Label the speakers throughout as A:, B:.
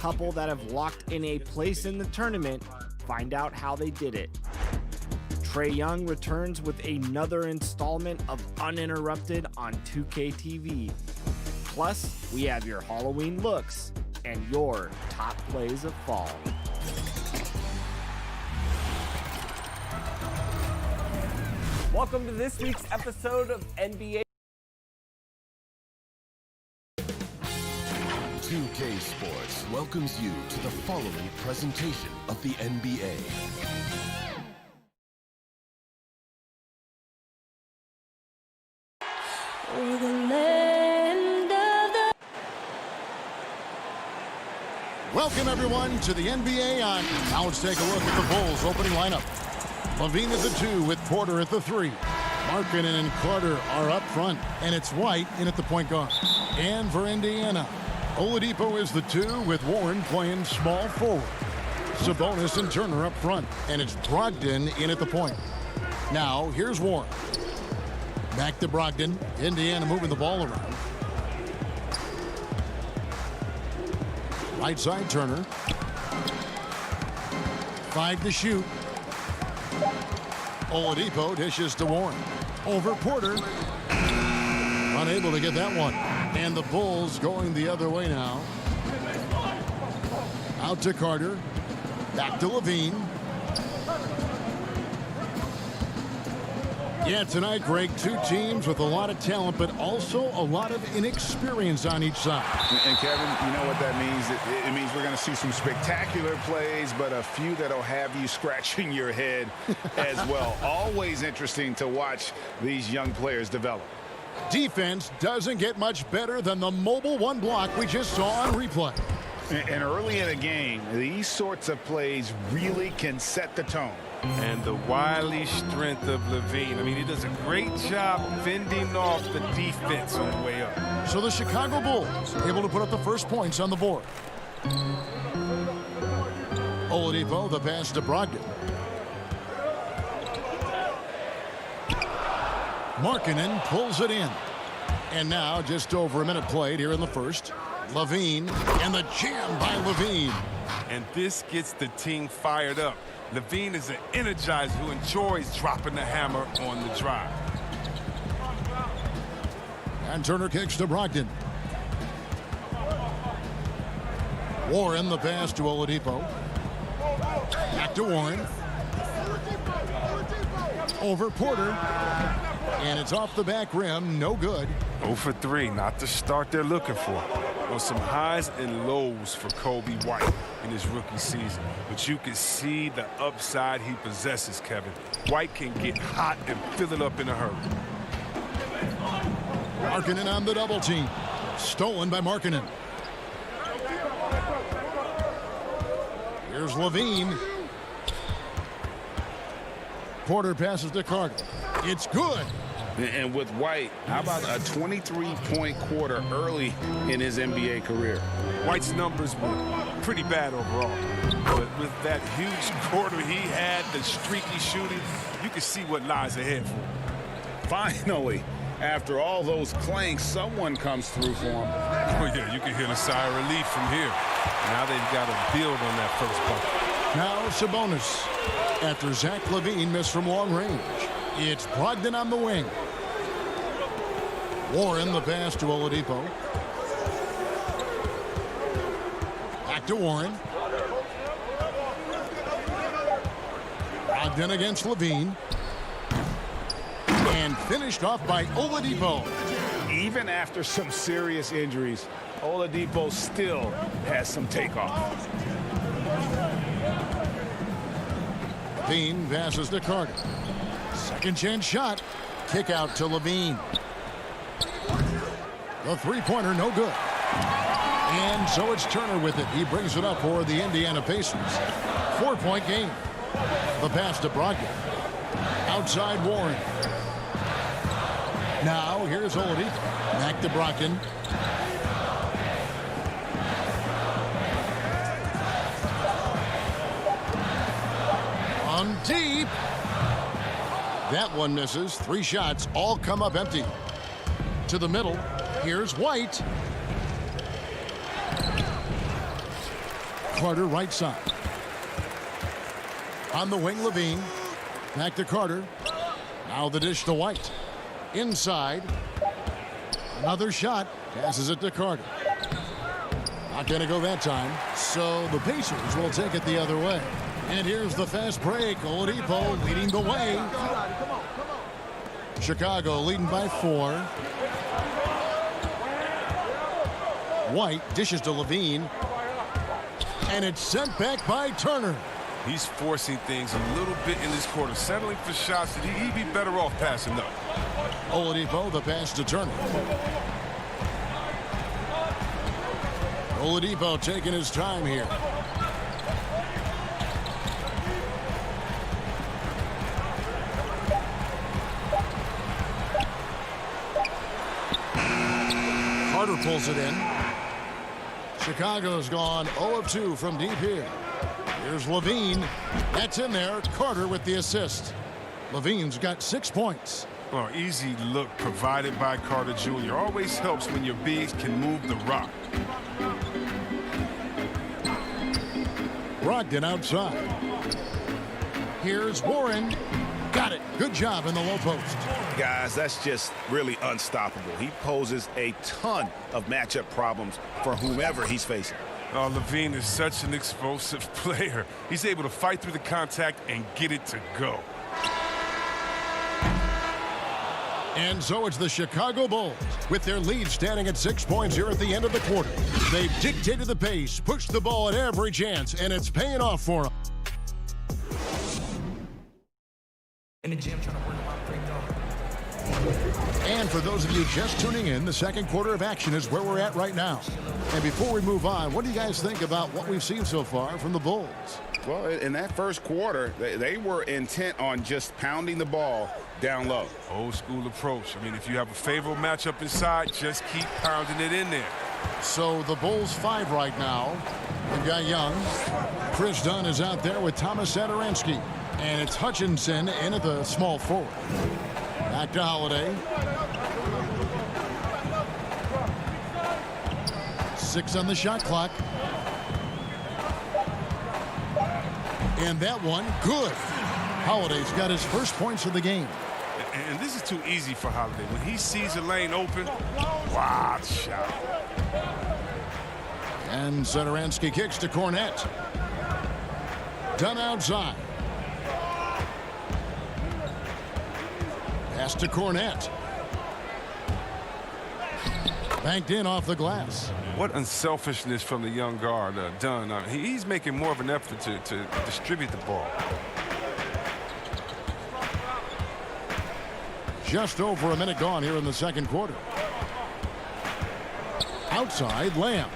A: couple that have locked in a place in the tournament. Find out how they did it. Trae Young returns with another installment of Uninterrupted on 2K TV. Plus, we have your Halloween looks and your top plays of fall.
B: Welcome to this week's episode of NBA.
C: 2K Sports welcomes you to the following presentation of the NBA.
D: Welcome, everyone, to the NBA on. Now let's take a look at the Bulls' opening lineup. Levine at the 2 with Porter at the 3. Markkanen and Carter are up front, and it's White in at the point guard. And for Indiana, Oladipo is the 2 with Warren playing small forward. Sabonis and Turner up front, and it's Brogdon in at the point. Now, here's Warren. Back to Brogdon. Indiana moving the ball around. Right side, Turner. 5 to shoot. Oladipo dishes to Warren. Over Porter. Unable to get that one. And the Bulls going the other way now. Out to Carter. Back to Levine. Yeah, tonight, Greg, two teams with a lot of talent, but also a lot of inexperience on each side.
E: And Kevin, you know what that means? It means we're going to see some spectacular plays, but a few that'll have you scratching your head as well. Always interesting to watch these young players develop.
D: Defense doesn't get much better than the mobile one block we just saw on replay.
E: And early in a game, these sorts of plays really can set the tone.
F: And the wily strength of Levine. I mean, he does a great job fending off the defense on the way up.
D: So the Chicago Bulls able to put up the first points on the board. Oladipo, the pass to Brogdon. Markkanen pulls it in. And now just over a minute played here in the first. Levine, and the jam by Levine.
F: And this gets the team fired up. Levine is an energizer who enjoys dropping the hammer on the drive.
D: And Turner kicks to Brogdon. Warren, the pass to Oladipo. Back to Warren. Over Porter. And it's off the back rim, no good.
F: 0 for 3, not the start they're looking for. On some highs and lows for Kobe White in his rookie season. But you can see the upside he possesses, Kevin. White can get hot and fill it up in a hurry.
D: Markkanen on the double team. Stolen by Markkanen. Here's Levine. Porter passes to Carter. It's good.
E: And with White, how about a 23-point quarter early in his NBA career?
F: White's numbers were pretty bad overall. But with that huge quarter he had, the streaky shooting, you can see what lies ahead for him.
E: Finally, after all those clanks, someone comes through for him.
F: Oh, yeah, you can hear the sigh of relief from here. Now they've got to build on that first bucket.
D: Now Sabonis. After Zach LaVine missed from long range. It's Brogdon on the wing. Warren, the pass to Oladipo. Back to Warren. Brogdon against LaVine. And finished off by Oladipo.
E: Even after some serious injuries, Oladipo still has some takeoff.
D: LaVine passes to Carter. Second chance shot. Kick out to Levine. The three-pointer no good. And so it's Turner with it. He brings it up for the Indiana Pacers. 4-point game. The pass to Brogdon. Outside Warren. Now here's Oladipo. Back to Brogdon. On deep. That one misses. 3 shots all come up empty. To the middle. Here's White. Carter right side. On the wing, Levine. Back to Carter. Now the dish to White. Inside. Another shot. Passes it to Carter. Not going to go that time. So the Pacers will take it the other way. And here's the fast break. Oladipo leading the way. Chicago leading by 4. White dishes to Levine. And it's sent back by Turner.
F: He's forcing things a little bit in this quarter, settling for shots that he'd be better off passing up.
D: Oladipo, the pass to Turner. Oladipo taking his time here. Carter pulls it in. Chicago's gone 0 of 2 from deep here. Here's Levine. That's in there. Carter with the assist. Levine's got 6 points.
F: Oh, easy look provided by Carter Jr. Always helps when your bigs can move the rock.
D: Brogdon outside. Here's Warren. Got it. Good job in the low post.
E: Guys, that's just really unstoppable. He poses a ton of matchup problems for whomever he's facing.
F: Oh, Levine is such an explosive player. He's able to fight through the contact and get it to go.
D: And so it's the Chicago Bulls with their lead standing at 6 points here at the end of the quarter. They've dictated the pace, pushed the ball at every chance, and it's paying off for them.
G: In the gym trying to work on my break down.
D: And for those of you just tuning in, the second quarter of action is where we're at right now. And before we move on, what do you guys think about what we've seen so far from the Bulls?
E: Well, in that first quarter, they were intent on just pounding the ball down low.
F: Old school approach. I mean, if you have a favorable matchup inside, just keep pounding it in there.
D: So the Bulls 5 right now. We've got Young. Chris Dunn is out there with Thomas Satoransky. And it's Hutchinson in at the small forward. Back to Holiday. 6 on the shot clock. And that one, good. Holiday's got his first points of the game.
F: And this is too easy for Holiday. When he sees a lane open, wild shot.
D: And Satoransky kicks to Cornette. Done outside. Pass to Cornette. Banked in off the glass.
F: What unselfishness from the young guard, Dunn. He's making more of an effort to distribute the ball.
D: Just over a minute gone here in the second quarter. Outside, Lamb.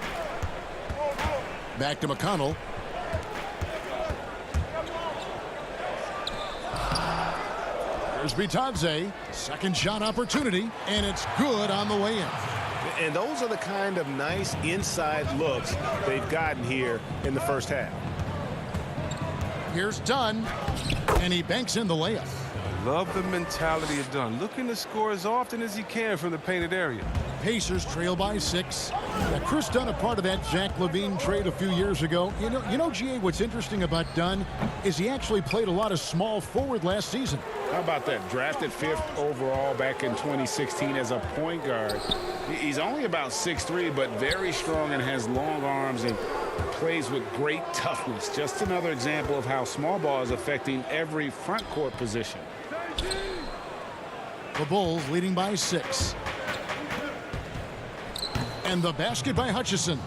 D: Back to McConnell. There's Bitadze. Second shot opportunity, and it's good on the way in.
E: And those are the kind of nice inside looks they've gotten here in the first half.
D: Here's Dunn, and he banks in the layup.
F: Love the mentality of Dunn. Looking to score as often as he can from the painted area.
D: Pacers trail by 6. Now, Chris Dunn, a part of that Zach LaVine trade a few years ago. You know, GA, what's interesting about Dunn is he actually played a lot of small forward last season.
E: How about that? Drafted 5th overall back in 2016 as a point guard. He's only about 6'3", but very strong and has long arms and plays with great toughness. Just another example of how small ball is affecting every front court position.
D: The Bulls leading by 6. And the basket by Hutchison.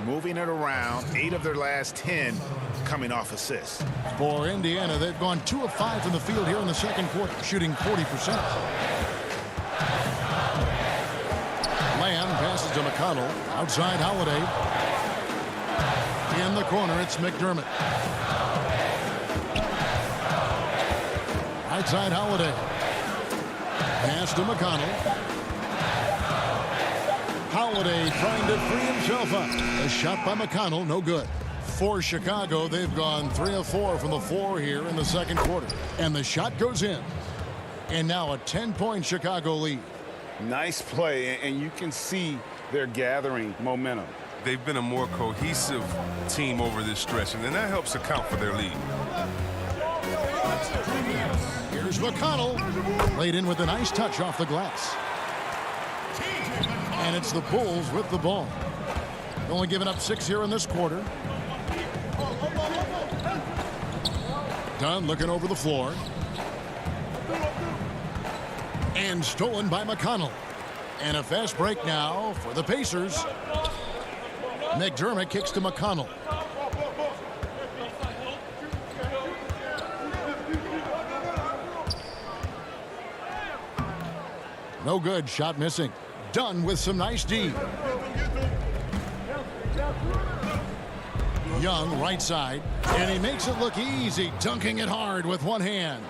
E: Moving it around, 8 of their last 10 coming off assists.
D: For Indiana, they've gone 2 of 5 from the field here in the second quarter, shooting 40%. Lamb passes to McConnell. Outside Holiday. In the corner, it's McDermott. Outside Holiday. Pass to McConnell. Holiday trying to free himself up. A shot by McConnell, no good. For Chicago, they've gone 3 of 4 from the floor here in the second quarter. And the shot goes in. And now a 10-point Chicago lead.
E: Nice play, and you can see they're gathering momentum.
F: they've been a more cohesive team over this stretch, and then that helps account for their lead.
D: Here's McConnell. Laid in with a nice touch off the glass. And it's the Bulls with the ball. Only giving up 6 here in this quarter. Dunn looking over the floor. And stolen by McConnell. And a fast break now for the Pacers. McDermott kicks to McConnell. No good. Shot missing. Dunn with some nice D. Young right side. And he makes it look easy, dunking it hard with one hand.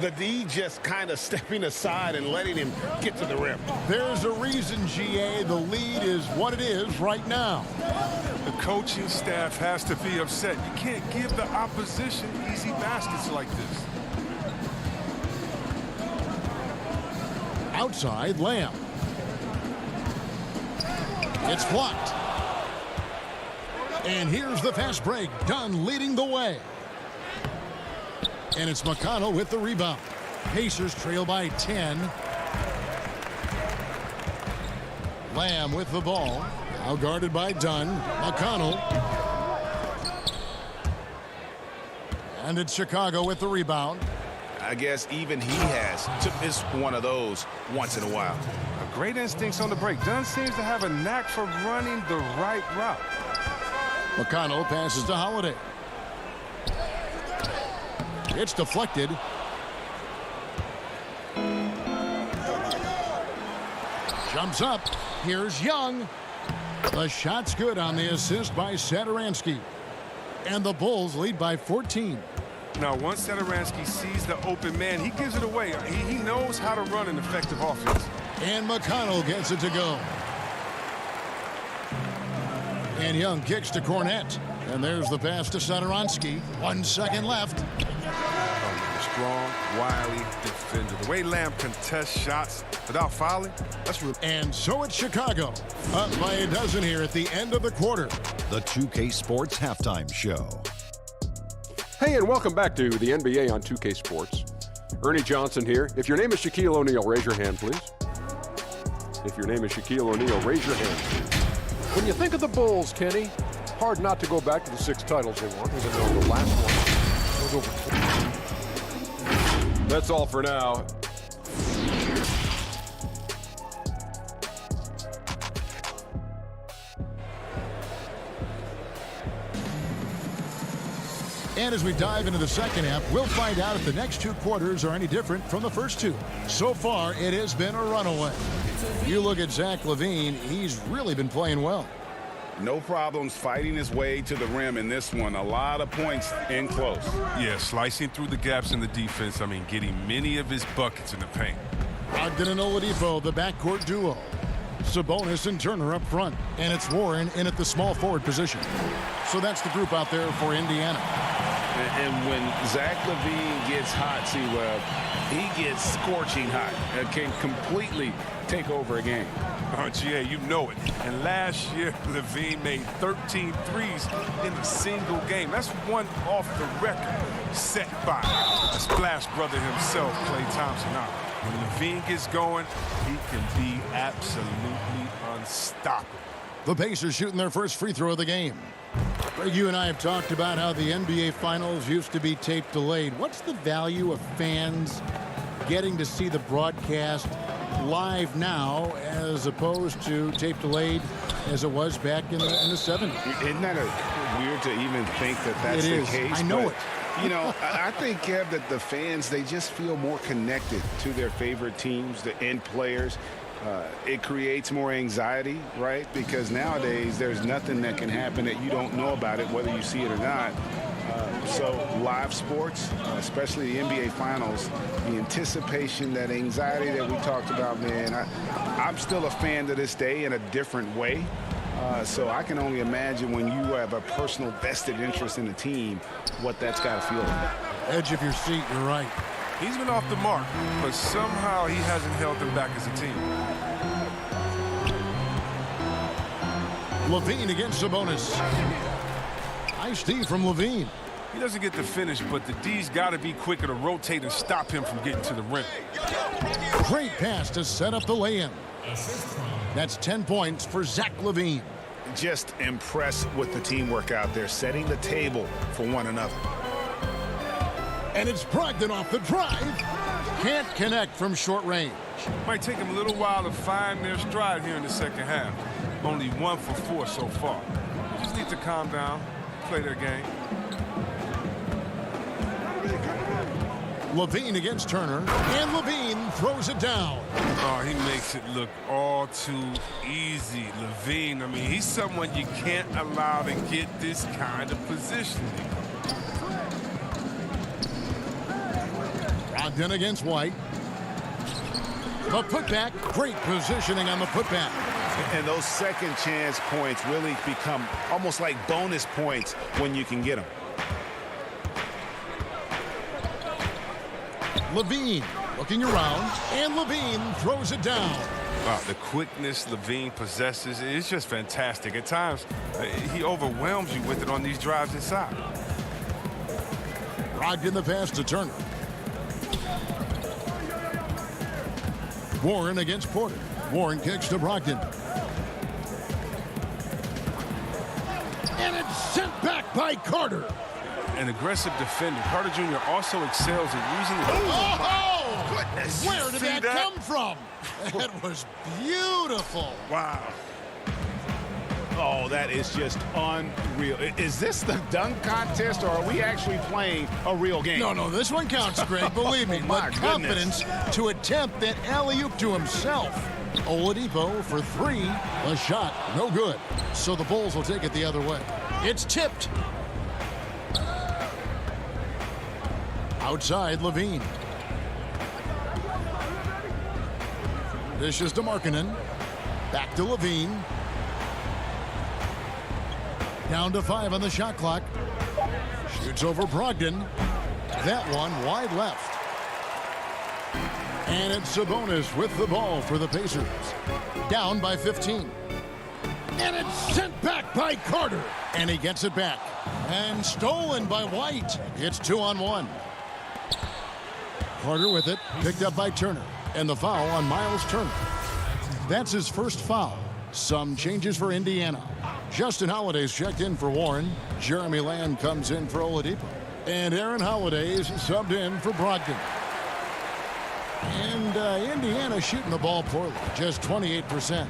E: The D just kind of stepping aside and letting him get to the rim.
D: There's a reason, GA, the lead is what it is right now.
F: The coaching staff has to be upset. You can't give the opposition easy baskets like this.
D: Outside, Lamb. It's blocked. And here's the fast break. Dunn leading the way. And it's McConnell with the rebound. Pacers trail by 10. Lamb with the ball. Now guarded by Dunn. McConnell. And it's Chicago with the rebound.
E: I guess even he has to miss one of those once in a while.
F: Great instincts on the break. Dunn seems to have a knack for running the right route.
D: McConnell passes to Holiday. It's deflected. Jumps up. Here's Young. The shot's good on the assist by Satoransky. And the Bulls lead by 14.
F: Now, once Satoransky sees the open man, he gives it away. He knows how to run an effective offense.
D: And McConnell gets it to go. And Young kicks to Cornette. And there's the pass to Satoransky. 1 second left.
F: Strong, wily defender. The way Lamb contests shots without fouling, that's real.
D: And so it's Chicago. Up by a dozen here at the end of the quarter.
H: The 2K Sports Halftime Show.
I: Hey, and welcome back to the NBA on 2K Sports. Ernie Johnson here. If your name is Shaquille O'Neal, raise your hand, please. If your name is Shaquille O'Neal, raise your hand, please. When you think of the Bulls, Kenny, hard not to go back to the 6 titles they won, even though the last one was over. That's all for now.
D: And as we dive into the second half, we'll find out if the next 2 quarters are any different from the first 2. So far, it has been a runaway. You look at Zach LaVine, he's really been playing well.
E: No problems fighting his way to the rim in this one. A lot of points in close.
F: Yeah, slicing through the gaps in the defense. I mean, getting many of his buckets in the paint.
D: Ogden and Oladipo, the backcourt duo. Sabonis and Turner up front. And it's Warren in at the small forward position. So that's the group out there for Indiana.
E: And when Zach LaVine gets hot, C-Web, he gets scorching hot. It can completely take over a game.
F: GA, you know it. And last year, LaVine made 13 threes in a single game. That's one off the record set by the Splash brother himself, Klay Thompson. Now, when LaVine gets going, he can be absolutely unstoppable.
D: The Pacers shooting their first free throw of the game. Greg, you and I have talked about how the NBA Finals used to be tape delayed. What's the value of fans getting to see the broadcast live now as opposed to tape delayed as it was back in the 70s?
E: Isn't that weird to even think that that's the case?
D: I know it.
E: You know, I think, Kev, that the fans, they just feel more connected to their favorite teams, the end players. It creates more anxiety, right? Because nowadays there's nothing that can happen that you don't know about it, whether you see it or not. So live sports, especially the NBA Finals, the anticipation, that anxiety that we talked about, man, I'm still a fan to this day in a different way. So I can only imagine when you have a personal vested interest in the team, what that's got to feel like.
D: Edge of your seat, you're right.
F: He's been off the mark, but somehow he hasn't held them back as a team.
D: Levine against Sabonis. Nice D from Levine.
F: He doesn't get the finish, but the D's got to be quicker to rotate and stop him from getting to the rim.
D: Great pass to set up the lay-in. That's 10 points for Zach LaVine.
E: Just impressed with the teamwork out there, setting the table for one another.
D: And it's Brogdon off the drive. Can't connect from short range.
F: Might take him a little while to find their stride here in the second half. Only 1 for 4 so far. They just need to calm down, play their game.
D: Levine against Turner, and Levine throws it down.
F: Oh, he makes it look all too easy. Levine, I mean, he's someone you can't allow to get this kind of positioning.
D: Brogdon against White. The putback, great positioning on the putback.
E: And those second chance points really become almost like bonus points when you can get them. Levine looking around, and Levine throws it down.
F: Wow, the quickness Levine possesses is just fantastic. At times, he overwhelms you with it on these drives inside.
D: Brogdon the pass to Turner. Warren against Porter. Warren kicks to Brogdon. And it's sent back by Carter.
F: An aggressive defender. Carter Jr. also excels at using the...
D: Oh,
E: goodness.
D: Where did that come from? That was beautiful.
F: Wow.
E: Oh, that is just unreal. Is this the dunk contest, or are we actually playing a real game?
D: No, this one counts, Greg. Believe me.
E: My
D: But confidence to attempt that alley-oop to himself. Oladipo for 3. A shot, no good. So the Bulls will take it the other way. It's tipped. Outside, Levine. This is DeMarkinen. Back to Levine. Down to 5 on the shot clock. Shoots over Brogdon. That one wide left. And it's Sabonis with the ball for the Pacers. Down by 15. And it's sent back by Carter. And he gets it back. And stolen by White. It's 2-on-1. Carter with it. Picked up by Turner. And the foul on Miles Turner. That's his first foul. Some changes for Indiana. Justin Holiday's checked in for Warren. Jeremy Lamb comes in for Oladipo. And Aaron Holiday's subbed in for Brogdon. And Indiana shooting the ball poorly. Just 28%.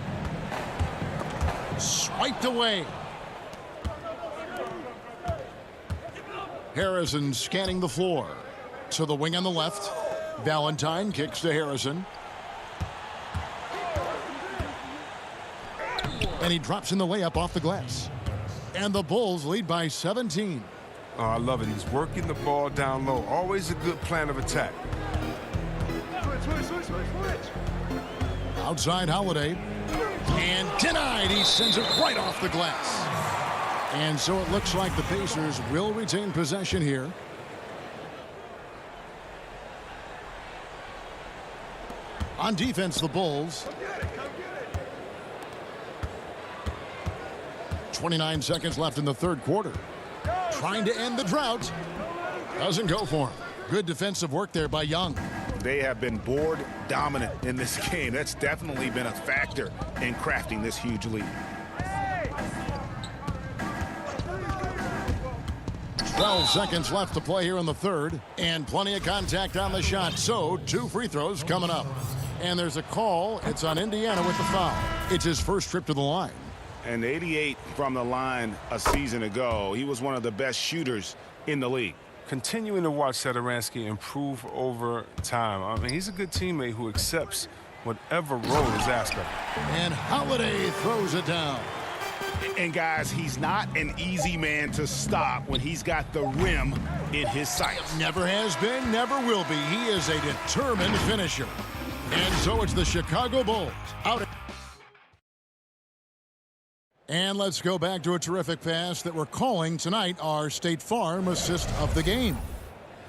D: Swiped away. Harrison scanning the floor. To the wing on the left. Valentine kicks to Harrison. And he drops in the layup off the glass. And the Bulls lead by 17.
F: Oh, I love it. He's working the ball down low. Always a good plan of attack.
D: Outside Holiday. And denied. He sends it right off the glass. And so it looks like the Pacers will retain possession here. On defense, the Bulls. 29 seconds left in the third quarter. Trying to end the drought. Doesn't go for him. Good defensive work there by Young.
E: They have been board dominant in this game. That's definitely been a factor in crafting this huge lead.
D: 12 seconds left to play here in the third. And plenty of contact on the shot. So 2 free throws coming up. And there's a call. It's on Indiana with the foul. It's his first trip to the line.
E: And 88 from the line a season ago. He was one of the best shooters in the league.
F: Continuing to watch Satoransky improve over time. I mean, he's a good teammate who accepts whatever role is asked of him.
D: And Holiday throws it down.
E: And guys, he's not an easy man to stop when he's got the rim in his sights.
D: Never has been, never will be. He is a determined finisher. And so it's the Chicago Bulls out. And let's go back to a terrific pass that we're calling tonight our State Farm assist of the game.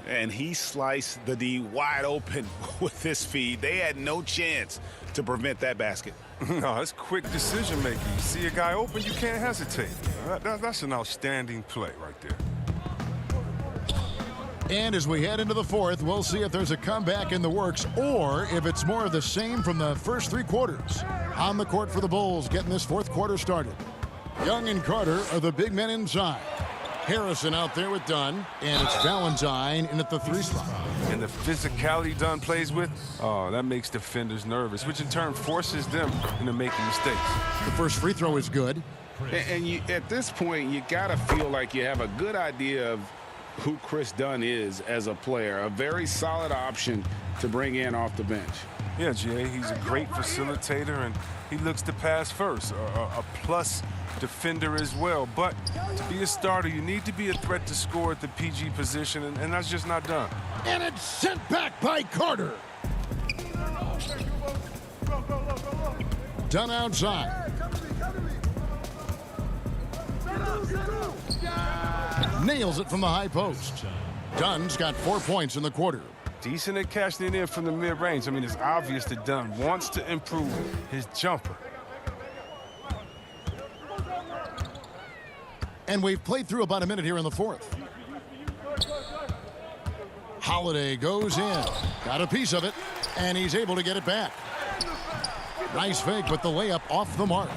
E: And he sliced the D wide open with his feed. They had no chance to prevent that basket.
F: No, it's quick decision making. You see a guy open, you can't hesitate. That's an outstanding play right there.
D: And as we head into the fourth, we'll see if there's a comeback in the works or if it's more of the same from the first three quarters. On the court for the Bulls, getting this fourth quarter started. Young and Carter are the big men inside. Harrison out there with Dunn, and it's Valentine in at the 3 spot.
F: And the physicality Dunn plays with, that makes defenders nervous, which in turn forces them into making mistakes.
D: The first free throw is good.
E: And you, at this point, you got to feel like you have a good idea of who Chris Dunn is as a player. A very solid option to bring in off the bench.
F: Yeah, Jay, he's a great facilitator, and he looks to pass first, a plus defender as well. But to be a starter, you need to be a threat to score at the PG position, and that's just not done.
D: And it's sent back by Carter. Dunn outside. Nails it from the high post. Dunn's got 4 points in the quarter.
F: Decent at cashing it in from the mid-range. I mean, it's obvious that Dunn wants to improve his jumper.
D: And we've played through about a minute here in the fourth. Holiday goes in. Got a piece of it, and he's able to get it back. Nice fake, but the layup off the mark.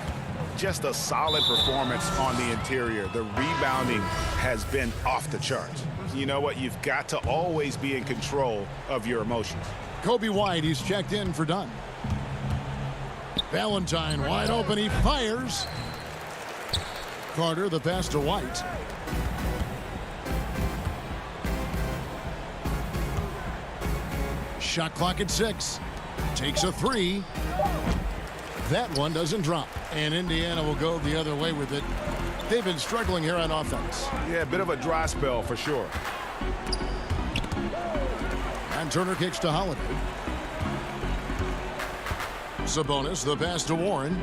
E: Just a solid performance on the interior. The rebounding has been off the charts. You know what? You've got to always be in control of your emotions.
D: Kobe White, he's checked in for Dunn. Valentine wide open, he fires. Carter, the pass to White. Shot clock at 6. Takes a 3. That one doesn't drop. And Indiana will go the other way with it. They've been struggling here on offense.
E: Yeah, a bit of a dry spell for sure.
D: And Turner kicks to Holiday. Sabonis, the pass to Warren.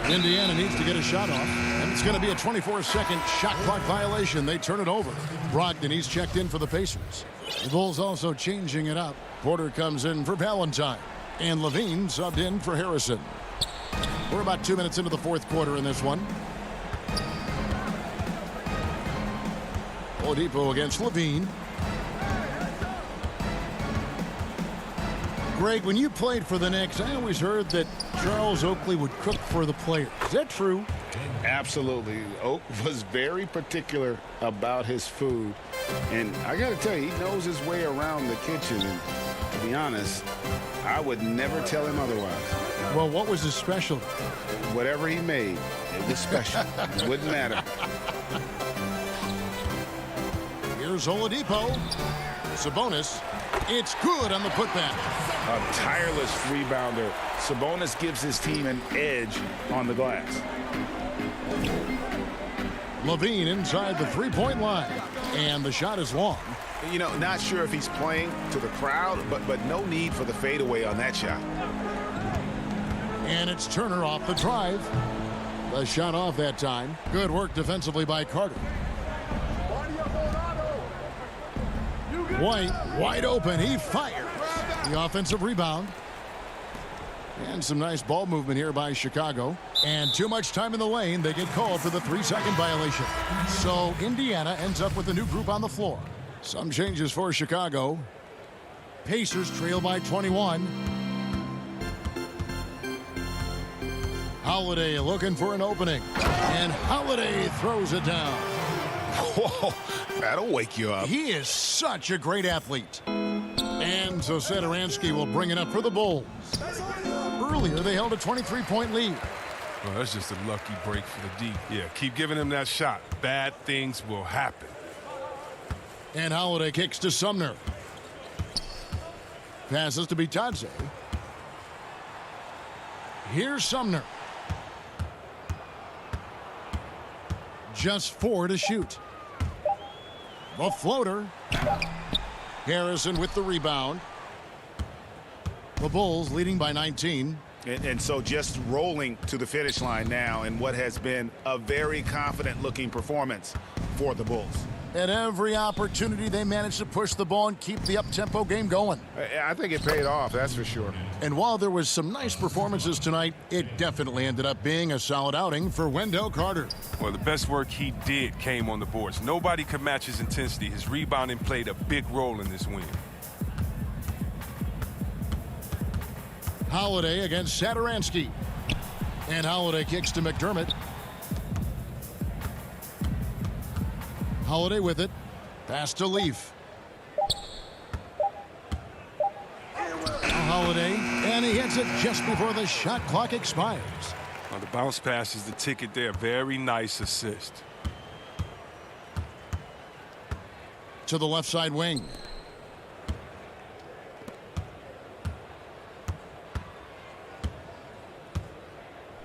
D: Indiana needs to get a shot off, and it's going to be a 24-second shot clock violation. They turn it over. Brogdon, he's checked in for the Pacers. The Bulls also changing it up. Porter comes in for Valentine, and Levine subbed in for Harrison. We're about 2 minutes into the fourth quarter in this one. Oladipo against Levine. Greg, when you played for the Knicks, I always heard that Charles Oakley would cook for the players. Is that true?
E: Absolutely. Oak was very particular about his food. And I got to tell you, he knows his way around the kitchen. And to be honest, I would never tell him otherwise.
D: Well, what was his specialty?
E: Whatever he made, it was special. It wouldn't matter.
D: Here's Oladipo. Sabonis. It's good on the putback.
E: A tireless rebounder. Sabonis gives his team an edge on the glass.
D: Levine inside the three-point line. And the shot is long.
E: You know, not sure if he's playing to the crowd, but no need for the fadeaway on that shot.
D: And it's Turner off the drive. The shot off that time. Good work defensively by Carter. White wide open. He fires. The offensive rebound. And some nice ball movement here by Chicago. And too much time in the lane. They get called for the 3-second violation. So Indiana ends up with a new group on the floor. Some changes for Chicago. Pacers trail by 21. Holiday looking for an opening. And Holiday throws it down.
E: Whoa, that'll wake you up.
D: He is such a great athlete. And so Satoransky will bring it up for the Bulls. Earlier, they held a 23-point lead.
F: Well, that's just a lucky break for the D. Yeah, keep giving him that shot. Bad things will happen.
D: And Holiday kicks to Sumner. Passes to Bitadze. Here's Sumner. Just 4 to shoot. The floater. Harrison with the rebound. The Bulls leading by 19.
E: And so just rolling to the finish line now in what has been a very confident-looking performance for the Bulls.
D: At every opportunity, they managed to push the ball and keep the up-tempo game going.
E: I think it paid off, that's for sure.
D: And while there was some nice performances tonight, it definitely ended up being a solid outing for Wendell Carter.
F: Well, the best work he did came on the boards. Nobody could match his intensity. His rebounding played a big role in this win.
D: Holiday against Satoransky. And Holiday kicks to McDermott. Holiday with it. Pass to Leaf. Holiday, and he hits it just before the shot clock expires.
F: Well, the bounce pass is the ticket there. Very nice assist.
D: To the left side wing.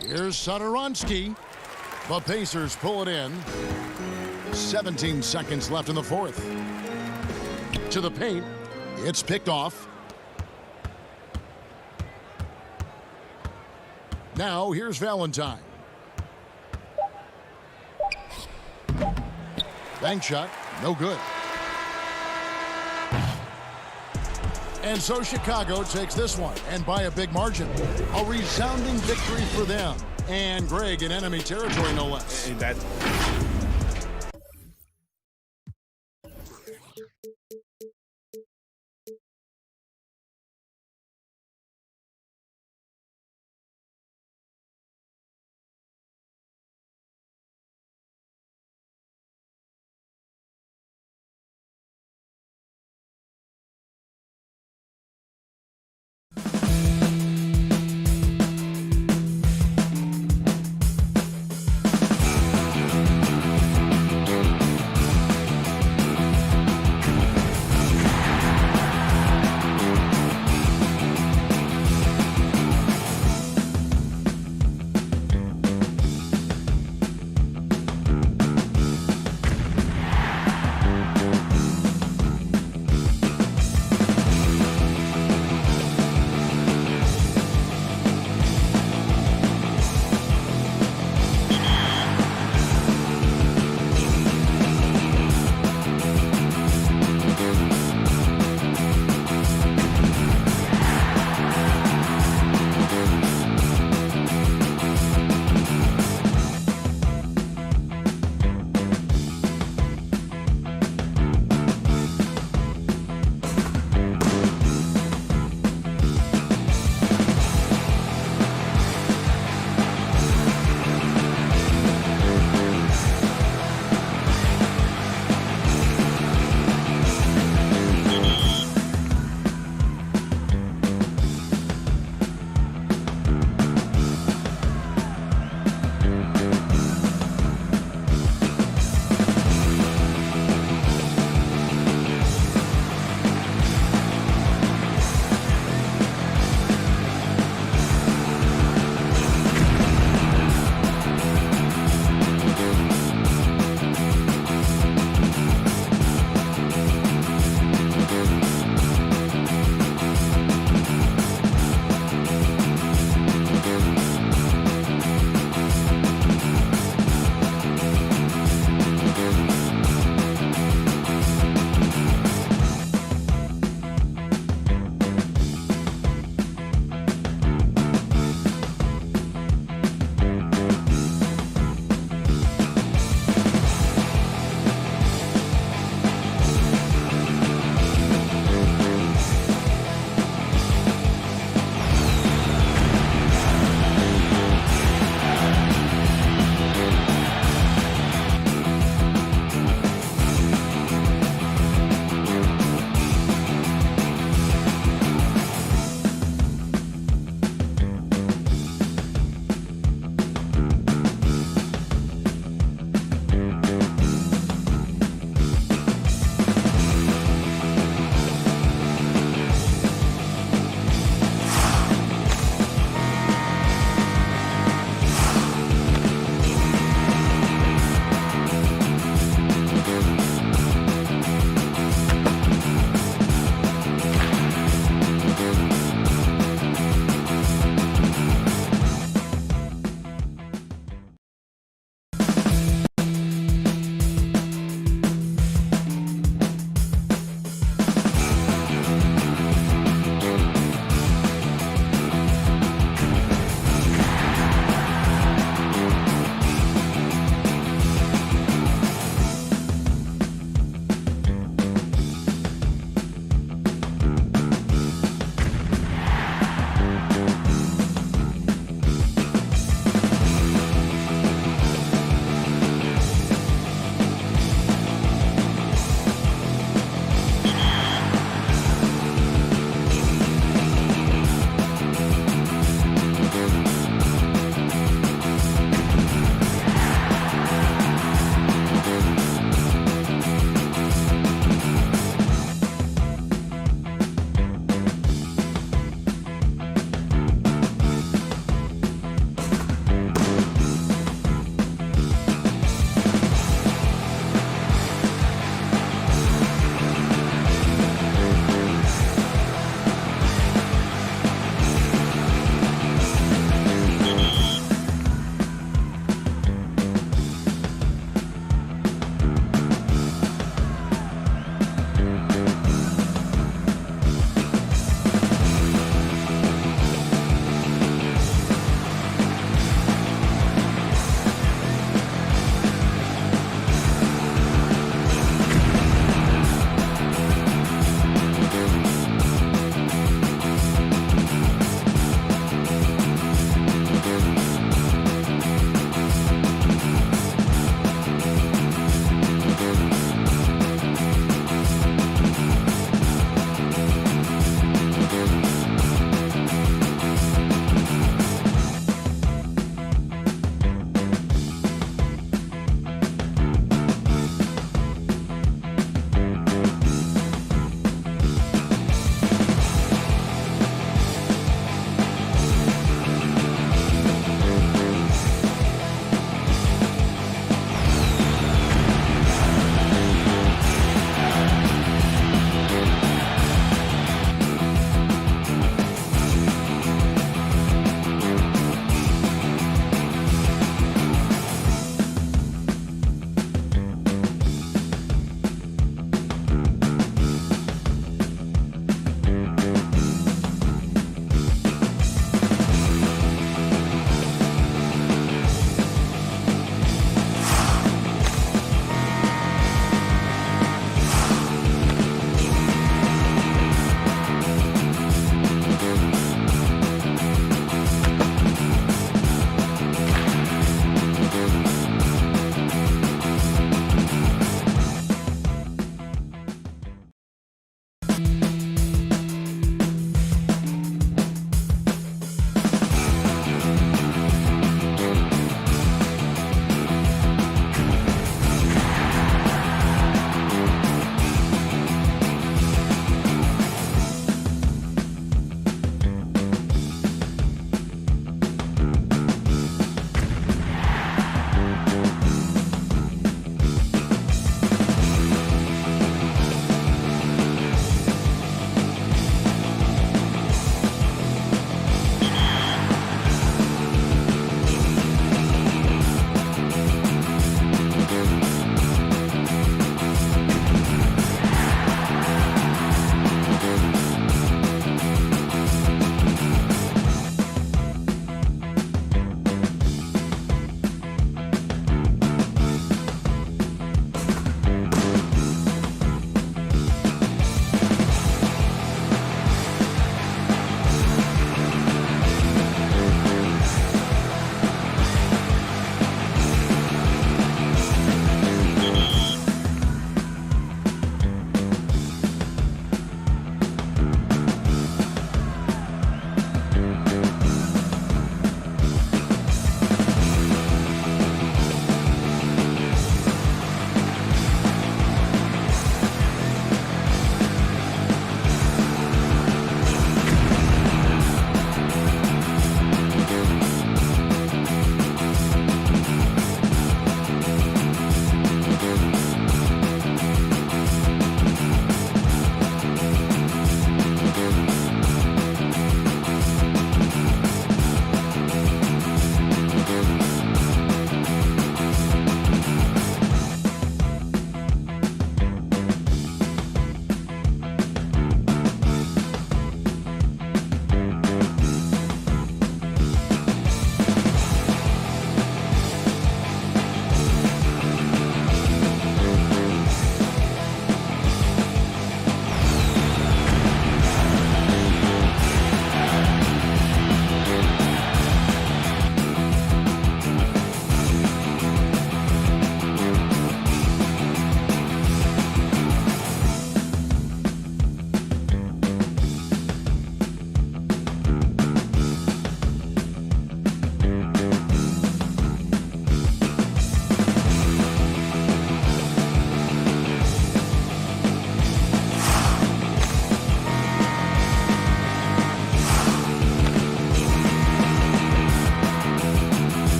D: Here's Satoransky. The Pacers pull it in. 17 seconds left in the fourth. To the paint. It's picked off. Now here's Valentine. Bank shot. No good. And so Chicago takes this one, and by a big margin. A resounding victory for them. And Greg in enemy territory, no less.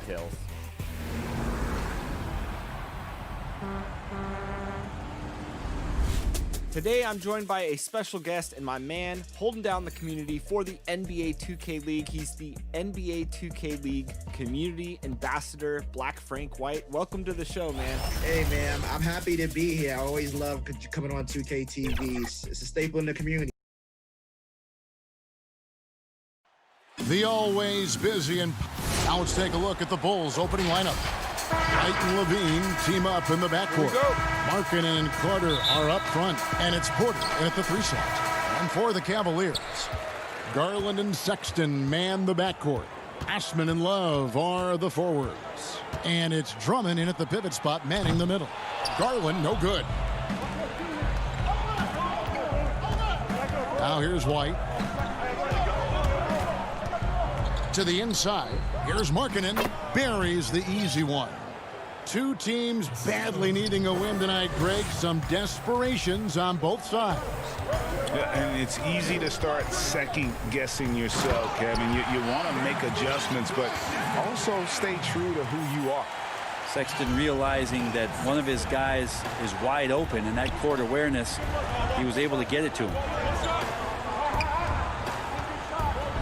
B: details.
A: Today, I'm joined by a special guest and my man holding down the community for the NBA 2K League. He's the NBA 2K League Community Ambassador, Black Frank White. Welcome to the show, man.
J: Hey, man, I'm happy to be here. I always love coming on 2K TV. It's a staple in the community.
D: The always busy and now let's take a look at the Bulls opening lineup. White and Levine team up in the backcourt. Markkanen and Carter are up front, and it's Porter at the 3 slot. And for the Cavaliers, Garland and Sexton man the backcourt. Ashman and Love are the forwards. And it's Drummond in at the pivot spot, manning the middle. Garland, no good. Now here's White. To the inside, here's Markkanen, buries the easy one. Two teams badly needing a win tonight, Greg. Some desperations on both sides.
E: Yeah, and it's easy to start second-guessing yourself, Kevin. You want to make adjustments, but also stay true to who you are.
K: Sexton realizing that one of his guys is wide open, and that court awareness, he was able to get it to him.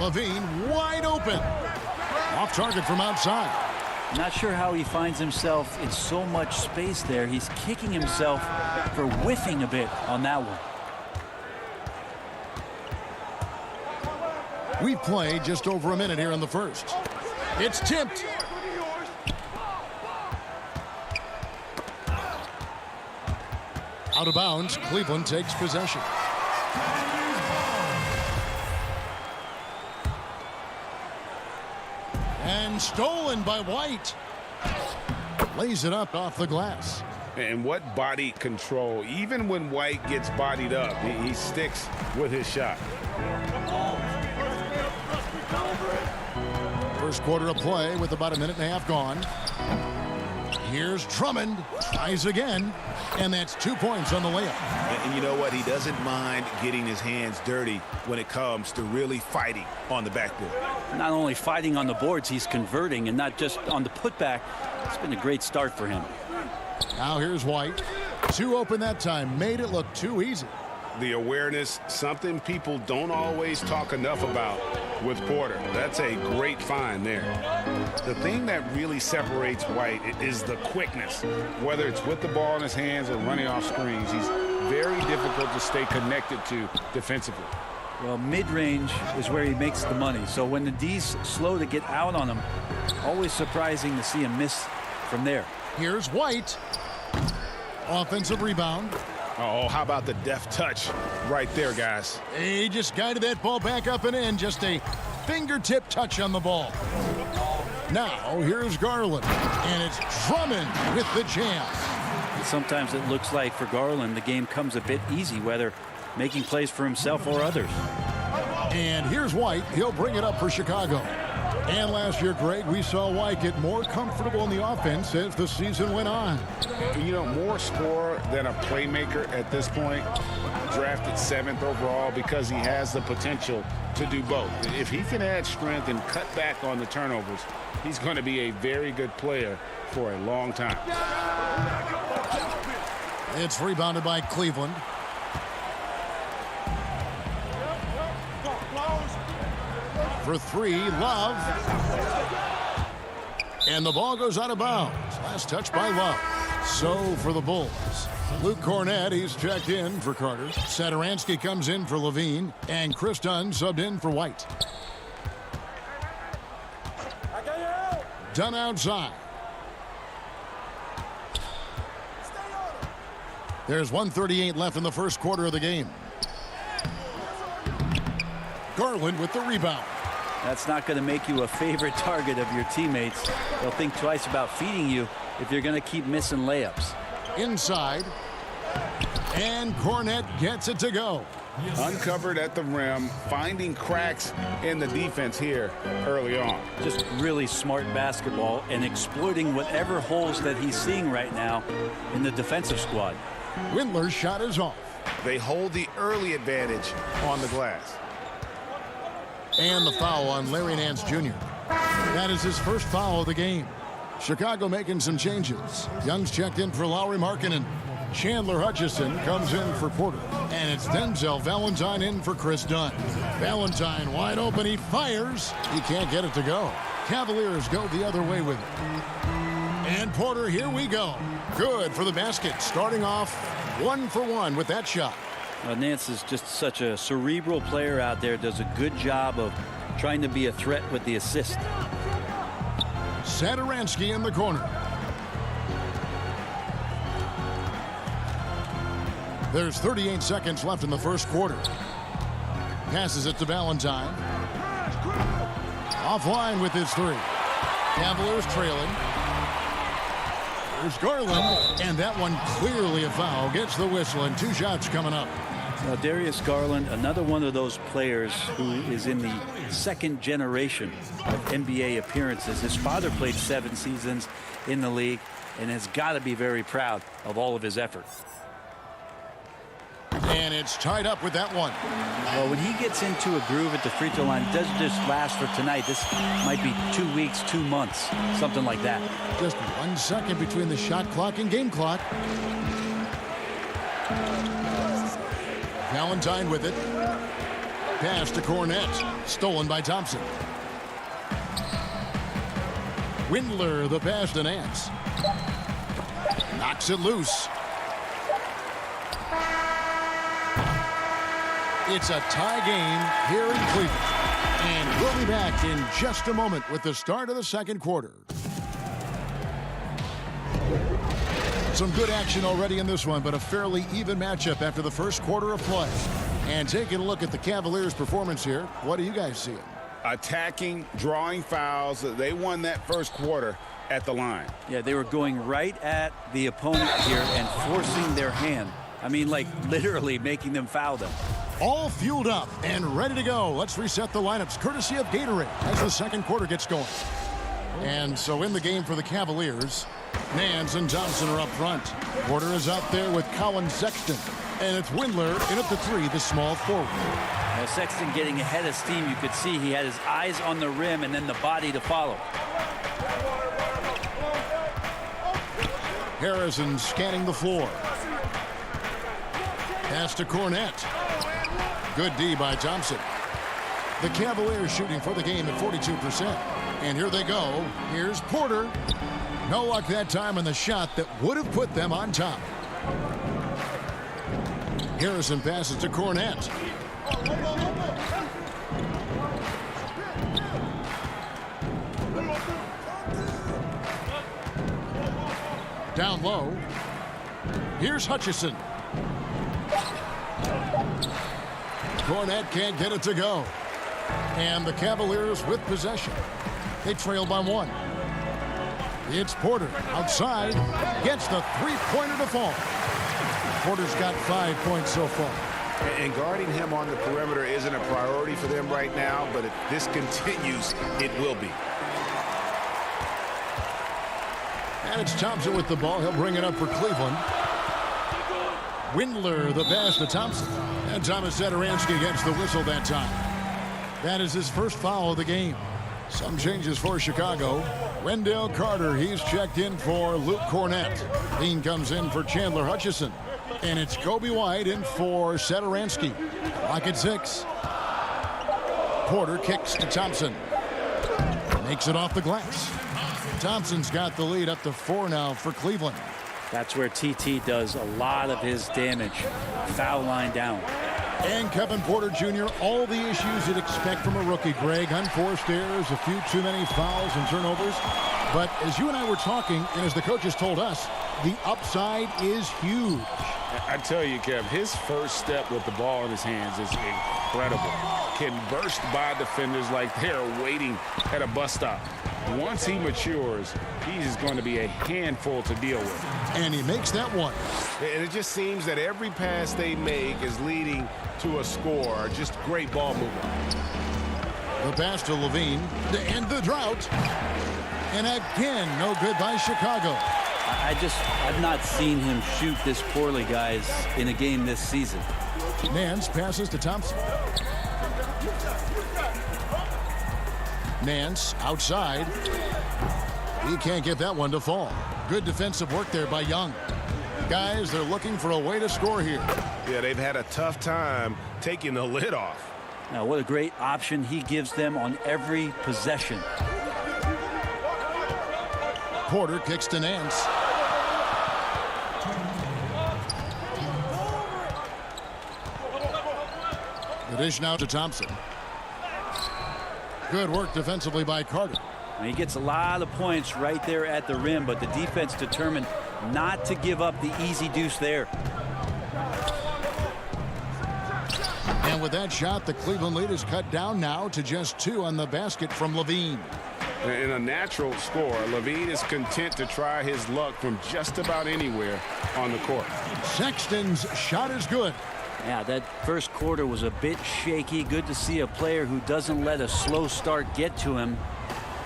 D: Levine wide open. Off target from outside.
K: Not sure how he finds himself in so much space there. He's kicking himself for whiffing a bit on that one.
D: We've played just over a minute here in the first. It's tipped. Out of bounds, Cleveland takes possession. And stolen by White. Lays it up off the glass.
E: And what body control. Even when White gets bodied up, he sticks with his shot.
D: First quarter of play with about a minute and a half gone. Here's Drummond. Tries again. And that's 2 points on the layup.
E: And you know what? He doesn't mind getting his hands dirty when it comes to really fighting on the backboard.
K: Not only fighting on the boards, he's converting, and not just on the putback. It's been a great start for him.
D: Now here's White. Two open that time. Made it look too easy.
E: The awareness, something people don't always talk enough about with Porter. That's a great find there. The thing that really separates White is the quickness. Whether it's with the ball in his hands or running off screens, he's very difficult to stay connected to defensively.
K: Well, mid-range is where he makes the money. So when the D's slow to get out on him, always surprising to see him miss from there.
D: Here's White. Offensive rebound.
E: Oh, how about the deft touch right there, guys?
D: He just guided that ball back up and in. Just a fingertip touch on the ball. Now, here's Garland. And it's Drummond with the jam.
K: Sometimes it looks like for Garland, the game comes a bit easy, whether making plays for himself or others.
D: And here's White. He'll bring it up for Chicago. And last year, Greg, we saw White get more comfortable in the offense as the season went on.
E: You know, more scorer than a playmaker at this point. Drafted 7th overall because he has the potential to do both. If he can add strength and cut back on the turnovers, he's going to be a very good player for a long time.
D: It's rebounded by Cleveland. For three, Love. And the ball goes out of bounds. Last touch by Love. So for the Bulls, Luke Cornett, he's checked in for Carter. Satoransky comes in for Levine. And Chris Dunn subbed in for White. Dunn outside. There's 1:38 left in the first quarter of the game. Garland with the rebound.
K: That's not going to make you a favorite target of your teammates. They'll think twice about feeding you if you're going to keep missing layups.
D: Inside. And Cornett gets it to go.
E: Uncovered at the rim, finding cracks in the defense here early on.
K: Just really smart basketball and exploiting whatever holes that he's seeing right now in the defensive squad.
D: Windler's shot is off.
E: They hold the early advantage on the glass.
D: And the foul on Larry Nance Jr. That is his first foul of the game. Chicago making some changes. Young's checked in for Lauri Markkanen. Chandler Hutchison comes in for Porter. And it's Denzel Valentine in for Chris Dunn. Valentine wide open. He fires. He can't get it to go. Cavaliers go the other way with it. And Porter, here we go. Good for the basket. Starting off 1 for 1 with that shot.
K: Nance is just such a cerebral player out there. Does a good job of trying to be a threat with the assist.
D: Satoransky in the corner. There's 38 seconds left in the first quarter. Passes it to Valentine. Offline with his three. Cavaliers trailing. There's Garland, and that one clearly a foul. Gets the whistle, and 2 shots coming up.
K: Darius Garland, another one of those players who is in the second generation of NBA appearances. His father played 7 seasons in the league and has got to be very proud of all of his effort.
D: And it's tied up with that one.
K: Well, when he gets into a groove at the free throw line, it doesn't just last for tonight. This might be 2 weeks, 2 months, something like that.
D: Just 1 second between the shot clock and game clock. Valentine with it. Pass to Cornette. Stolen by Thompson. Windler, the pass to Nance. Knocks it loose. It's a tie game here in Cleveland. And we'll be back in just a moment with the start of the second quarter. Some good action already in this one, but a fairly even matchup after the first quarter of play. And taking a look at the Cavaliers' performance here, what are you guys seeing?
E: Attacking, drawing fouls. They won that first quarter at the line.
K: Yeah, they were going right at the opponent here and forcing their hand. I mean, like literally making them foul them.
D: All fueled up and ready to go. Let's reset the lineups courtesy of Gatorade as the second quarter gets going. And so in the game for the Cavaliers, Nance and Thompson are up front. Porter is out there with Colin Sexton. And it's Windler in at the 3, the small forward.
K: Well, Sexton getting ahead of steam. You could see he had his eyes on the rim and then the body to follow.
D: Harrison scanning the floor. Pass to Cornette. Good D by Thompson. The Cavaliers shooting for the game at 42%. And here they go. Here's Porter. No luck that time on the shot that would have put them on top. Harrison passes to Cornette. Down low. Here's Hutchison. Cornette can't get it to go. And the Cavaliers with possession. They trail by 1. It's Porter outside. Gets the three-pointer to fall. Porter's got 5 points so far.
E: And guarding him on the perimeter isn't a priority for them right now, but if this continues, it will be.
D: And it's Thompson with the ball. He'll bring it up for Cleveland. Windler, the pass to Thompson. And Thomas Satoransky gets the whistle that time. That is his first foul of the game. Some changes for Chicago. Wendell Carter, he's checked in for Luke Cornette. Dean comes in for Chandler Hutchison. And it's Kobe White in for Satoransky. Clock at 6. Porter kicks to Thompson. Makes it off the glass. Thompson's got the lead up to 4 now for Cleveland.
K: That's where TT does a lot of his damage. Foul line down.
D: And Kevin Porter Jr., all the issues you'd expect from a rookie. Greg, unforced errors, a few too many fouls and turnovers. But as you and I were talking, and as the coaches told us, the upside is huge.
E: I tell you, Kev, his first step with the ball in his hands is incredible. Can burst by defenders like they're waiting at a bus stop. Once he matures, he's going to be a handful to deal with.
D: And he makes that one.
E: And it just seems that every pass they make is leading to a score. Just great ball movement.
D: The pass to Levine to end the drought. And again, no good by Chicago.
K: I've not seen him shoot this poorly, guys, in a game this season.
D: Nance passes to Thompson. Nance outside. He can't get that one to fall. Good defensive work there by Young. Guys, they're looking for a way to score here.
E: Yeah, they've had a tough time taking the lid off.
K: Now, what a great option he gives them on every possession.
D: Porter kicks to Nance. The dish now to Thompson. Good work defensively by Carter.
K: He gets a lot of points right there at the rim, but the defense determined not to give up the easy deuce there.
D: And with that shot, the Cleveland lead is cut down now to just 2 on the basket from Levine.
E: In a natural score, Levine is content to try his luck from just about anywhere on the court.
D: Sexton's shot is good.
K: Yeah, that first quarter was a bit shaky. Good to see a player who doesn't let a slow start get to him.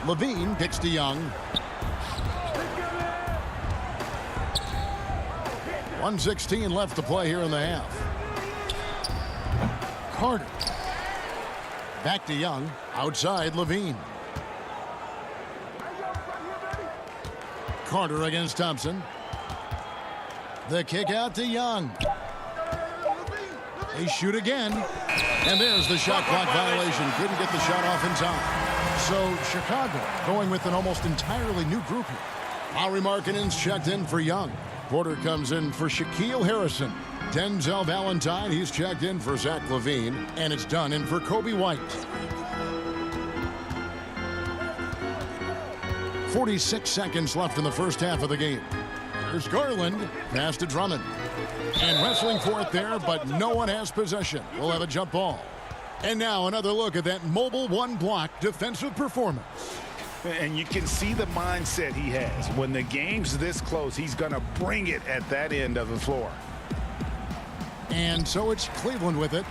D: Levine kicks to Young. 1:16 left to play here in the half. Carter. Back to Young. Outside Levine. Carter against Thompson. The kick out to Young. They shoot again. And there's the shot clock violation. Couldn't get the shot off in time. So Chicago going with an almost entirely new group here. Lauri Markkanen's checked in for Young. Porter comes in for Shaquille Harrison. Denzel Valentine, he's checked in for Zach LaVine. And it's done in for Kobe White. 46 seconds left in the first half of the game. There's Garland. Pass to Drummond. And wrestling for it there, but no one has possession. We'll have a jump ball. And now another look at that mobile one-block defensive performance.
E: And you can see the mindset he has. When the game's this close, he's going to bring it at that end of the floor.
D: And so it's Cleveland with it.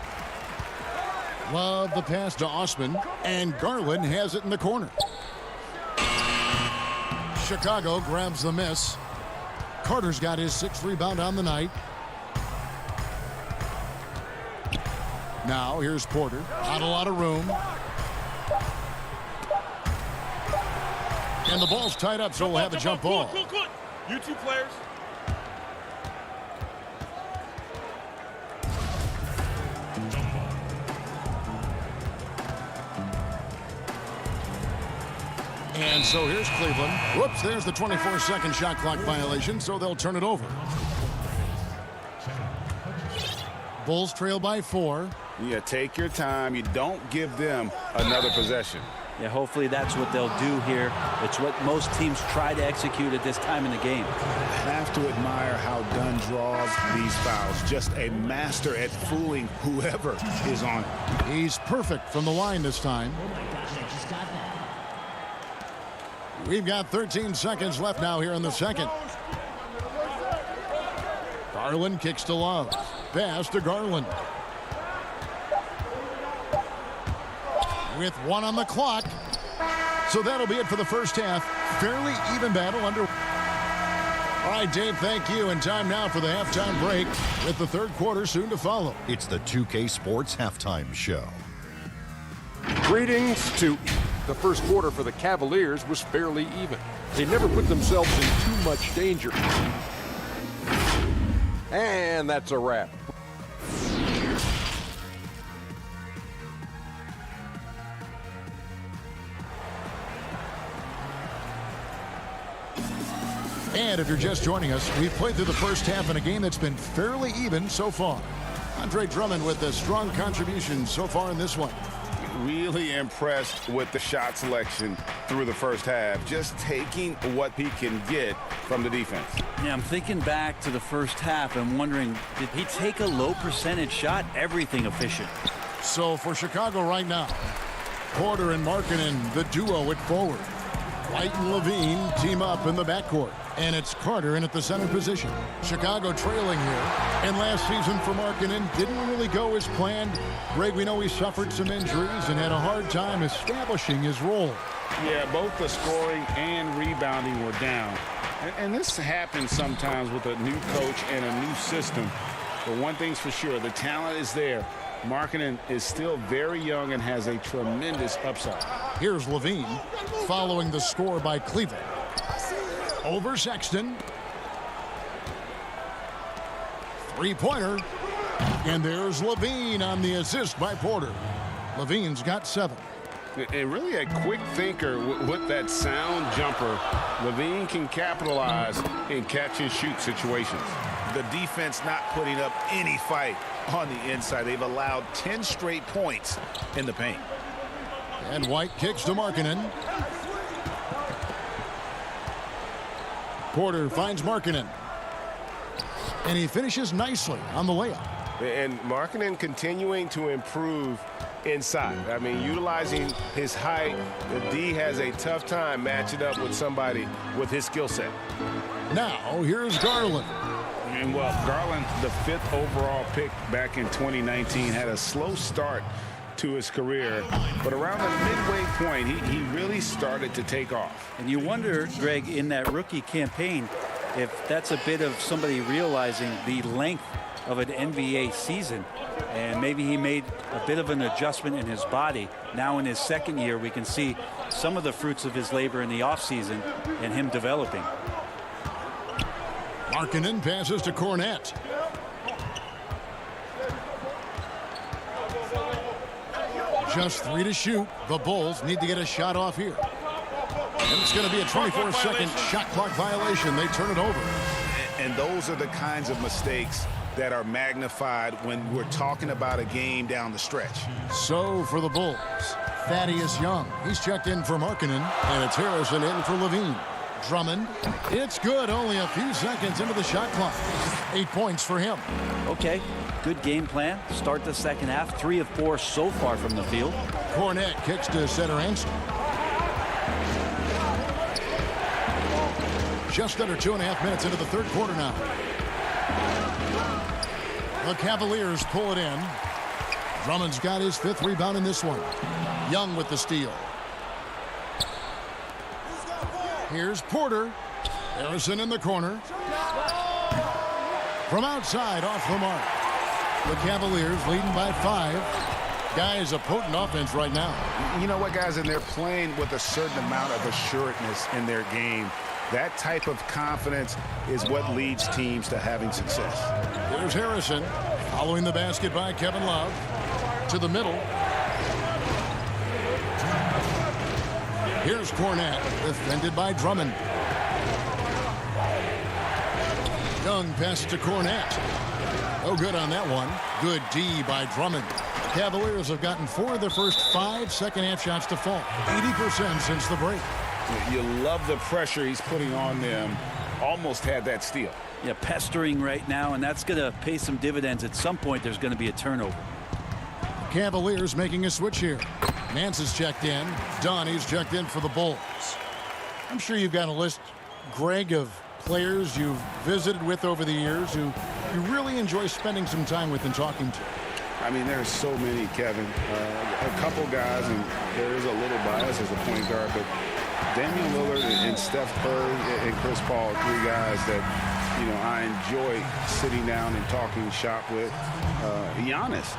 D: Love the pass to Osman. And Garland has it in the corner. Chicago grabs the miss. Carter's got his 6th rebound on the night. Now here's Porter. Not a lot of room. And the ball's tied up, so we'll have a jump ball.
F: Good. You two players.
D: And so here's Cleveland. Whoops, there's the 24-second shot clock violation, so they'll turn it over. Bulls trail by 4.
E: Yeah, take your time. You don't give them another possession.
K: Yeah, hopefully that's what they'll do here. It's what most teams try to execute at this time in the game.
E: Have to admire how Dunn draws these fouls. Just a master at fooling whoever is on him.
D: He's perfect from the line this time. We've got 13 seconds left now here in the second. Garland kicks to Love. Pass to Garland. With 1 on the clock. So that'll be it for the first half. Fairly even battle under. All right, Dave, thank you. And time now for the halftime break with the third quarter soon to follow.
H: It's the 2K Sports Halftime Show.
I: Greetings to the first quarter for the Cavaliers was fairly even. They never put themselves in too much danger. And that's a wrap.
D: And if you're just joining us, we've played through the first half in a game that's been fairly even so far. Andre Drummond with a strong contribution so far in this one.
E: Really impressed with the shot selection through the first half. Just taking what he can get from the defense.
K: Yeah, I'm thinking back to the first half and wondering, did he take a low percentage shot? Everything efficient.
D: So for Chicago right now, Porter and Markkanen, the duo at forward. White and Levine team up in the backcourt. And it's Carter in at the center position. Chicago trailing here. And last season for Markkanen didn't really go as planned. Greg, we know he suffered some injuries and had a hard time establishing his role.
E: Yeah, both the scoring and rebounding were down. And this happens sometimes with a new coach and a new system. But one thing's for sure, the talent is there. Markkanen is still very young and has a tremendous upside.
D: Here's Levine following the score by Cleveland. Over Sexton. Three-pointer. And there's Levine on the assist by Porter. Levine's got 7.
E: And really a quick thinker with that sound jumper. Levine can capitalize in catch-and-shoot situations. The defense not putting up any fight on the inside. They've allowed 10 straight points in the paint.
D: And White kicks to Markkanen. Porter finds Markkanen. And he finishes nicely on the layup.
L: And Markkanen continuing to improve inside. I mean, utilizing his height, the D has a tough time matching up with somebody with his skill set.
D: Now, here's Garland.
E: And well, Garland, the 5th overall pick back in 2019, had a slow start to his career, but around the midway point, he really started to take off.
K: And you wonder, Greg, in that rookie campaign, if that's a bit of somebody realizing the length of an NBA season, and maybe he made a bit of an adjustment in his body. Now in his second year, we can see some of the fruits of his labor in the offseason and him developing.
D: Markkanen passes to Cornette. Just 3 to shoot. The Bulls need to get a shot off here. And it's going to be a 24-second shot clock violation. They turn it over.
E: And those are the kinds of mistakes that are magnified when we're talking about a game down the stretch.
D: So for the Bulls, Thaddeus Young. He's checked in for Markkanen, and it's Harrison in for Levine. Drummond, it's good. Only a few seconds into the shot clock. 8 points for him.
K: Okay, good game plan. Start the second half. 3 of 4 so far from the field.
D: Cornette kicks to center Ansel. Just under 2.5 minutes into the third quarter now. The Cavaliers pull it in. Drummond's got his 5th rebound in this one. Young with the steal. Here's Porter. Harrison in the corner. From outside, off the mark. The Cavaliers leading by 5. Guys, a potent offense right now.
E: You know what, guys? And they're playing with a certain amount of assuredness in their game. That type of confidence is what leads teams to having success.
D: Here's Harrison following the basket by Kevin Love. To the middle. Here's Cornette, defended by Drummond. Young passes to Cornette. No good on that one. Good D by Drummond. Cavaliers have gotten 4 of their first 5 second-half shots to fall. 80% since the break.
E: You love the pressure he's putting on them. Almost had that steal.
K: Yeah, pestering right now, and that's going to pay some dividends. At some point, there's going to be a turnover.
D: Cavaliers making a switch here. Nance is checked in. Donnie's checked in for the Bulls. I'm sure you've got a list, Greg, of players you've visited with over the years who you really enjoy spending some time with and talking to.
E: I mean, there's so many, Kevin. A couple guys, and there is a little bias as a point guard, but Damian Lillard and Steph Curry and Chris Paul, 3 guys that, you know, I enjoy sitting down and talking shop with. Giannis,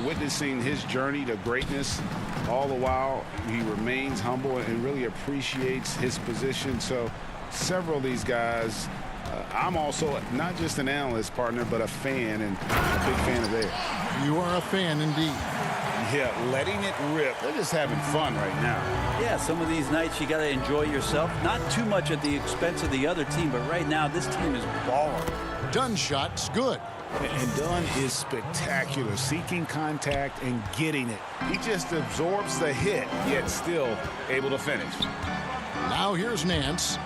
E: witnessing his journey to greatness, all the while he remains humble and really appreciates his position. So several of these guys, I'm also not just an analyst, partner, but a fan, and a big fan of theirs.
D: You are a fan indeed.
E: Yeah, letting it rip. They're just having fun right now.
K: Yeah, some of these nights you got to enjoy yourself. Not too much at the expense of the other team, but right now this team is balling.
D: Dunn's shot's good.
E: And Dunn is spectacular, seeking contact and getting it. He just absorbs the hit, yet still able to finish.
D: Now here's Nance.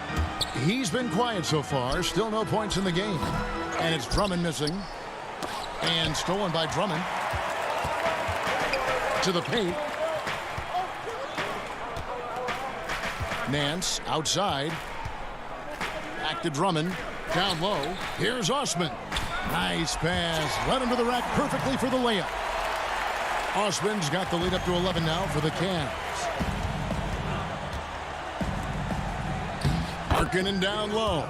D: He's been quiet so far. Still no points in the game. And it's Drummond missing. And stolen by Drummond. To the paint. Nance outside. Back to Drummond. Down low. Here's Osman. Nice pass. Right under the rack perfectly for the layup. Osman's got the lead up to 11 now for the Cavs. Markkanen down low.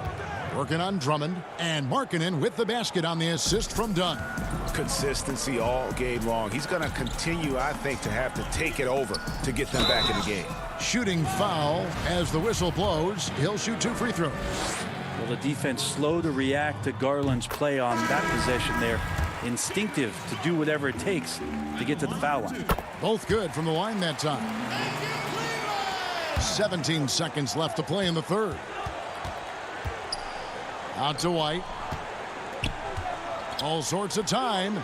D: Working on Drummond. And Markkanen with the basket on the assist from Dunn.
E: consistency all game long. He's going to continue, I think, to have to take it over to get them back in the game.
D: Shooting foul as the whistle blows. He'll shoot 2 free throws.
K: Well, the defense slow to react to Garland's play on that possession there. Instinctive to do whatever it takes to get to the foul line.
D: Both good from the line that time. 17 seconds left to play in the third. Out to White. All sorts of time.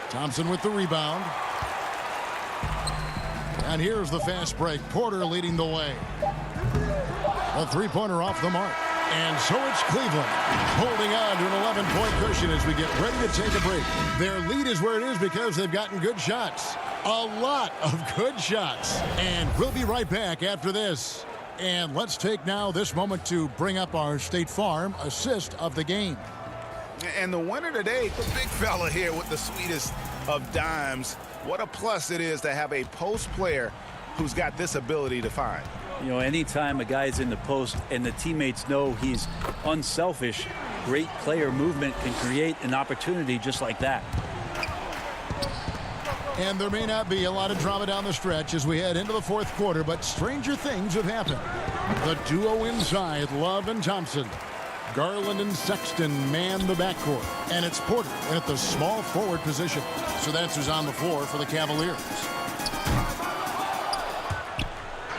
D: Thompson with the rebound. And here's the fast break. Porter leading the way. A three-pointer off the mark. And so it's Cleveland holding on to an 11-point cushion as we get ready to take a break. Their lead is where it is because they've gotten good shots. A lot of good shots. And we'll be right back after this. And let's take now this moment to bring up our State Farm assist of the game.
E: And the winner today, the big fella here with the sweetest of dimes. What a plus it is to have a post player who's got this ability to find.
K: You know, anytime a guy's in the post and the teammates know he's unselfish, great player movement can create an opportunity just like that.
D: And there may not be a lot of drama down the stretch as we head into the fourth quarter, but stranger things have happened. The duo inside, Love and Thompson. Garland and Sexton man the backcourt. And it's Porter at the small forward position. So that's who's on the floor for the Cavaliers.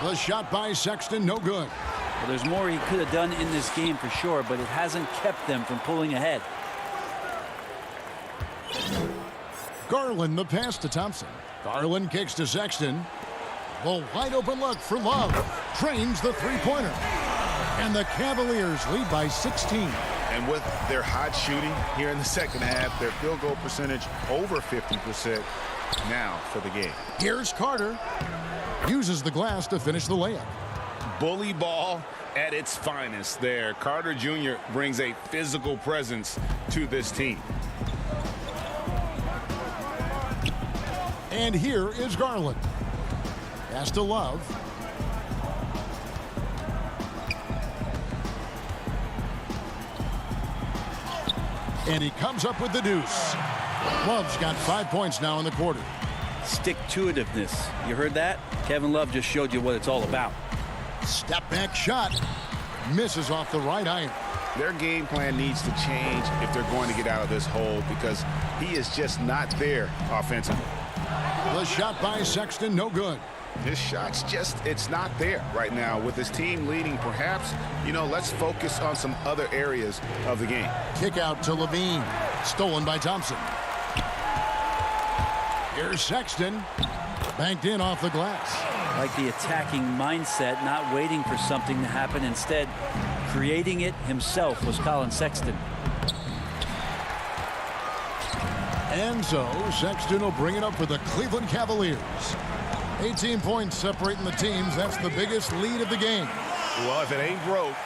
D: The shot by Sexton, no good.
K: Well, there's more he could have done in this game for sure, but it hasn't kept them from pulling ahead.
D: Garland the pass to Thompson. Garland kicks to Sexton. The wide open look for Love. Trains the three-pointer. And the Cavaliers lead by 16.
E: And with their hot shooting here in the second half, their field goal percentage over 50% now for the game.
D: Here's Carter. Uses the glass to finish the layup.
E: Bully ball at its finest there. Carter Jr. brings a physical presence to this team.
D: And here is Garland. Pass to Love. And he comes up with the deuce. Love's got 5 points now in the quarter.
K: Stick-to-itiveness. You heard that? Kevin Love just showed you what it's all about.
D: Step back shot. Misses off the right iron.
E: Their game plan needs to change if they're going to get out of this hole because he is just not there offensively.
D: The shot by Sexton, no good.
E: His shot's just, it's not there right now. With his team leading, perhaps, you know, let's focus on some other areas of the game.
D: Kick out to Levine. Stolen by Thompson. Here's Sexton. Banked in off the glass.
K: Like the attacking mindset, not waiting for something to happen. Instead, creating it himself was Colin Sexton.
D: And so, Sexton will bring it up for the Cleveland Cavaliers. 18 points separating the teams. That's the biggest lead of the game.
L: Well, if it ain't broke,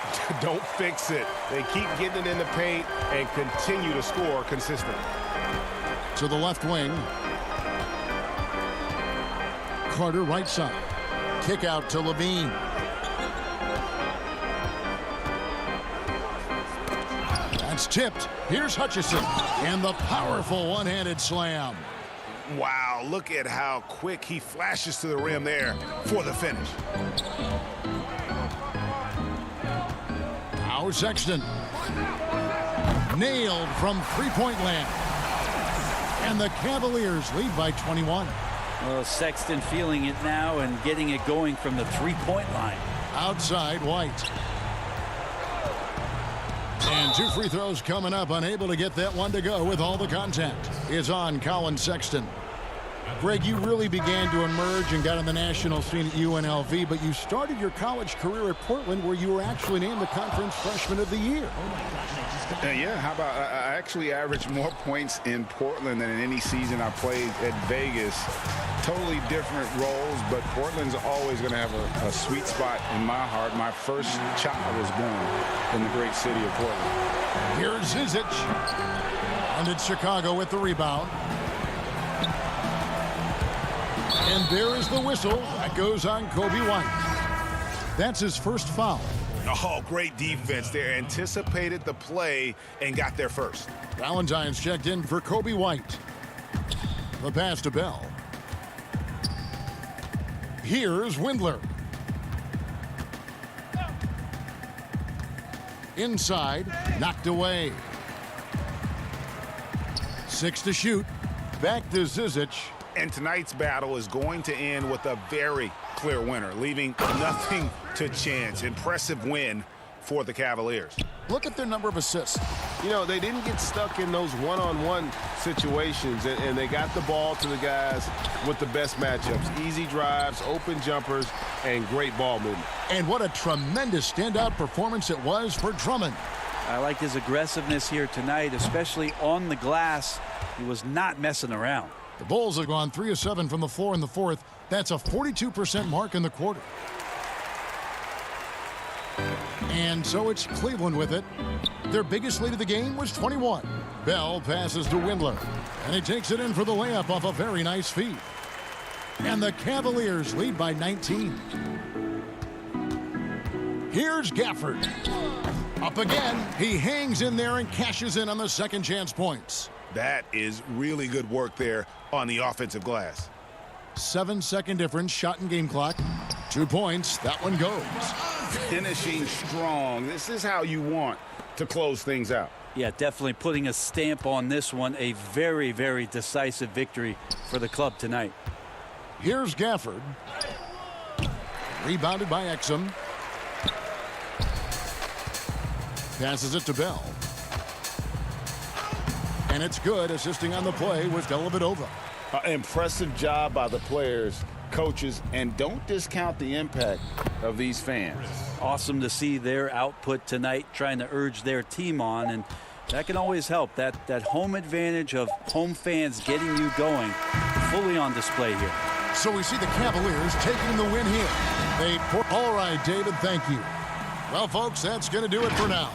L: don't fix it. They keep getting it in the paint and continue to score consistently.
D: To the left wing. Carter right side. Kick out to Levine. That's tipped. Here's Hutchison. And the powerful one-handed slam.
E: Wow, look at how quick he flashes to the rim there for the finish.
D: Now Sexton. Nailed from three-point land. And the Cavaliers lead by 21.
K: Well, Sexton feeling it now and getting it going from the three-point line.
D: Outside White. And 2 free throws coming up. Unable to get that one to go with all the contact. Is on Colin Sexton. Greg, you really began to emerge and got on the national scene at UNLV, but you started your college career at Portland where you were actually named the Conference Freshman of the Year.
E: Yeah, how about I actually averaged more points in Portland than in any season I played at Vegas. Totally different roles, but Portland's always going to have a sweet spot in my heart. My first child was born in the great city of Portland.
D: Here's Zizic. And it's Chicago with the rebound. And there is the whistle. That goes on Kobe White. That's his first foul.
E: Oh, great defense there. Anticipated the play and got there first.
D: Valentine's checked in for Kobe White. The pass to Bell. Here's Windler. Inside, knocked away. 6 to shoot. Back to Zizic.
E: And tonight's battle is going to end with a very clear winner, leaving nothing to chance. Impressive win for the Cavaliers.
D: Look at their number of assists.
L: You know, they didn't get stuck in those one-on-one situations, and they got the ball to the guys with the best matchups. Easy drives, open jumpers, and great ball movement.
D: And what a tremendous standout performance it was for Drummond.
K: I like his aggressiveness here tonight, especially on the glass. He was not messing around.
D: The Bulls have gone 3 of 7 from the floor in the fourth. That's a 42% mark in the quarter. And so it's Cleveland with it. Their biggest lead of the game was 21. Bell passes to Windler, and he takes it in for the layup off a very nice feed. And the Cavaliers lead by 19. Here's Gafford. Up again. He hangs in there and cashes in on the second chance points.
E: That is really good work there on the offensive glass.
D: 7-second difference, shot and game clock. 2 points. That one goes.
E: Finishing strong. This is how you want to close things out.
K: Yeah, definitely putting a stamp on this one. A very, very decisive victory for the club tonight.
D: Here's Gafford. Rebounded by Exum. Passes it to Bell. And it's good. Assisting on the play was Dellavedova.
E: Impressive job by the players, coaches, and don't discount the impact of these fans.
K: Awesome to see their output tonight, trying to urge their team on, and that can always help. That home advantage of home fans getting you going, fully on display here.
D: So we see the Cavaliers taking the win here. All right, David, thank you. Well, folks, that's going to do it for now.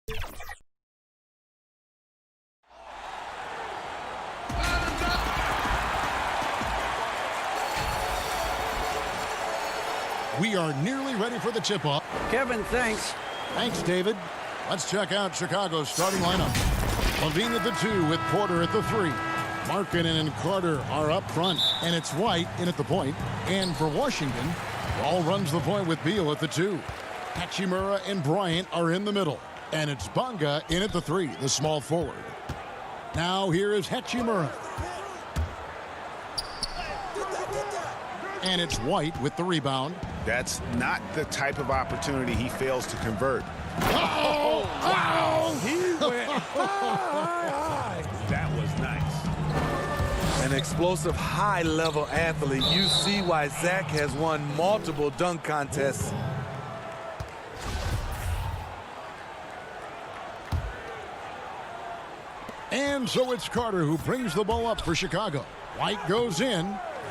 D: We are nearly ready for the tip-off.
K: Kevin, thanks.
D: Thanks, David. Let's check out Chicago's starting lineup. Levine at the 2 with Porter at the 3. Markkanen and Carter are up front, and it's White in at the point. And for Washington, Wall runs the point with Beal at the 2. Hachimura and Bryant are in the middle. And it's Bonga in at the 3, the small forward. Now here is Hachimura. And it's White with the rebound.
E: That's not the type of opportunity he fails to convert.
D: Oh, wow!
F: He went high.
E: That was nice.
F: An explosive, high-level athlete. You see why Zach has won multiple dunk contests.
D: And so it's Carter who brings the ball up for Chicago. White goes in.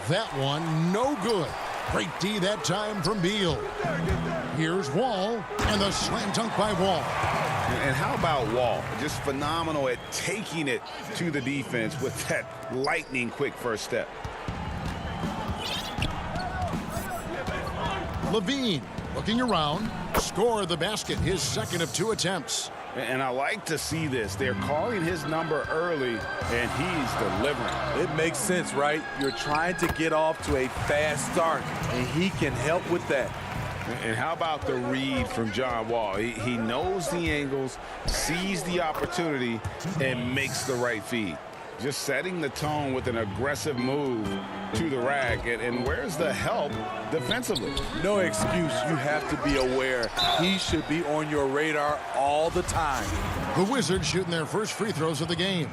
D: That one, no good. Great D that time from Beal. Here's Wall, and the slam dunk by Wall.
E: And how about Wall? Just phenomenal at taking it to the defense with that lightning quick first step.
D: Levine looking around. Score the basket, his second of 2 attempts.
E: And I like to see this. They're calling his number early, and he's delivering.
F: It makes sense, right? You're trying to get off to a fast start, and he can help with that.
E: And how about the read from John Wall? He knows the angles, sees the opportunity, and makes the right feed. Just setting the tone with an aggressive move to the rack. And where's the help defensively?
F: No excuse. You have to be aware. He should be on your radar all the time.
D: The Wizards shooting their first free throws of the game.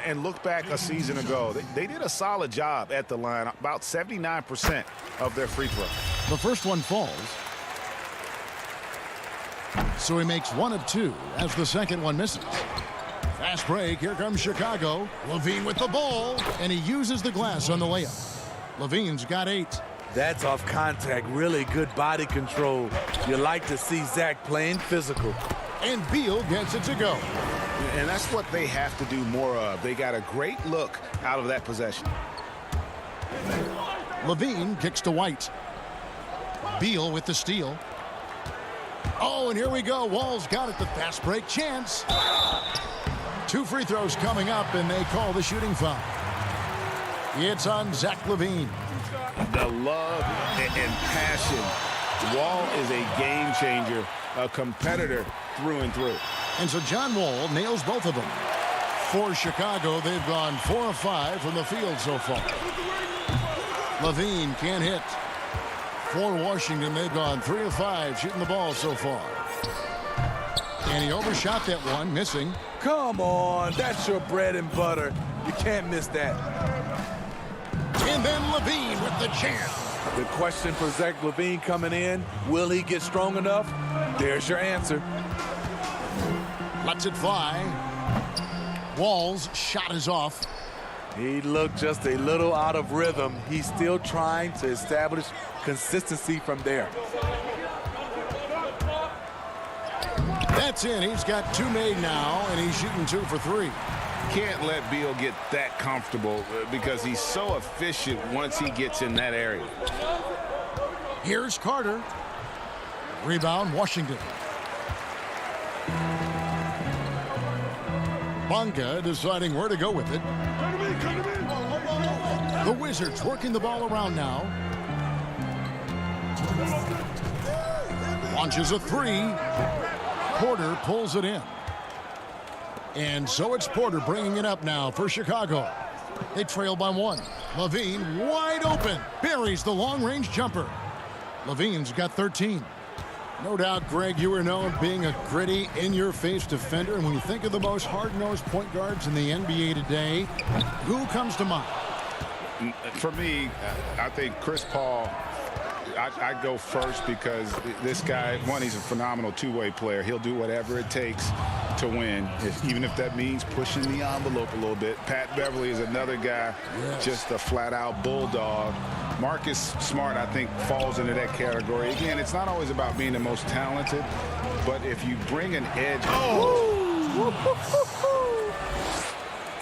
E: And look back a season ago. They did a solid job at the line, about 79% of their free throws.
D: The first one falls. So he makes 1 of 2 as the second one misses. Fast break. Here comes Chicago. Levine with the ball, and he uses the glass on the layup. Levine's got 8.
F: That's off contact. Really good body control. You like to see Zach playing physical.
D: And Beal gets it to go.
E: And that's what they have to do more of. They got a great look out of that possession.
D: Levine kicks to White. Beal with the steal. Oh, and here we go. Wall's got it. The fast break chance. 2 free throws coming up, and they call the shooting foul. It's on Zach Levine.
E: The love and passion. Wall is a game changer, a competitor through and through.
D: And so John Wall nails both of them. For Chicago, they've gone 4 of 5 from the field so far. Levine can't hit. For Washington, they've gone 3 of 5 shooting the ball so far. And he overshot that one, missing.
F: Come on, that's your bread and butter. You can't miss that.
D: And then Levine with the chance.
F: The question for Zach Levine coming in, will he get strong enough? There's your answer.
D: Lets it fly. Wall's shot is off.
F: He looked just a little out of rhythm. He's still trying to establish consistency from there.
D: That's in. He's got 2 made now, and he's shooting 2 for 3.
E: Can't let Beal get that comfortable because he's so efficient once he gets in that area.
D: Here's Carter. Rebound, Washington. Bonga deciding where to go with it. The Wizards working the ball around now. Launches a 3. Porter pulls it in. And so it's Porter bringing it up now for Chicago. They trail by 1. Levine wide open. Buries the long-range jumper. Levine's got 13. No doubt, Greg, you are known being a gritty, in-your-face defender. And when you think of the most hard-nosed point guards in the NBA today, who comes to mind?
E: For me, I think Chris Paul. I go first because this guy, one, he's a phenomenal two-way player. He'll do whatever it takes to win, even if that means pushing the envelope a little bit. Pat Beverly is another guy, just a flat-out bulldog. Marcus Smart, I think, falls into that category. Again, it's not always about being the most talented, but if you bring an edge. Oh!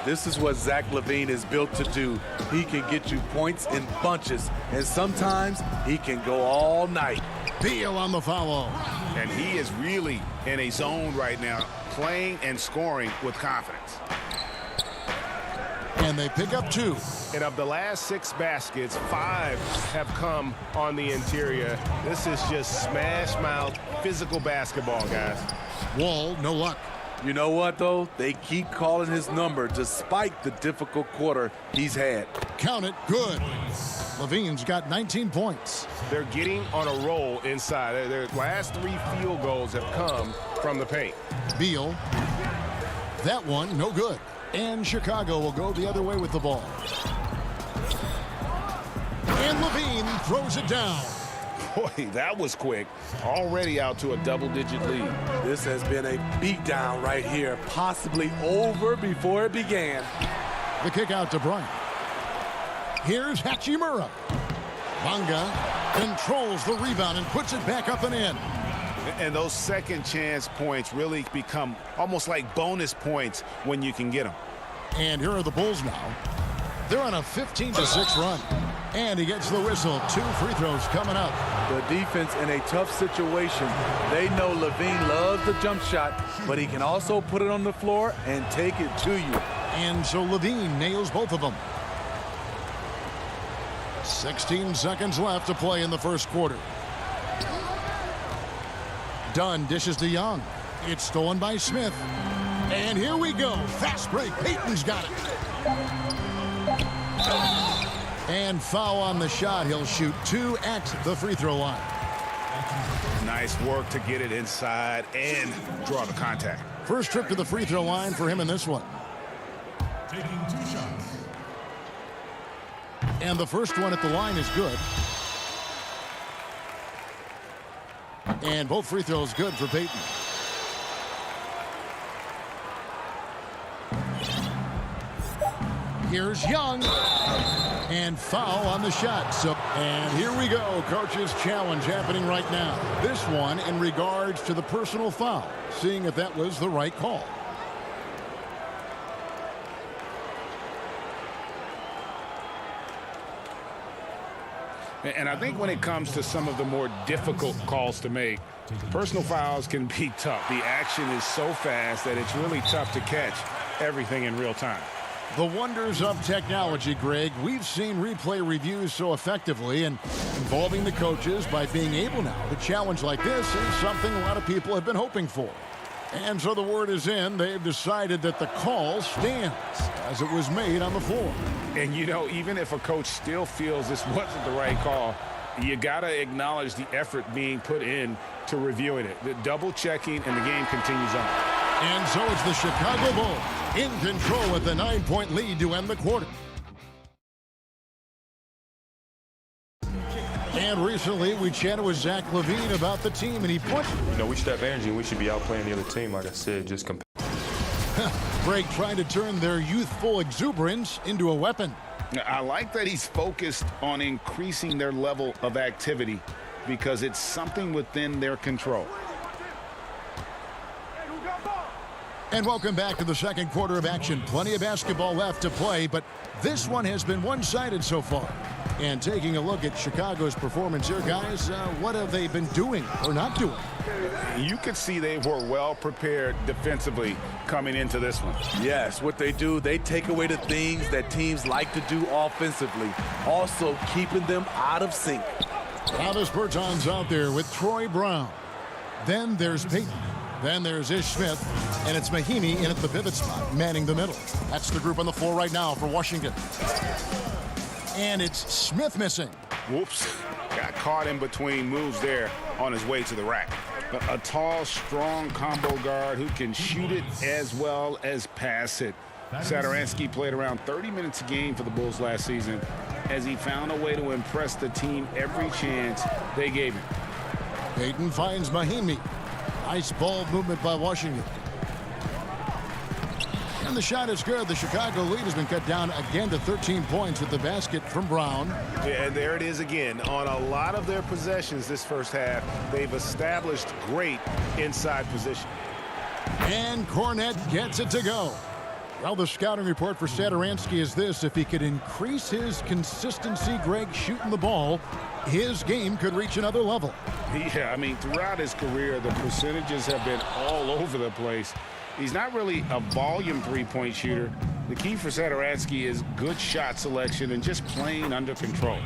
M: This is what Zach LaVine is built to do. He can get you points in bunches, and sometimes he can go all night.
D: Beal on the follow.
E: And he is really in a zone right now, playing and scoring with confidence.
D: And they pick up 2.
L: And of the last 6 baskets, 5 have come on the interior. This is just smash mouth, physical basketball, guys.
D: Wall, no luck.
M: You know what, though? They keep calling his number despite the difficult quarter he's had.
D: Count it, good. LaVine's got 19 points.
L: They're getting on a roll inside. Their last 3 field goals have come from the paint.
D: Beal. That one, no good. And Chicago will go the other way with the ball. And LaVine throws it down.
E: Boy, that was quick. Already out to a double-digit lead.
M: This has been a beatdown right here, possibly over before it began.
D: The kick out to Bryant. Here's Hachimura. Bonga controls the rebound and puts it back up and in.
E: And those second chance points really become almost like bonus points when you can get them.
D: And here are the Bulls now. They're on a 15-6 run. And he gets the whistle. 2 free throws coming up.
M: The defense in a tough situation. They know LaVine loves the jump shot, but he can also put it on the floor and take it to you.
D: And so LaVine nails both of them. 16 seconds left to play in the first quarter. Dunn dishes to Young. It's stolen by Smith. And here we go. Fast break. Payton's got it. And foul on the shot. He'll shoot 2 at the free throw line.
E: Nice work to get it inside and draw the contact.
D: First trip to the free throw line for him in this one.
N: Taking 2 shots.
D: And the first one at the line is good. And both free throws good for Payton. Here's Young. And foul on the shot. And here we go. Coach's challenge happening right now. This one in regards to the personal foul. Seeing if that was the right call.
E: And I think when it comes to some of the more difficult calls to make, personal fouls can be tough. The action is so fast that it's really tough to catch everything in real time.
D: The wonders of technology, Greg. We've seen replay reviews so effectively, and involving the coaches by being able now to challenge like this is something a lot of people have been hoping for. And so the word is in. They've decided that the call stands as it was made on the floor.
E: And, you know, even if a coach still feels this wasn't the right call, you got to acknowledge the effort being put in to reviewing it. The double checking, and the game continues on.
D: And so it's the Chicago Bulls in control with the 9-point lead to end the quarter. And recently we chatted with Zach LaVine about the team, and he put...
O: You know, we should have energy, and we should be out playing the other team, like I said, just compete.
D: Greg trying to turn their youthful exuberance into a weapon.
E: I like that he's focused on increasing their level of activity because it's something within their control.
D: And welcome back to the second quarter of action. Plenty of basketball left to play, but this one has been one-sided so far. And taking a look at Chicago's performance here, guys, what have they been doing or not doing?
E: You could see they were well prepared defensively coming into this one.
M: Yes, what they do, they take away the things that teams like to do offensively, also keeping them out of sync.
D: Travis Berton's out there with Troy Brown. Then there's Payton. Then there's Ish Smith, and it's Mahinmi in at the pivot spot, manning the middle. That's the group on the floor right now for Washington. And it's Smith missing.
E: Whoops. Got caught in between moves there on his way to the rack. But a tall, strong combo guard who can shoot it as well as pass it. Satoransky played around 30 minutes a game for the Bulls last season as he found a way to impress the team every chance they gave him.
D: Payton finds Mahinmi. Nice ball movement by Washington. And the shot is good. The Chicago lead has been cut down again to 13 points with the basket from Brown.
E: Yeah, and there it is again. On a lot of their possessions this first half, they've established great inside position.
D: And Cornette gets it to go. Well, the scouting report for Satoransky is this: if he could increase his consistency, Greg, shooting the ball, his game could reach another level.
E: Yeah, I mean, throughout his career, the percentages have been all over the place. He's not really a volume three-point shooter. The key for Satoransky is good shot selection and just playing under control.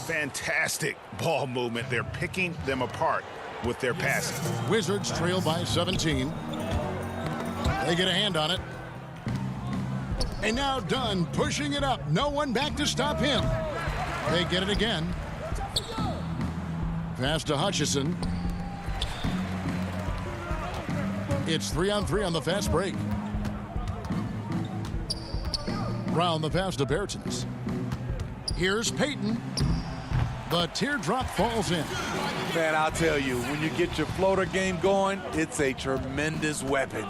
E: Fantastic ball movement. They're picking them apart with their passing.
D: Wizards trail by 17. They get a hand on it. And now Dunn pushing it up. No one back to stop him. They get it again. Pass to Hutchison. It's 3-on-3 on the fast break. Brown the pass to Bertens. Here's Payton. The teardrop falls in.
M: Man, I'll tell you, when you get your floater game going, it's a tremendous weapon.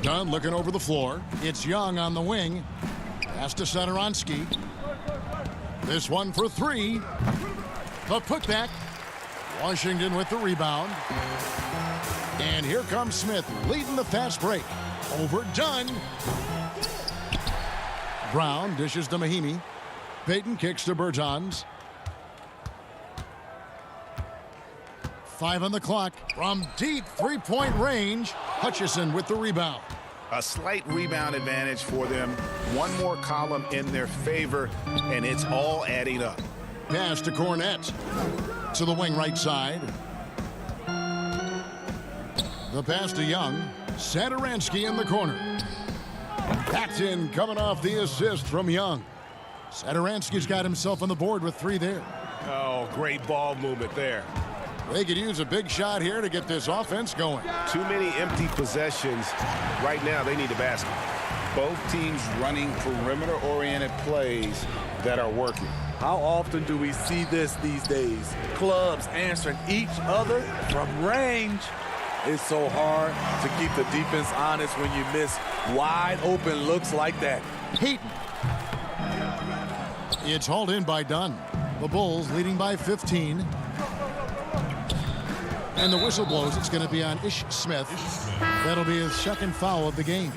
D: Dunn looking over the floor. It's Young on the wing. Pass to Satoransky. This one for three. The putback. Washington with the rebound. And here comes Smith leading the fast break. Over Dunn. Brown dishes to Mahimi. Payton kicks to Bertans. 5 on the clock. From deep three-point range, Hutchison with the rebound.
E: A slight rebound advantage for them. One more column in their favor, and it's all adding up.
D: Pass to Cornette. To the wing right side. The pass to Young. Satoransky in the corner. Paxton coming off the assist from Young. Satoransky's got himself on the board with 3 there.
E: Oh, great ball movement there.
D: They could use a big shot here to get this offense going.
E: Too many empty possessions. Right now, they need a basket. Both teams running perimeter-oriented plays that are working.
M: How often do we see this these days? Clubs answering each other from range. It's so hard to keep the defense honest when you miss wide open looks like that.
D: Payton. It's hauled in by Dunn. The Bulls leading by 15. And the whistle blows. It's going to be on Ish Smith. That'll be his second foul of the game.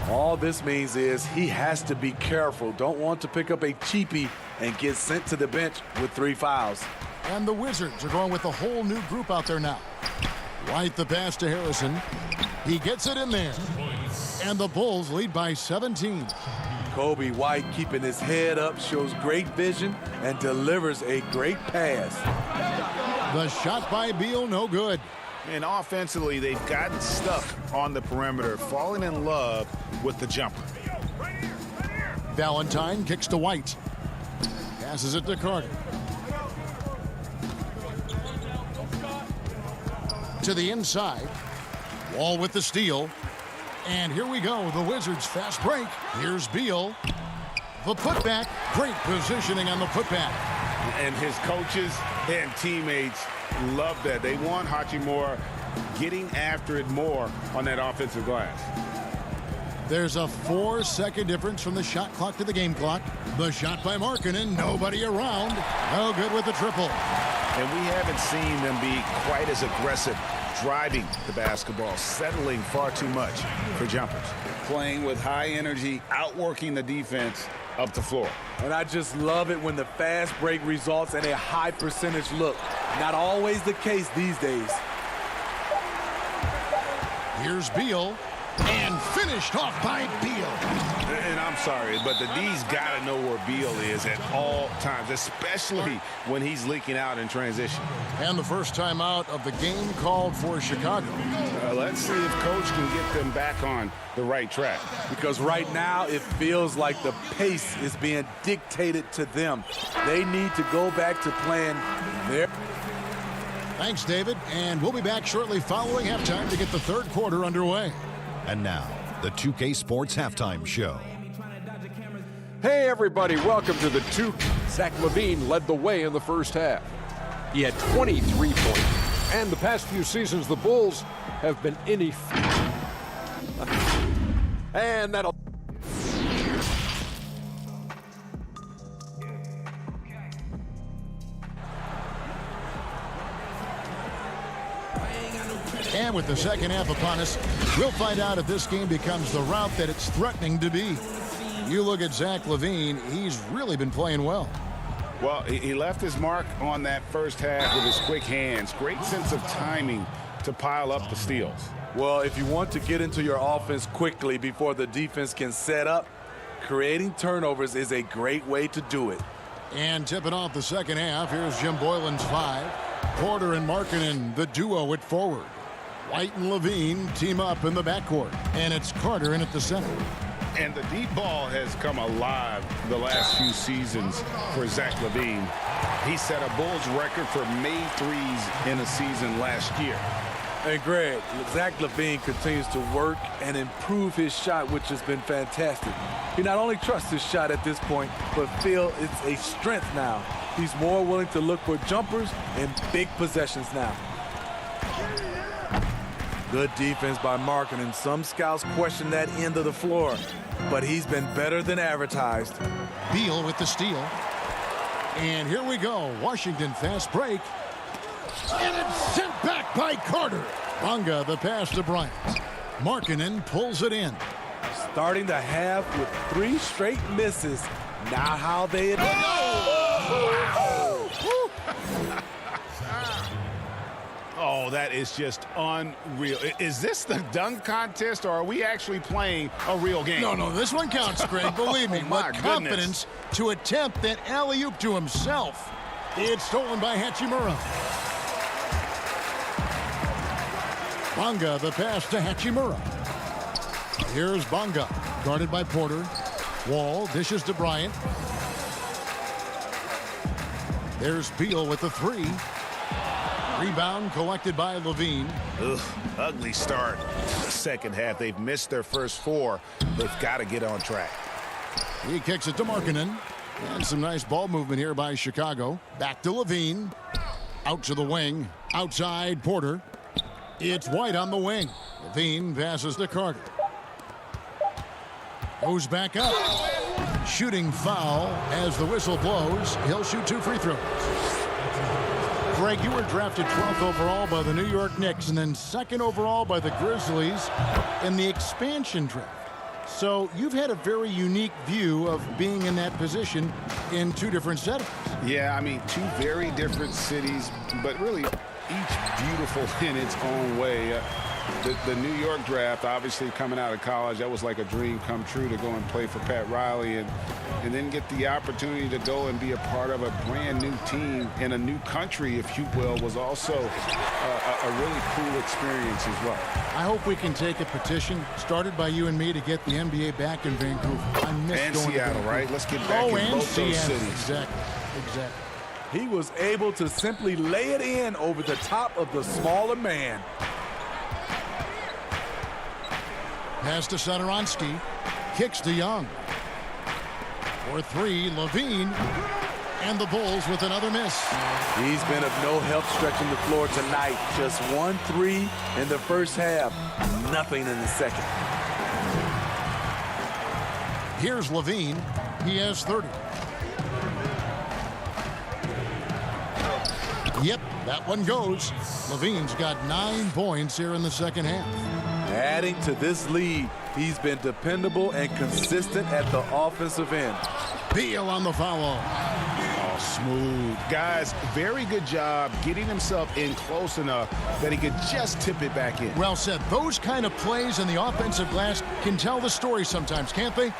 M: All this means is he has to be careful. Don't want to pick up a cheapie and get sent to the bench with 3 fouls.
D: And the Wizards are going with a whole new group out there now. White the pass to Harrison. He gets it in there. And the Bulls lead by 17.
M: Kobe White keeping his head up, shows great vision, and delivers a great pass.
D: The shot by Beal, no good.
E: And offensively, they've gotten stuck on the perimeter, falling in love with the jumper.
D: Valentine kicks to White. Passes it to Carter. To the inside. Wall with the steal. And here we go, the Wizards fast break. Here's Beal. The putback. Great positioning on the putback.
E: And his coaches and teammates love that. They want Hachimura getting after it more on that offensive glass.
D: There's a 4-second difference from the shot clock to the game clock. The shot by Markkanen, nobody around. No good with the triple.
E: And we haven't seen them be quite as aggressive driving the basketball, settling far too much for jumpers. Playing with high energy, outworking the defense up the floor.
M: And I just love it when the fast break results in a high percentage look. Not always the case these days.
D: Here's Beal. And finished off by Beal.
E: And I'm sorry, but the D's got to know where Beal is at all times, especially when he's leaking out in transition.
D: And the first time out of the game called for Chicago.
E: Let's see if Coach can get them back on the right track.
M: Because right now it feels like the pace is being dictated to them. They need to go back to playing their...
D: Thanks, David. And we'll be back shortly following halftime to get the third quarter underway.
H: And now, the 2K Sports Halftime Show.
I: Hey, everybody, welcome to the 2. Zach LaVine led the way in the first half. He had 23 points, and the past few seasons, the Bulls have been ineffective. And that'll...
D: And with the second half upon us, we'll find out if this game becomes the rout that it's threatening to be. You look at Zach LaVine, he's really been playing well.
E: Well, he left his mark on that first half with his quick hands. Great sense of timing to pile up the steals.
M: Well, if you want to get into your offense quickly before the defense can set up, creating turnovers is a great way to do it.
D: And tipping off the second half, here's Jim Boylan's 5. Porter and Markkanen, the duo at forward. White and LaVine team up in the backcourt. And it's Carter in at the center.
E: And the deep ball has come alive the last few seasons for Zach LaVine. He set a Bulls record for made threes in a season last year.
M: And Greg, Zach LaVine continues to work and improve his shot, which has been fantastic. He not only trusts his shot at this point, but feels it's a strength now. He's more willing to look for jumpers and big possessions now. Good defense by Markkanen. Some scouts question that end of the floor, but he's been better than advertised.
D: Beal with the steal. And here we go. Washington fast break. And it's sent back by Carter. Bonga the pass to Bryant. Markkanen pulls it in.
M: Starting the half with 3 straight misses. Now how they...
E: Oh, that is just unreal. Is this the dunk contest, or are we actually playing a real game?
D: No, this one counts, Greg. Believe me.
E: My
D: What confidence to attempt that alley-oop to himself. It's stolen by Hachimura. Bonga the pass to Hachimura. Here's Bonga, guarded by Porter. Wall dishes to Bryant. There's Beal with the 3. Rebound collected by LaVine.
E: Ugh, ugly start. The second half, they've missed their first 4. They've got to get on track.
D: He kicks it to Markkanen. And some nice ball movement here by Chicago. Back to LaVine. Out to the wing. Outside Porter. It's White on the wing. LaVine passes to Carter. Goes back up. Shooting foul as the whistle blows. He'll shoot 2 free throws. Greg, you were drafted 12th overall by the New York Knicks and then 2nd overall by the Grizzlies in the expansion draft. So you've had a very unique view of being in that position in 2 different settings.
E: Yeah, I mean, 2 very different cities, but really each beautiful in its own way. The New York draft, obviously coming out of college, that was like a dream come true to go and play for Pat Riley and then get the opportunity to go and be a part of a brand new team in a new country, if you will, was also a really cool experience as well.
D: I hope we can take a petition started by you and me to get the NBA back in Vancouver. I miss
E: and
D: going
E: Seattle,
D: to
E: right? Let's get back in both those cities.
D: Exactly.
M: He was able to simply lay it in over the top of the smaller man.
D: Pass to Satoransky. Kicks to Young. For 3, LaVine. And the Bulls with another miss.
M: He's been of no help stretching the floor tonight. Just 1 3 in the first half. Nothing in the second.
D: Here's LaVine. He has 30. Yep, that one goes. LaVine's got 9 points here in the second half.
M: Adding to this lead, he's been dependable and consistent at the offensive end.
D: Beal on the foul.
E: Oh, smooth. Guys, very good job getting himself in close enough that he could just tip it back in.
D: Well said. Those kind of plays in the offensive glass can tell the story sometimes, can't they?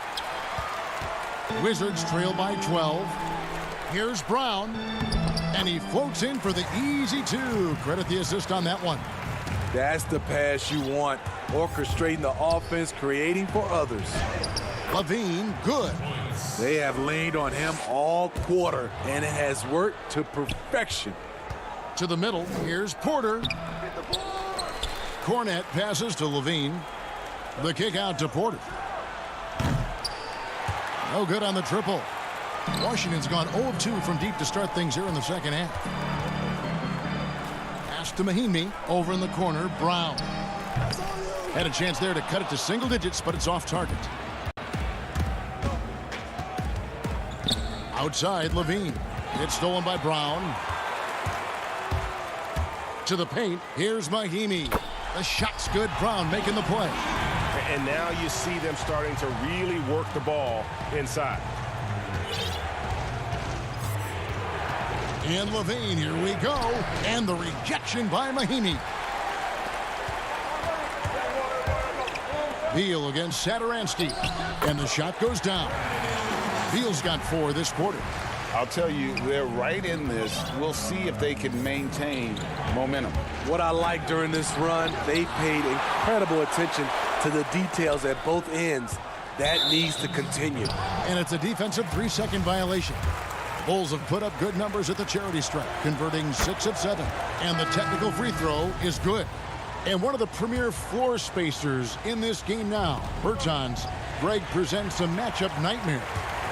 D: Wizards trail by 12. Here's Brown. And he floats in for the easy 2. Credit the assist on that one.
M: That's the pass you want. Orchestrating the offense, creating for others.
D: LaVine, good.
M: They have leaned on him all quarter, and it has worked to perfection.
D: To the middle, here's Porter. Cornette passes to LaVine. The kick out to Porter. No good on the triple. Washington's gone 0 of 2 from deep to start things here in the second half. Pass to Mahinmi. Over in the corner, Brown. Had a chance there to cut it to single digits, but it's off target. Outside, LaVine. It's stolen by Brown. To the paint, here's Mahinmi. The shot's good. Brown making the play.
L: And now you see them starting to really work the ball inside.
D: And Levine, here we go. And the rejection by Mahinmi. Beal against Satoransky. And the shot goes down. Beal's got 4 this quarter.
E: I'll tell you, they're right in this. We'll see if they can maintain momentum.
M: What I like during this run, they paid incredible attention to the details at both ends. That needs to continue.
D: And it's a defensive 3-second violation. Bulls have put up good numbers at the charity stripe, converting 6 of 7. And the technical free throw is good. And one of the premier floor spacers in this game now, Bertans, Greg presents a matchup nightmare.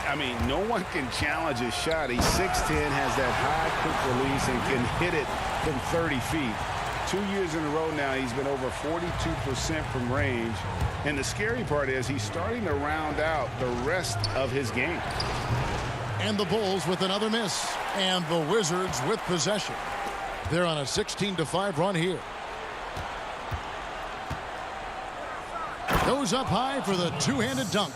E: I mean, no one can challenge his shot. He's 6'10", has that high quick release, and can hit it from 30 feet. 2 years in a row now, he's been over 42% from range. And the scary part is he's starting to round out the rest of his game.
D: And the Bulls with another miss. And the Wizards with possession. They're on a 16-5 run here. Goes up high for the two-handed dunk.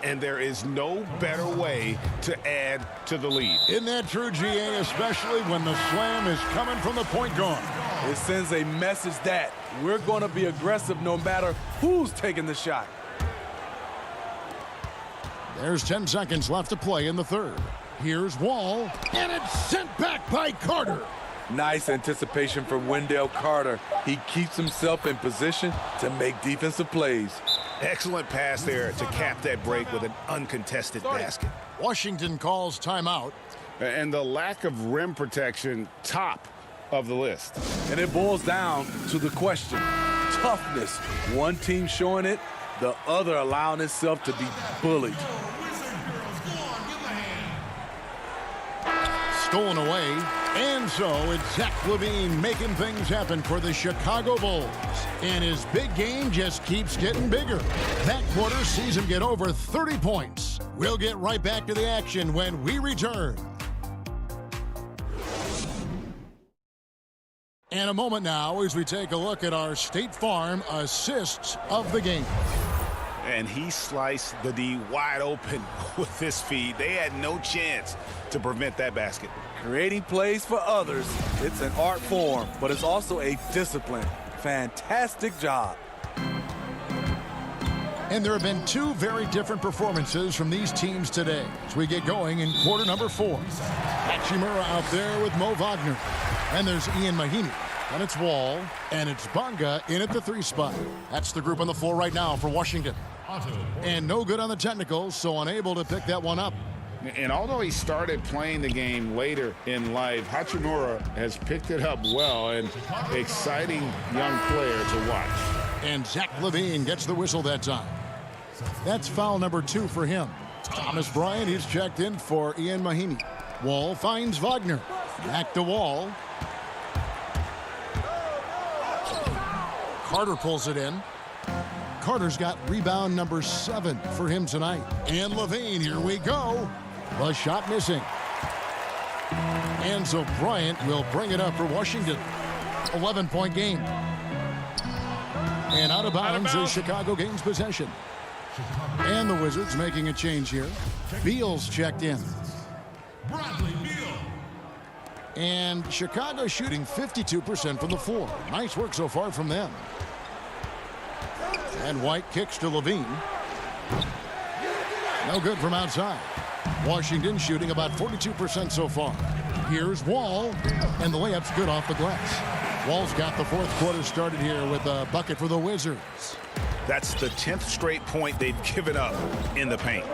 E: And there is no better way to add to the lead.
D: Isn't that true, GA, especially when the slam is coming from the point guard?
M: It sends a message that we're going to be aggressive no matter who's taking the shot.
D: There's 10 seconds left to play in the third. Here's Wall, and it's sent back by Carter.
M: Nice anticipation from Wendell Carter. He keeps himself in position to make defensive plays.
E: Excellent pass there to cap that break with an uncontested basket.
D: Washington calls timeout.
E: And the lack of rim protection, top of the list.
M: And it boils down to the question. Toughness. One team showing it, the other allowing itself to be bullied.
D: Stolen away. And so it's Zach LaVine making things happen for the Chicago Bulls. And his big game just keeps getting bigger. That quarter sees him get over 30 points. We'll get right back to the action when we return. And a moment now as we take a look at our State Farm assists of the game.
E: And he sliced the D wide open with this feed. They had no chance to prevent that basket.
M: Creating plays for others, it's an art form, but it's also a discipline. Fantastic job.
D: And there have been 2 very different performances from these teams today as we get going in quarter number 4. Hachimura out there with Mo Wagner. And there's Ian Mahinmi. And it's Wall. And it's Bonga in at the 3 spot. That's the group on the floor right now for Washington. And no good on the technicals, so unable to pick that one up.
E: And although he started playing the game later in life, Hachimura has picked it up well, and exciting young player to watch.
D: And Zach LaVine gets the whistle that time. That's foul number 2 for him. Thomas Bryant is checked in for Ian Mahinmi. Wall finds Wagner. Back to Wall. Carter pulls it in. Carter's got rebound number 7 for him tonight. And LaVine, here we go. The shot missing. And so Bryant will bring it up for Washington. 11-point game. And out of bounds as Chicago gains possession. And the Wizards making a change here. Beal's checked in. And Chicago shooting 52% from the floor. Nice work so far from them. And White kicks to LaVine. No good from outside. Washington shooting about 42% so far. Here's Wall, and the layup's good off the glass. Wall's got the 4th quarter started here with a bucket for the Wizards.
E: That's the 10th straight point they've given up in the paint.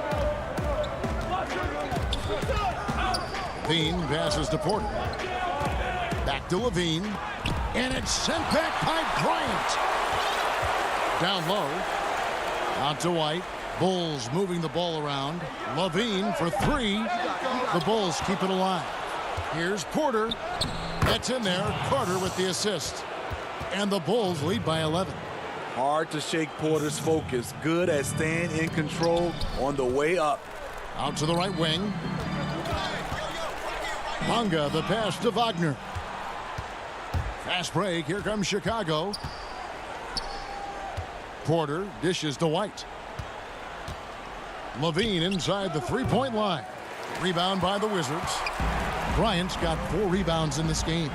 D: LaVine passes to Porter. Back to LaVine, and it's sent back by Bryant. Down low, out to White. Bulls moving the ball around. LaVine for 3. The Bulls keep it alive. Here's Porter. That's in there. Carter with the assist. And the Bulls lead by 11.
M: Hard to shake Porter's focus. Good at staying in control on the way up.
D: Out to the right wing. Bonga, the pass to Wagner. Fast break. Here comes Chicago. Porter dishes to White. Levine inside the three-point line. Rebound by the Wizards. Bryant's got 4 rebounds in this game.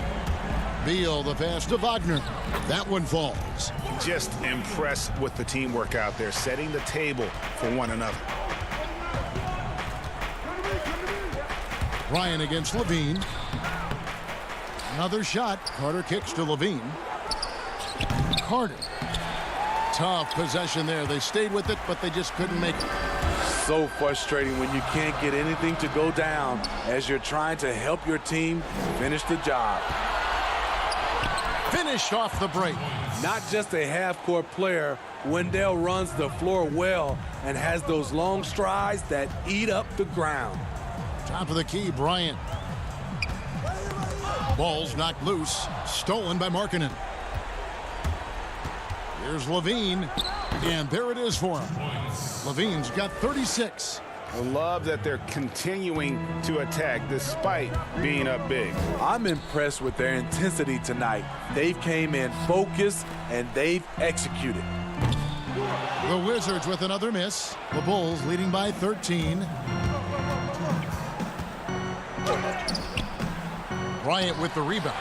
D: Beal the pass to Wagner. That one falls.
E: Just impressed with the teamwork out there, setting the table for one another.
D: Bryant against Levine. Another shot. Carter kicks to Levine. Carter. Tough possession there. They stayed with it, but they just couldn't make it.
M: So frustrating when you can't get anything to go down as you're trying to help your team finish the job.
D: Finished off the break.
M: Not just a half-court player, Wendell runs the floor well and has those long strides that eat up the ground.
D: Top of the key, Bryant. Ball's knocked loose. Stolen by Markkanen. Here's Levine. And there it is for him. Levine's got 36.
E: I love that they're continuing to attack despite being up big.
M: I'm impressed with their intensity tonight. They've came in focused and they've executed.
D: The Wizards with another miss. The Bulls leading by 13. Bryant with the rebound.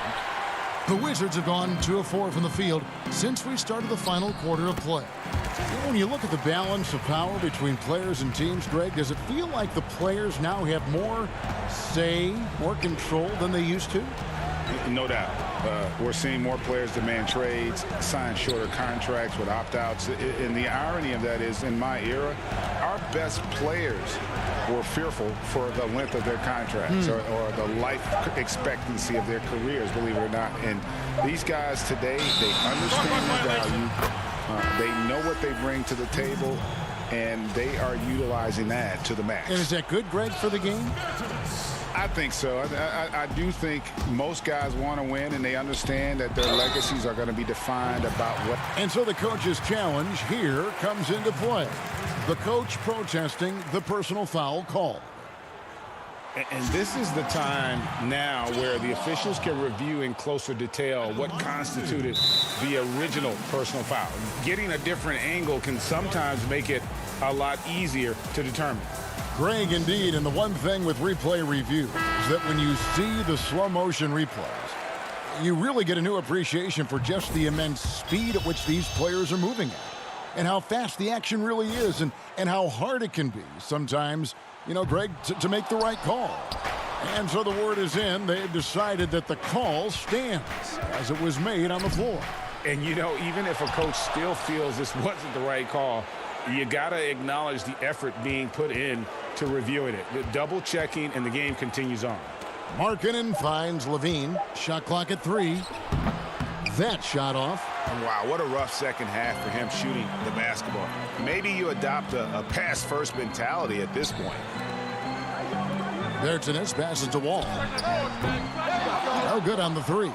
D: The Wizards have gone 2 of 4 from the field since we started the final quarter of play. When you look at the balance of power between players and teams, Greg, does it feel like the players now have more say, more control than they used to?
E: No doubt. We're seeing more players demand trades, sign shorter contracts with opt-outs. And the irony of that is, in my era, our best players were fearful for the length of their contracts or the life expectancy of their careers, believe it or not. And these guys today, they understand the value. They know what they bring to the table, and they are utilizing that to the max.
D: And is that good, Greg, for the game?
E: I think so. I do think most guys want to win, and they understand that their legacies are going to be defined about what.
D: And so the coach's challenge here comes into play. The coach protesting the personal foul call.
E: And this is the time now where the officials can review in closer detail what constituted the original personal foul. Getting a different angle can sometimes make it a lot easier to determine.
D: Greg, indeed, and the one thing with replay review is that when you see the slow motion replays, you really get a new appreciation for just the immense speed at which these players are moving at, and how fast the action really is, and how hard it can be sometimes, you know, Greg, to make the right call. And so the word is in. They've decided that the call stands as it was made on the floor.
E: And, you know, even if a coach still feels this wasn't the right call, you got to acknowledge the effort being put in to reviewing it. The double checking, and the game continues on.
D: Markkanen finds Levine. Shot clock at 3. That shot off.
E: Wow, what a rough second half for him shooting the basketball. Maybe you adopt a pass-first mentality at this point.
D: Bertines passes to Wall. No good on the 3.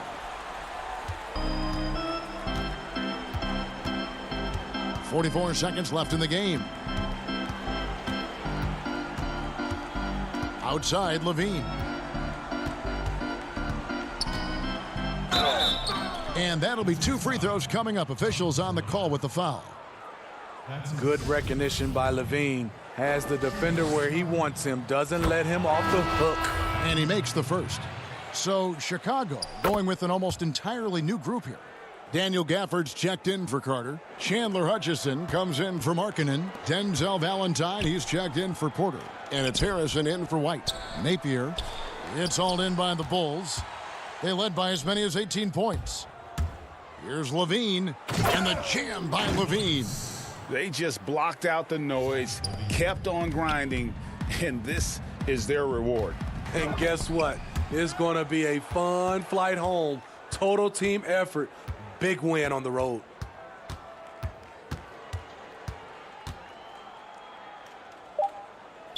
D: .44 seconds left in the game. Outside, Levine. And that'll be 2 free throws coming up. Officials on the call with the foul.
M: Good recognition by Levine. Has the defender where he wants him. Doesn't let him off the hook.
D: And he makes the first. So Chicago going with an almost entirely new group here. Daniel Gafford's checked in for Carter. Chandler Hutchison comes in for Markkanen. Denzel Valentine, he's checked in for Porter. And it's Harrison in for White. Napier, it's hauled in by the Bulls. They led by as many as 18 points. Here's Levine, and the jam by Levine.
E: They just blocked out the noise, kept on grinding, and this is their reward.
M: And guess what? It's going to be a fun flight home. Total team effort. Big win on the road.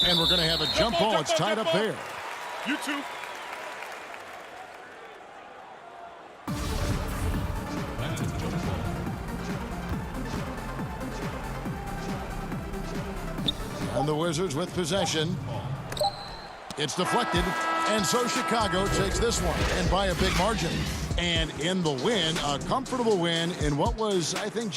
D: And we're going to have a jump ball. It's tied up there.
F: You too.
D: And the Wizards with possession. It's deflected. And so Chicago takes this one, and by a big margin. And in the win, a comfortable win in what was, I think,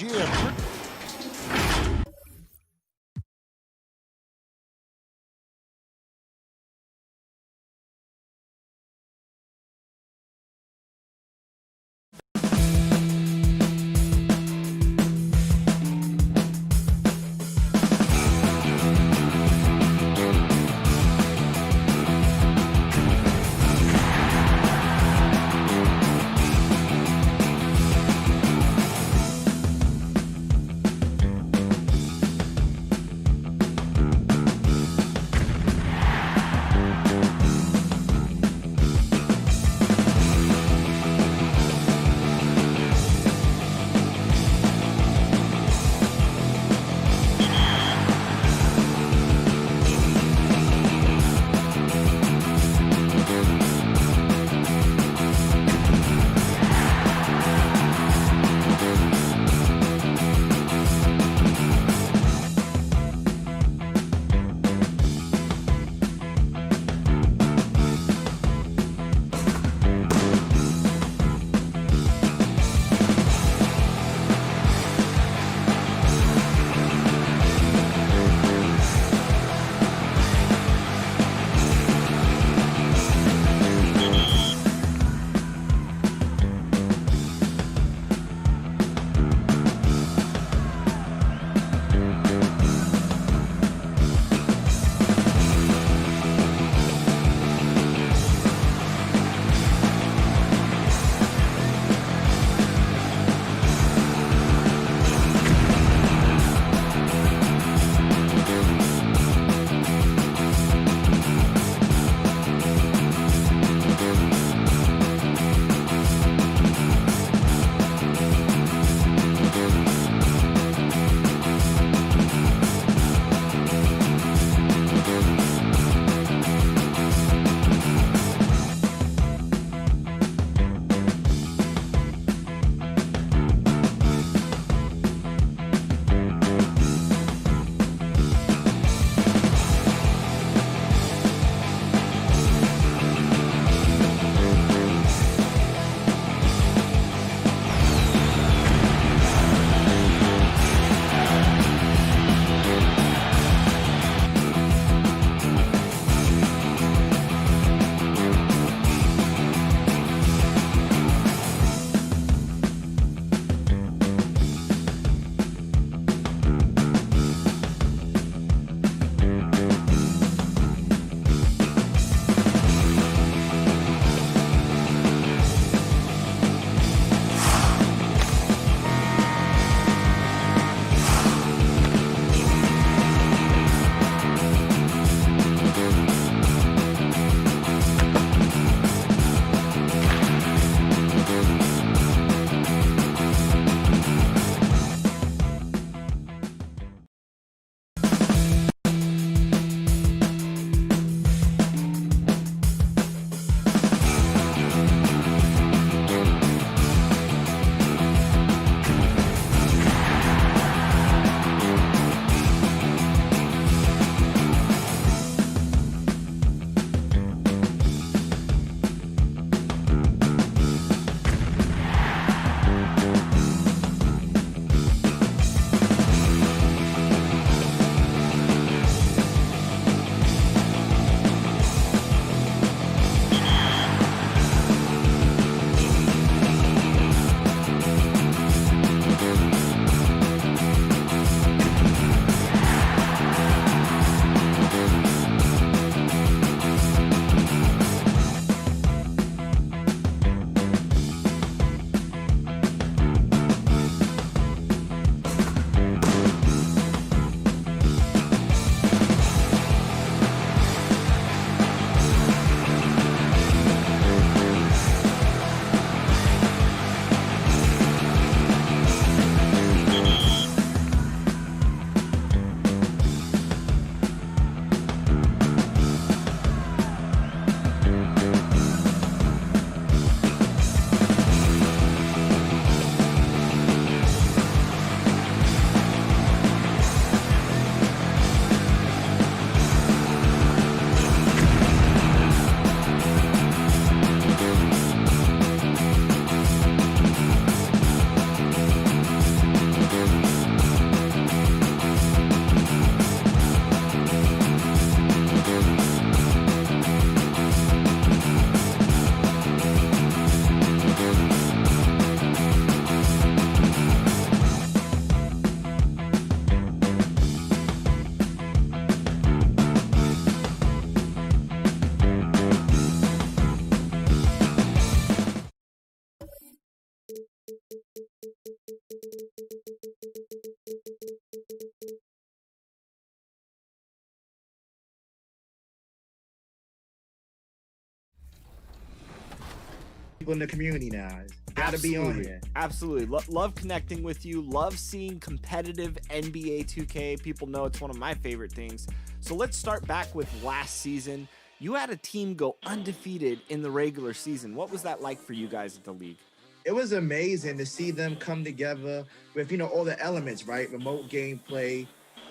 J: staple in the community now. Got to be on here.
A: Absolutely. Love connecting with you. Love seeing competitive NBA 2K. People know it's one of my favorite things. So let's start back with last season. You had a team go undefeated in the regular season. What was that like for you guys at the league?
J: It was amazing to see them come together with, all the elements, right? Remote gameplay,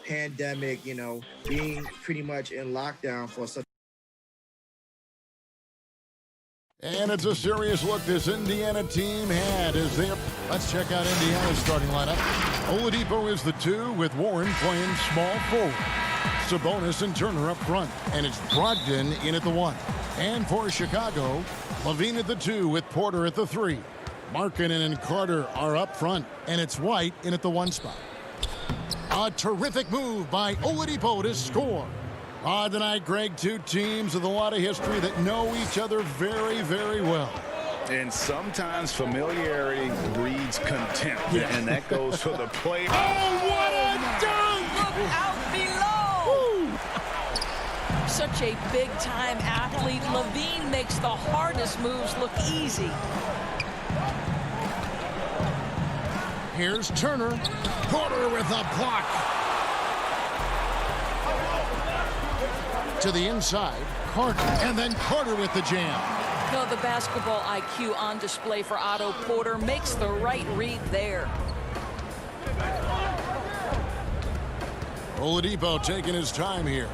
J: pandemic, being pretty much in lockdown for such.
D: And it's a serious look this Indiana team had as they. Let's check out Indiana's starting lineup. Oladipo is the 2 with Warren playing small forward. Sabonis and Turner up front. And it's Brogdon in at the 1. And for Chicago, Levine at the 2 with Porter at the 3. Markkanen and Carter are up front. And it's White in at the 1 spot. A terrific move by Oladipo to score. Tonight, Greg, 2 teams with a lot of history that know each other very, very well.
E: And sometimes familiarity breeds contempt.
B: Yeah.
E: And that goes for the player.
B: Oh, what a dunk!
P: Look out below! Woo. Such a big-time athlete. Levine makes the hardest moves look easy.
D: Here's Turner. Porter with a block. To the inside, Carter, and then Carter with the jam.
P: The basketball IQ on display for Otto Porter makes the right read there.
D: Oladipo taking his time here.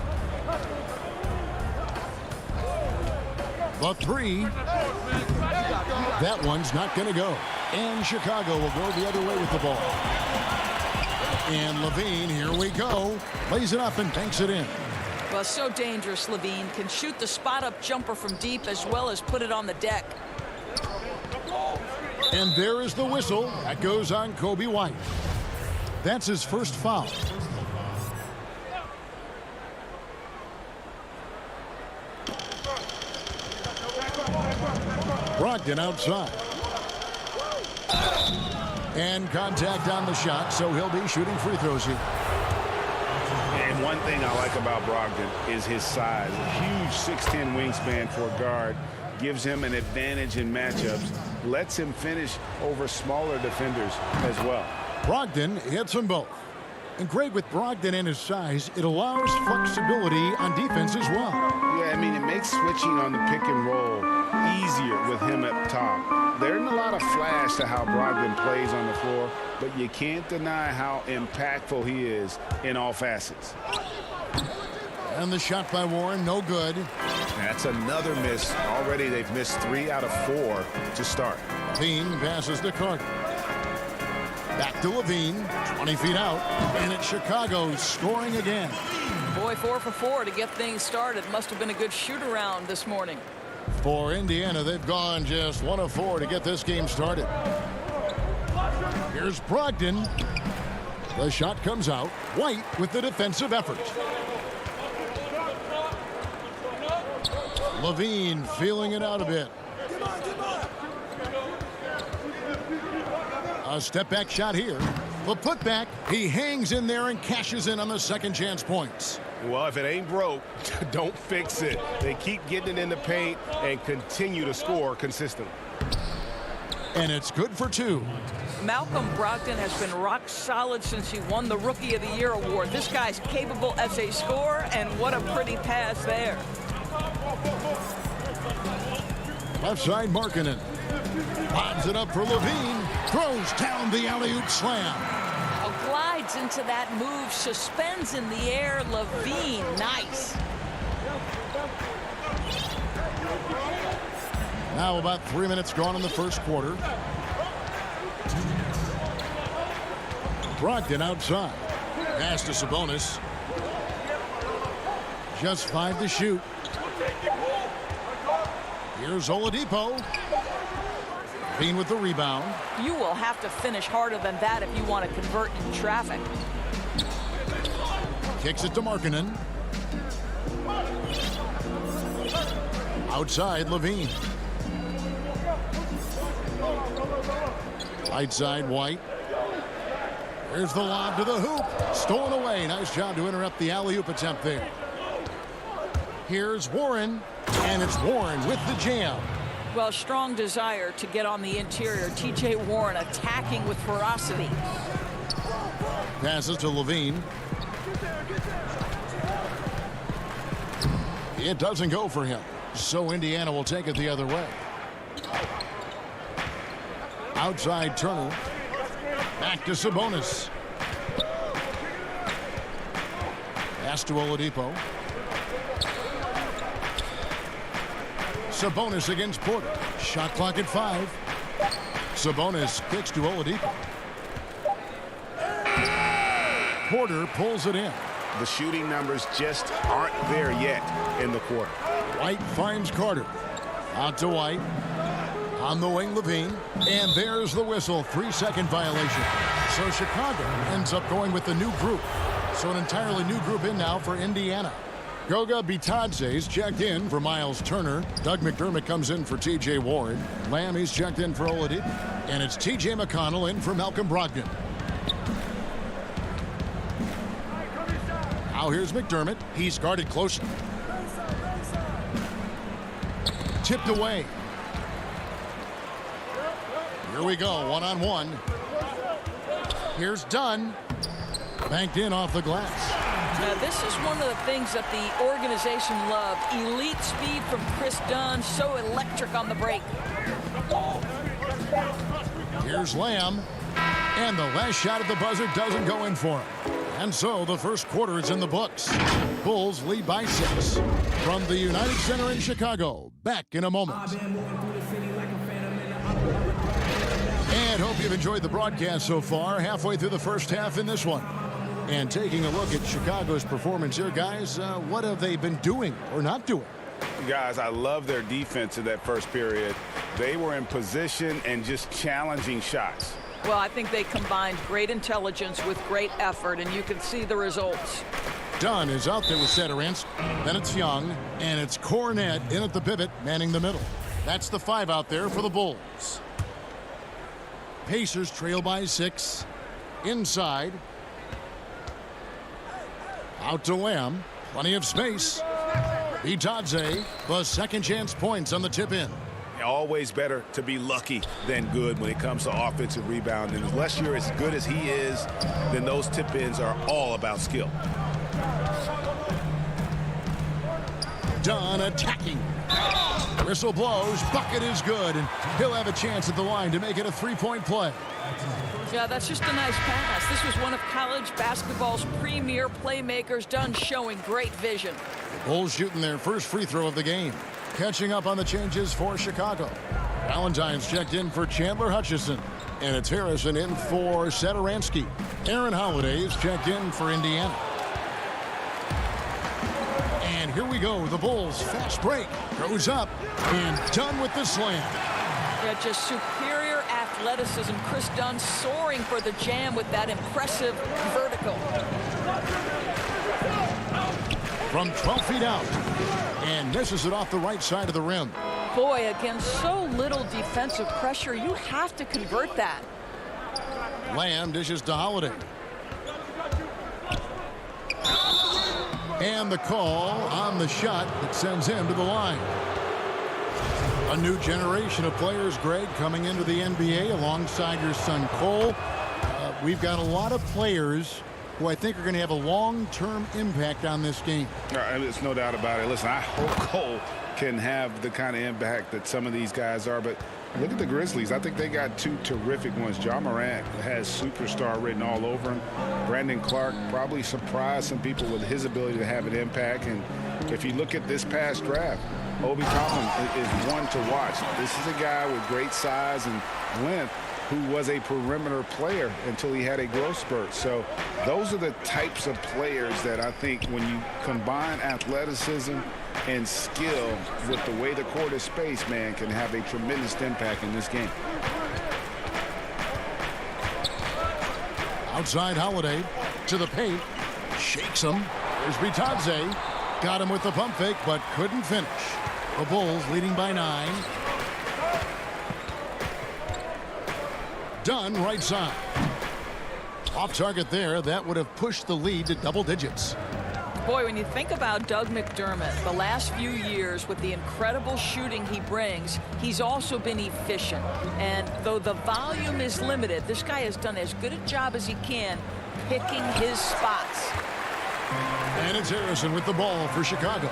D: The 3. That one's not going to go. And Chicago will go the other way with the ball. And Levine, here we go. Lays it up and banks it in.
P: Well, so dangerous, Levine. Can shoot the spot-up jumper from deep as well as put it on the deck.
D: And there is the whistle. That goes on Kobe White. That's his first foul. Brogdon outside. And contact on the shot, so he'll be shooting free throws here.
E: And one thing I like about Brogdon is his size. A huge 6'10" wingspan for a guard. Gives him an advantage in matchups. Lets him finish over smaller defenders as well.
D: Brogdon hits them both. And Greg, with Brogdon and his size, it allows flexibility on defense as well.
E: Yeah, I mean, it makes switching on the pick and roll easier with him up top. There isn't a lot of flash to how Brogdon plays on the floor, but you can't deny how impactful he is in all facets.
D: And the shot by Warren, no good.
E: That's another miss. Already they've missed 3 out of 4 to start.
D: Levine passes to Carter. Back to Levine, 20 feet out, and it's Chicago scoring again.
P: Boy, 4 for 4 to get things started. Must have been a good shoot-around this morning.
D: For Indiana, they've gone just 1 of 4 to get this game started. Here's Brogdon. The shot comes out. White with the defensive effort. Levine feeling it out a bit. A step-back shot here. The putback, he hangs in there and cashes in on the second chance points.
L: Well, if it ain't broke, don't fix it. They keep getting it in the paint and continue to score consistently.
D: And it's good for 2.
P: Malcolm Brogdon has been rock solid since he won the Rookie of the Year award. This guy's capable as a scorer, and what a pretty pass there.
D: Left side, Markkanen. Lobs it up for Levine. Throws down the alley-oop slam.
P: Glides into that move, suspends in the air. Levine, nice.
D: Now about 3 minutes gone in the first quarter. Brogdon outside. Pass to Sabonis. Just 5 to shoot. Here's Oladipo. Levine with the rebound.
P: You will have to finish harder than that if you want to convert in traffic.
D: Kicks it to Markkanen. Outside, Levine. Right side, White. There's the lob to the hoop. Stolen away. Nice job to interrupt the alley-oop attempt there. Here's Warren. And it's Warren with the jam.
P: Well, a strong desire to get on the interior. T.J. Warren attacking with ferocity.
D: Passes to Levine. It doesn't go for him, so Indiana will take it the other way. Outside Turner. Back to Sabonis. Pass to Oladipo. Sabonis against Porter. Shot clock at 5. Sabonis kicks to Oladipo. Porter pulls it in.
E: The shooting numbers just aren't there yet in the quarter.
D: White finds Carter. Out to White. On the wing, Levine. And there's the whistle. 3-second violation. So Chicago ends up going with the new group. So an entirely new group in now for Indiana. Goga Bitadze's checked in for Miles Turner. Doug McDermott comes in for T.J. Warren. Lamb, he's checked in for Oladipo. And it's T.J. McConnell in for Malcolm Brogdon. Now here's McDermott. He's guarded closely. Tipped away. Here we go, one-on-one. Here's Dunn. Banked in off the glass.
P: Now, this is one of the things that the organization loved. Elite speed from Chris Dunn, so electric on the break.
D: Here's Lamb. And the last shot at the buzzer doesn't go in for him. And so the first quarter is in the books. Bulls lead by 6. From the United Center in Chicago, back in a moment. And hope you've enjoyed the broadcast so far. Halfway through the first half in this one. And taking a look at Chicago's performance here, guys, what have they been doing or not doing?
E: Guys, I love their defense in that first period. They were in position and just challenging shots.
P: Well, I think they combined great intelligence with great effort, and you can see the results.
D: Dunn is out there with Satoransky. Then it's Young, and it's Cornette in at the pivot, manning the middle. That's the 5 out there for the Bulls. Pacers trail by 6. Inside. Out to Lamb. Plenty of space. Bitadze, the second chance points on the tip in.
E: Always better to be lucky than good when it comes to offensive rebound. And unless you're as good as he is, then those tip-ins are all about skill.
D: Dunn attacking. Whistle blows. Bucket is good. And he'll have a chance at the line to make it a 3-point play.
P: Yeah, that's just a nice pass. This was one of college basketball's premier playmakers. Dunn showing great vision.
D: Bulls shooting their first free throw of the game. Catching up on the changes for Chicago. Valentine's checked in for Chandler Hutchison. And it's Harrison in for Satoransky. Aaron Holiday's checked in for Indiana. And here we go. The Bulls fast break. Goes up. And Dunn with the slam.
P: Yeah, just superior athleticism. Chris Dunn soaring for the jam with that impressive vertical.
D: From 12 feet out. And misses it off the right side of the rim.
P: Boy, against so little defensive pressure, you have to convert that.
D: Lamb dishes to Holiday. And the call on the shot that sends him to the line. A new generation of players, Greg, coming into the NBA alongside your son Cole. We've got a lot of players who I think are going to have a long-term impact on this game.
E: There's no doubt about it. Listen, I hope Cole can have the kind of impact that some of these guys are, but look at the Grizzlies. I think they got 2 terrific ones. Ja Morant has superstar written all over him. Brandon Clark probably surprised some people with his ability to have an impact. And if you look at this past draft, Obi Toppin is one to watch. This is a guy with great size and length who was a perimeter player until he had a growth spurt. So those are the types of players that I think when you combine athleticism and skill with the way the court is spaced, man, can have a tremendous impact in this game.
D: Outside Holiday to the paint. Shakes him. There's Bitadze. Got him with the pump fake, but couldn't finish. The Bulls leading by 9. Dunn right side. Off target there. That would have pushed the lead to double digits.
P: Boy, when you think about Doug McDermott, the last few years with the incredible shooting he brings, he's also been efficient. And though the volume is limited, this guy has done as good a job as he can picking his spots.
D: And it's Harrison with the ball for Chicago.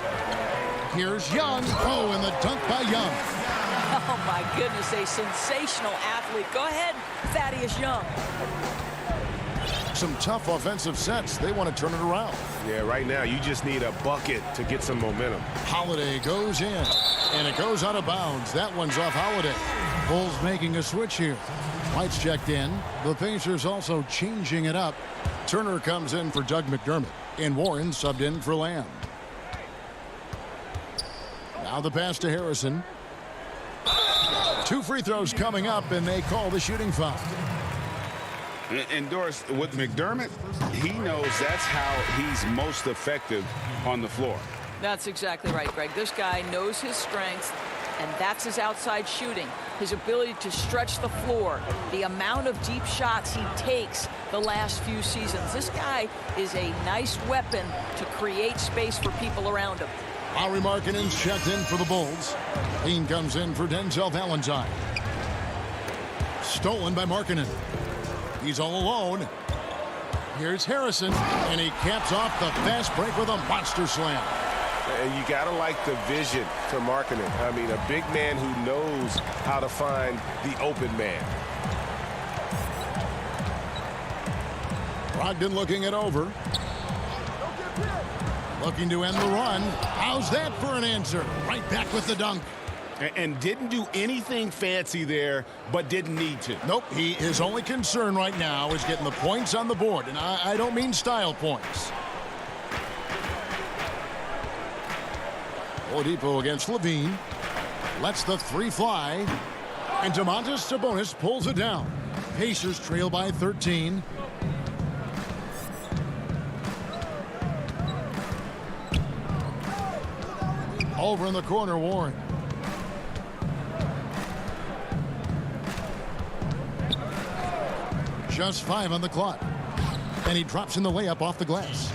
D: Here's Young. Oh, and the dunk by Young.
P: Oh, my goodness, a sensational athlete. Go ahead, Thaddeus Young.
D: Some tough offensive sets. They want to turn it around.
L: Yeah, right now you just need a bucket to get some momentum.
D: Holiday goes in, and it goes out of bounds. That one's off Holiday. Bulls making a switch here. White's checked in. The Pacers also changing it up. Turner comes in for Doug McDermott, and Warren subbed in for Lamb. Now the pass to Harrison. 2 free throws coming up, and they call the shooting foul.
E: And Doris, with McDermott, he knows that's how he's most effective on the floor.
P: That's exactly right, Greg. This guy knows his strengths, and that's his outside shooting. His ability to stretch the floor, the amount of deep shots he takes the last few seasons. This guy is a nice weapon to create space for people around him.
D: Lauri Markkanen's checked in for the Bulls. Dean comes in for Denzel Valentine. Stolen by Markkanen. He's all alone. Here's Harrison, and he caps off the fast break with a monster slam.
L: And you got to like the vision to Markkanen. I mean, a big man who knows how to find the open man.
D: Brogdon looking it over. Looking to end the run. How's that for an answer? Right back with the dunk.
E: And didn't do anything fancy there, but didn't need to.
D: Nope, his only concern right now is getting the points on the board, and I don't mean style points. Oladipo against Levine. Lets the 3 fly. And Domantas Sabonis pulls it down. Pacers trail by 13. Over in the corner, Warren. Just 5 on the clock. And he drops in the layup off the glass.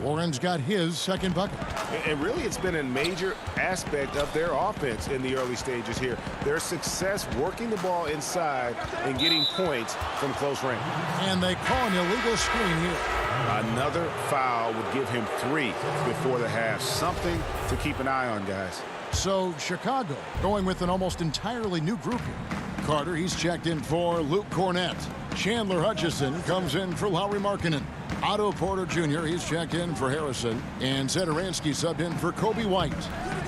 D: Warren's got his second bucket.
L: And really, it's been a major aspect of their offense in the early stages here. Their success working the ball inside and getting points from close range.
D: And they call an illegal screen here.
E: Another foul would give him 3 before the half. Something to keep an eye on, guys.
D: So Chicago going with an almost entirely new group here. Carter, he's checked in for Luke Cornett. Chandler Hutchison comes in for Lauri Markkanen. Otto Porter Jr., he's checked in for Harrison. And Satoransky subbed in for Kobe White.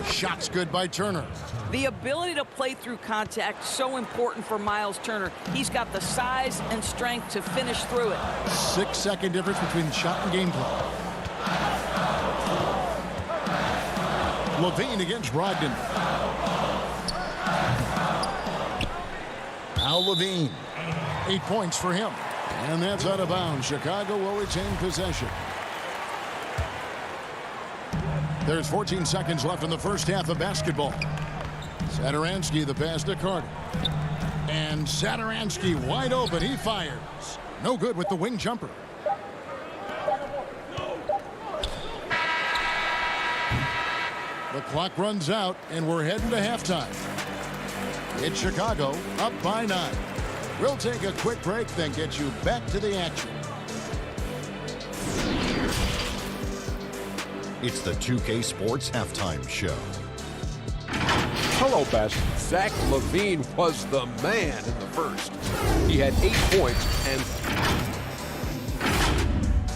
D: Shots good by Turner.
P: The ability to play through contact, so important for Miles Turner. He's got the size and strength to finish through it.
D: 6-second difference between shot and gameplay. Levine against Brogdon. Now Levine. 8 points for him. And that's out of bounds. Chicago will retain possession. There's 14 seconds left in the first half of basketball. Satoransky, the pass to Carter. And Satoransky wide open. He fires. No good with the wing jumper. The clock runs out, and we're heading to halftime. It's Chicago up by 9. We'll take a quick break, then get you back to the action.
H: It's the 2K Sports Halftime Show.
I: Hello, Best. Zach LaVine was the man in the first. He had 8 points,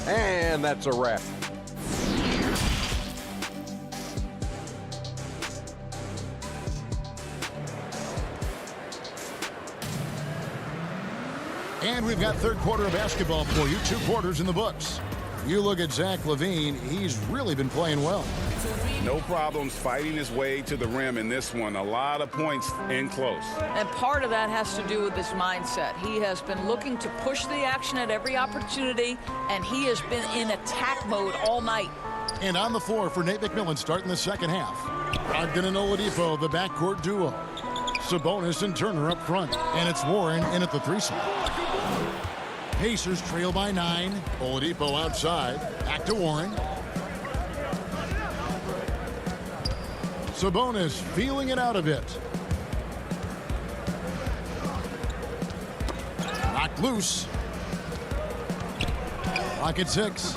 I: and that's a wrap.
D: And we've got third quarter of basketball for you. 2 quarters in the books. You look at Zach LaVine, he's really been playing well.
E: No problems fighting his way to the rim in this one. A lot of points in close.
P: And part of that has to do with his mindset. He has been looking to push the action at every opportunity, and he has been in attack mode all night.
D: And on the floor for Nate McMillan starting the second half. Brogdon and Oladipo, the backcourt duo. Sabonis and Turner up front. And it's Warren in at the 3 slot. Pacers trail by 9. Oladipo outside. Back to Warren. Sabonis feeling it out a bit. Knocked loose. Lock at 6.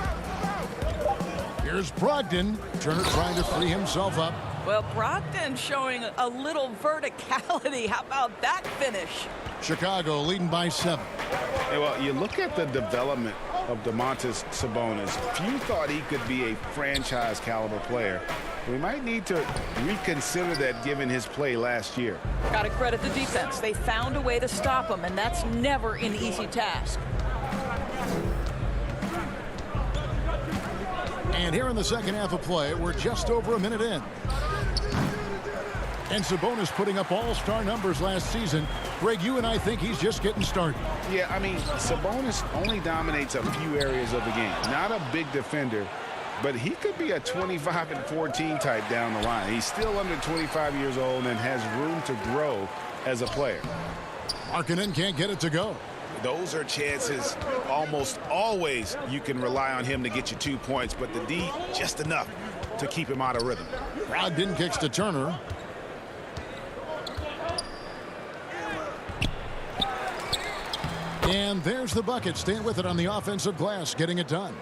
D: Here's Brogdon. Turner trying to free himself up.
P: Well, Brogdon showing a little verticality. How about that finish?
D: Chicago leading by 7.
E: Hey, well, you look at the development of Domantas Sabonis. Few thought he could be a franchise caliber player. We might need to reconsider that given his play last year.
P: Got to credit the defense. They found a way to stop him, and that's never an easy task.
D: And here in the second half of play, we're just over a minute in. And Sabonis putting up all-star numbers last season. Greg, you and I think he's just getting started.
E: Yeah, I mean, Sabonis only dominates a few areas of the game. Not a big defender, but he could be a 25-14 type down the line. He's still under 25 years old and has room to grow as a player.
D: Markkanen can't get it to go.
E: Those are chances almost always you can rely on him to get you 2 points, but the D just enough to keep him out of rhythm.
D: Brogdon kicks to Turner. And there's the bucket. Staying with it on the offensive glass, getting it done.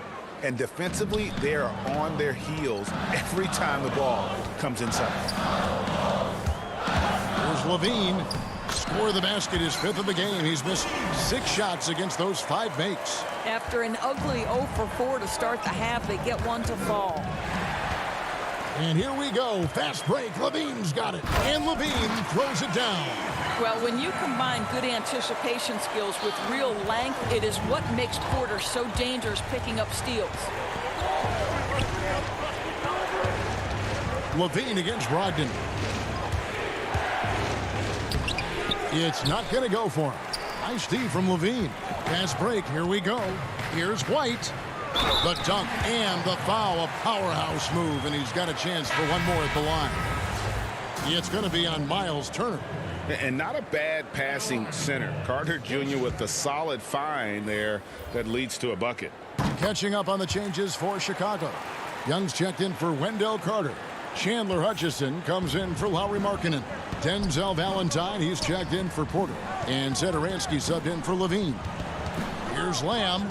E: And defensively, they are on their heels every time the ball comes inside.
D: Here's Levine. Score the basket, his 5th of the game. He's missed 6 shots against those 5 makes.
P: After an ugly 0 for 4 to start the half, they get one to fall.
D: And here we go. Fast break. Levine's got it. And Levine throws it down.
P: Well, when you combine good anticipation skills with real length, it is what makes Porter so dangerous picking up steals.
D: Levine against Brogdon. It's not going to go for him. Nice D from Levine. Fast break. Here we go. Here's White. The dunk and the foul. A powerhouse move, and he's got a chance for one more at the line. It's going to be on Miles Turner.
E: And not a bad passing center. Carter Jr. with the solid find there that leads to a bucket.
D: Catching up on the changes for Chicago. Young's checked in for Wendell Carter. Chandler Hutchison comes in for Lauri Markkanen. Denzel Valentine, he's checked in for Porter. And Zedaransky subbed in for Levine. Here's Lamb.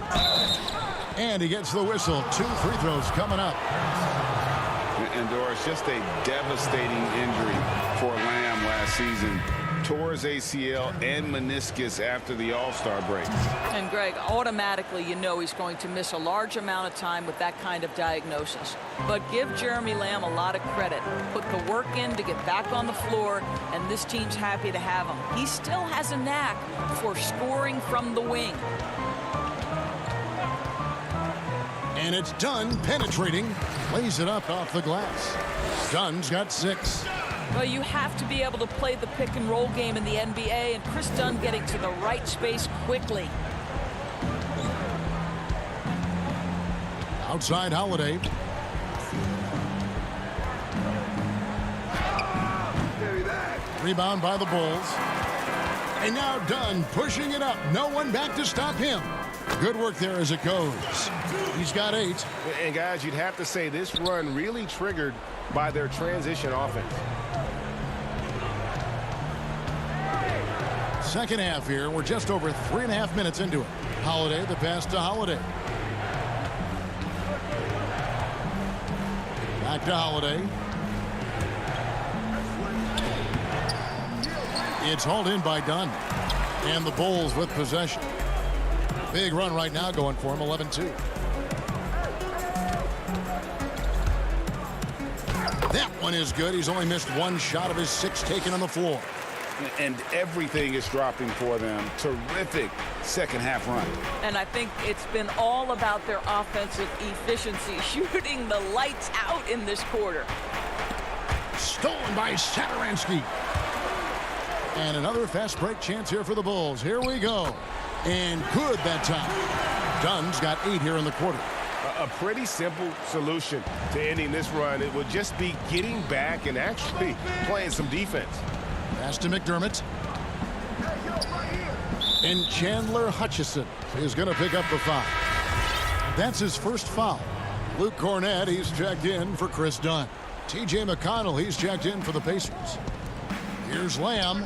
D: And he gets the whistle. 2 free throws coming up.
E: And Doris, just a devastating injury for Lamb last season. Tore his ACL and meniscus after the All-Star break.
P: And Greg, automatically you know he's going to miss a large amount of time with that kind of diagnosis. But give Jeremy Lamb a lot of credit. Put the work in to get back on the floor, and this team's happy to have him. He still has a knack for scoring from the wing.
D: And it's Dunn penetrating. Lays it up off the glass. Dunn's got 6.
P: Well, you have to be able to play the pick and roll game in the NBA, and Chris Dunn getting to the right space quickly.
D: Outside Holiday. Rebound by the Bulls. And now Dunn pushing it up. No one back to stop him. Good work there as it goes. He's got 8.
E: And guys, you'd have to say this run really triggered by their transition offense.
D: Second half here. We're just over 3.5 minutes into it. Holiday, the pass to Holiday. Back to Holiday. It's hauled in by Dunn. And the Bulls with possession. Big run right now going for him, 11-2. That one is good. He's only missed 1 shot of his 6 taken on the floor.
E: And everything is dropping for them. Terrific second half run.
P: And I think it's been all about their offensive efficiency, shooting the lights out in this quarter.
D: Stolen by Zedaransky. And another fast break chance here for the Bulls. Here we go. And good that time. Dunn's got 8 here in the quarter.
L: A pretty simple solution to ending this run. It would just be getting back and actually playing some defense.
D: Pass to McDermott. And Chandler Hutchison is going to pick up the foul. That's his first foul. Luke Cornett, he's checked in for Chris Dunn. T.J. McConnell, he's checked in for the Pacers. Here's Lamb.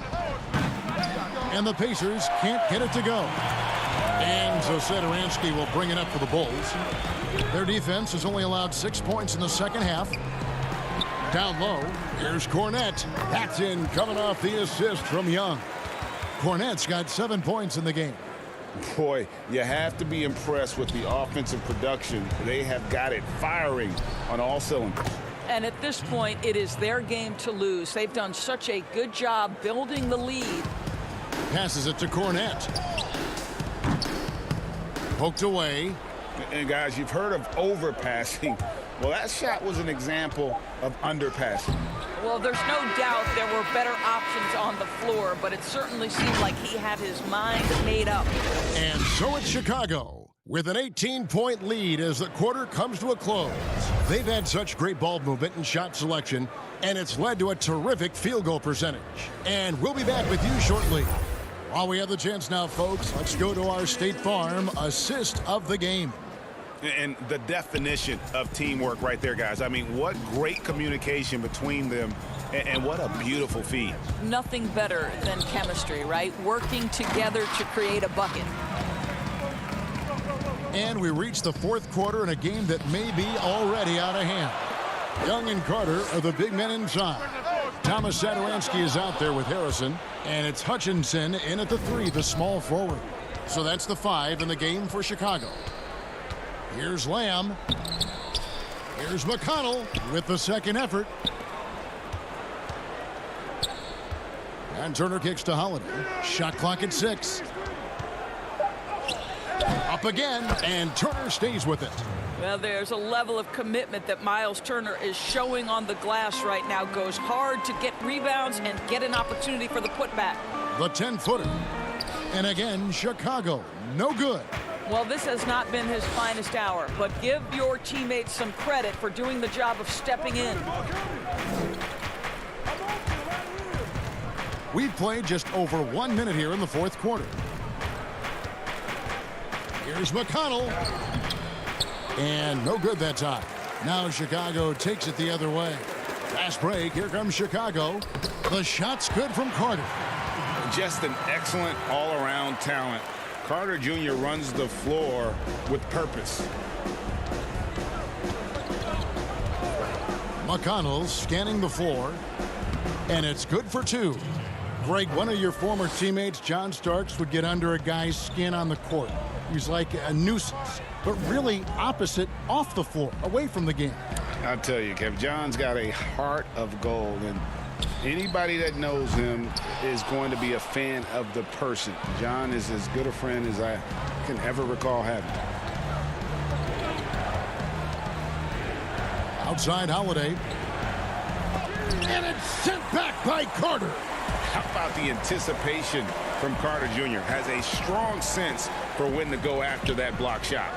D: And the Pacers can't get it to go. And so Satoransky will bring it up for the Bulls. Their defense has only allowed 6 points in the second half. Down low, here's Cornette. That's in, coming off the assist from Young. Cornette's got 7 points in the game.
E: Boy, you have to be impressed with the offensive production. They have got it firing on all cylinders.
P: And at this point, it is their game to lose. They've done such a good job building the lead.
D: Passes it to Cornette. Poked away.
E: And guys, you've heard of overpassing. Well, that shot was an example of underpassing.
P: Well, there's no doubt there were better options on the floor, but it certainly seemed like he had his mind made up.
D: And so it's Chicago with an 18-point lead as the quarter comes to a close. They've had such great ball movement and shot selection, and it's led to a terrific field goal percentage. And we'll be back with you shortly. While we have the chance now, folks, let's go to our State Farm assist of the game.
E: And the definition of teamwork right there, guys. I mean, what great communication between them, and what a beautiful feed.
P: Nothing better than chemistry, right? Working together to create a bucket.
D: And we reach the fourth quarter in a game that may be already out of hand. Young and Carter are the big men inside. Thomas Satoransky is out there with Harrison, and it's Hutchinson in at the 3, the small forward. So that's the 5 in the game for Chicago. Here's Lamb. Here's McConnell with the second effort. And Turner kicks to Holiday. Shot clock at 6. Up again, and Turner stays with it.
P: Well, there's a level of commitment that Miles Turner is showing on the glass right now. Goes hard to get rebounds and get an opportunity for the putback.
D: The 10-footer. And again, Chicago, no good.
P: Well, this has not been his finest hour, but give your teammates some credit for doing the job of stepping in.
D: We've played just over 1 minute here in the fourth quarter. Here's McConnell. And no good that time. Now Chicago takes it the other way. Fast break. Here comes Chicago. The shot's good from Carter.
E: Just an excellent all-around talent. Carter Jr. runs the floor with purpose.
D: McConnell scanning the floor. And it's good for 2. Greg, one of your former teammates, John Starks, would get under a guy's skin on the court. He's like a nuisance, but really opposite off the floor, away from the game.
E: I'll tell you, Kev, John's got a heart of gold, and anybody that knows him is going to be a fan of the person. John is as good a friend as I can ever recall having.
D: Outside Holiday. And it's sent back by Carter.
E: How about the anticipation from Carter Jr. Has a strong sense for when to go after that block shot.